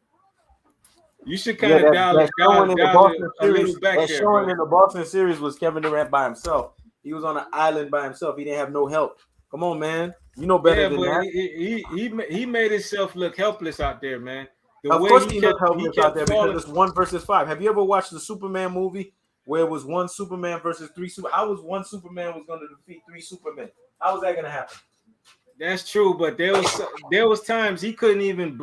you should kind of dial a little back there. That showing in the Boston series was Kevin Durant by himself. He was on an island by himself. He didn't have no help. Come on, man. You know better than that. He made himself look helpless out there, man. Of course he looked helpless out there because it's 1 versus 5. Have you ever watched the Superman movie where it was 1 Superman versus 3 Superman? How was 1 Superman was going to defeat 3 Supermen? How was that going to happen? That's true, but there was times he couldn't even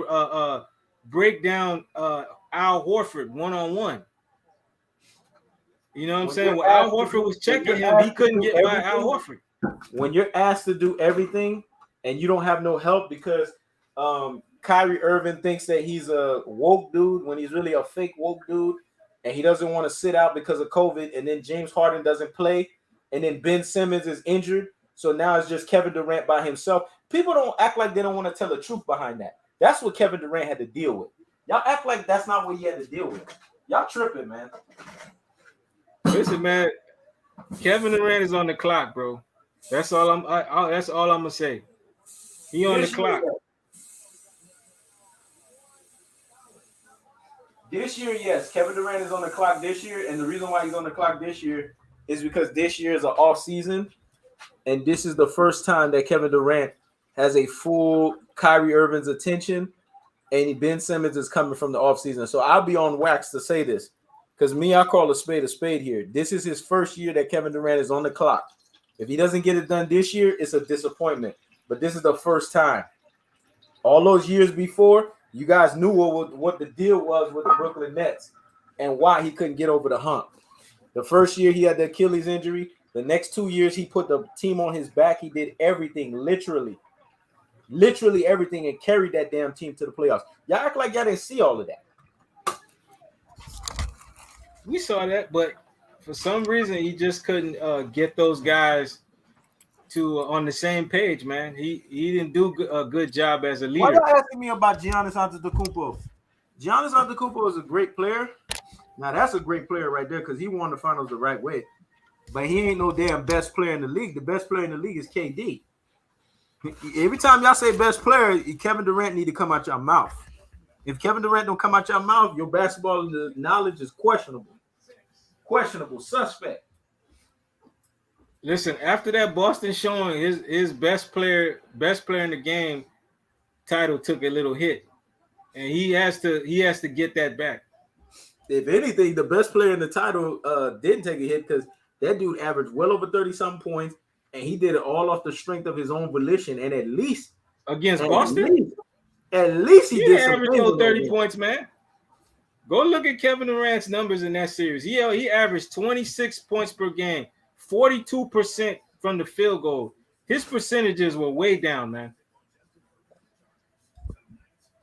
break down Al Horford one-on-one. You know what I'm saying? When Al Horford was checking him, he couldn't get by Al Horford. When you're asked to do everything and you don't have no help because Kyrie Irving thinks that he's a woke dude when he's really a fake woke dude, and he doesn't want to sit out because of COVID, and then James Harden doesn't play, and then Ben Simmons is injured. So now it's just Kevin Durant by himself. People don't act like they don't want to tell the truth behind that. That's what Kevin Durant had to deal with. Y'all act like that's not what he had to deal with. Y'all tripping, man. Listen, man, Kevin Durant is on the clock, bro. That's all that's all I'm gonna say. He on the clock. This year, yes, Kevin Durant is on the clock this year, and the reason why he's on the clock this year is because this year is an off season, and this is the first time that Kevin Durant has a full Kyrie Irving's attention, and Ben Simmons is coming from the off season. So I'll be on wax to say this, because I call a spade here. This is his first year that Kevin Durant is on the clock. If he doesn't get it done this year, it's a disappointment. But this is the first time. All those years before, you guys knew what the deal was with the Brooklyn Nets and why he couldn't get over the hump. The first year he had the Achilles injury. The next 2 years he put the team on his back. He did everything, literally everything, and carried that damn team to the playoffs. Y'all act like y'all didn't see all of that. We saw that, but for some reason he just couldn't get those guys to on the same page, man. He didn't do a good job as a leader. Why y'all asking me about Giannis Antetokounmpo? Giannis Antetokounmpo is a great player. Now that's a great player right there because he won the finals the right way. But he ain't no damn best player in the league. The best player in the league is KD. Every time y'all say best player, Kevin Durant need to come out your mouth. If Kevin Durant don't come out your mouth, your basketball knowledge is questionable. Questionable, suspect. Listen, after that Boston showing, his best player in the game title took a little hit, and he has to get that back. If anything, the best player in the title didn't take a hit because that dude averaged well over 30-something points, and he did it all off the strength of his own volition. And at least against Boston, at least he did average no 30 points, man. Go look at Kevin Durant's numbers in that series. He averaged 26 points per game. 42% from the field goal. His percentages were way down, man.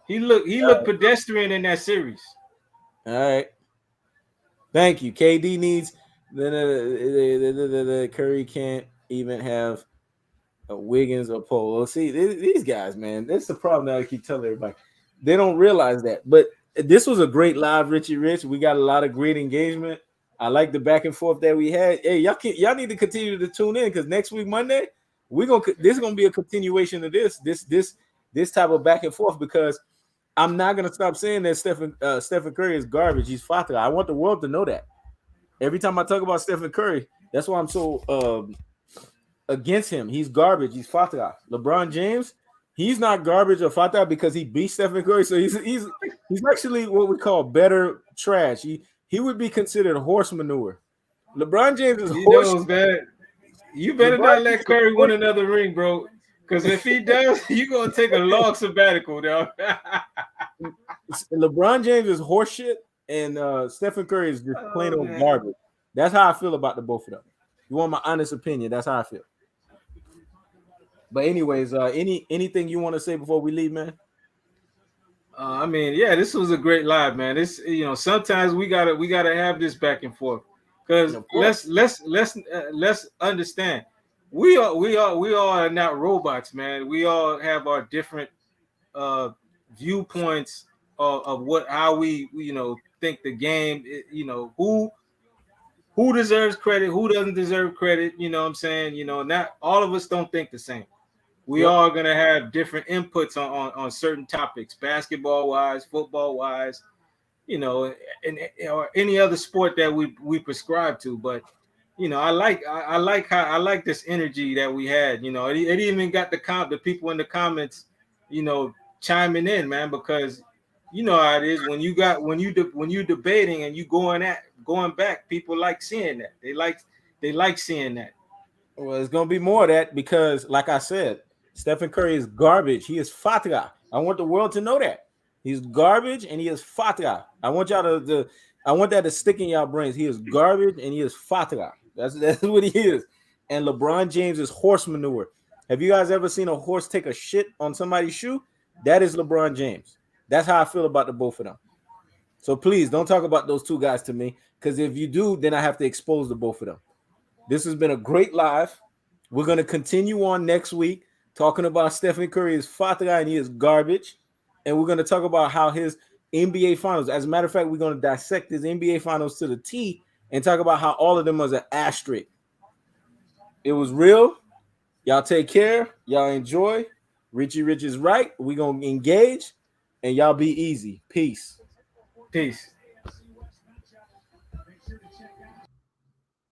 He looked pedestrian in that series. All right. Thank you. KD needs the Curry can't even have a Wiggins or Polo. See, these guys, man, that's the problem that I keep telling everybody. They don't realize that. But this was a great live, Richie Rich. We got a lot of great engagement. I like the back and forth that we had. Hey, y'all need to continue to tune in because next week Monday this is gonna be a continuation of this type of back and forth because I'm not gonna stop saying that Stephen Curry is garbage. He's fata. I want the world to know that. Every time I talk about Stephen Curry, that's why I'm so against him. He's garbage. He's fata. LeBron James, he's not garbage or fata because he beat Stephen Curry. So he's actually what we call better trash. He would be considered horse manure. LeBron James is horse. Man. You better not let Curry win another ring, bro. Because if he does, you're going to take a long sabbatical, dog. LeBron James is horse shit, and Stephen Curry is just plain old garbage. That's how I feel about the both of them. You want my honest opinion? That's how I feel. But anyways, anything you want to say before we leave, man? I mean, yeah, this was a great live, man. This, sometimes we gotta have this back and forth because let's understand. We all are not robots, man. We all have our different viewpoints of how we think the game. Who deserves credit, who doesn't deserve credit. You know what I'm saying? Not all of us don't think the same. We are going to have different inputs on certain topics, basketball-wise, football-wise, or any other sport that we prescribe to. But, I like this energy that we had. It even got the people in the comments, chiming in, man, because you know how it is when you debating and you going back, people like seeing that. They like seeing that. Well, it's gonna be more of that because, like I said, Stephen Curry is garbage. He is fata. I want the world to know that. He's garbage and he is fata. I want y'all I want that to stick in y'all brains. He is garbage and he is fata. That's what he is. And LeBron James is horse manure. Have you guys ever seen a horse take a shit on somebody's shoe? That is LeBron James. That's how I feel about the both of them. So please don't talk about those two guys to me, because if you do, then I have to expose the both of them. This has been a great live. We're gonna continue on next week talking about Stephen Curry is father and he is garbage, and we're gonna talk about how his NBA Finals. As a matter of fact, we're gonna dissect his NBA Finals to the T and talk about how all of them was an asterisk. It was real. Y'all take care. Y'all enjoy. Richie Rich is right. We're gonna engage, and y'all be easy. Peace. Peace.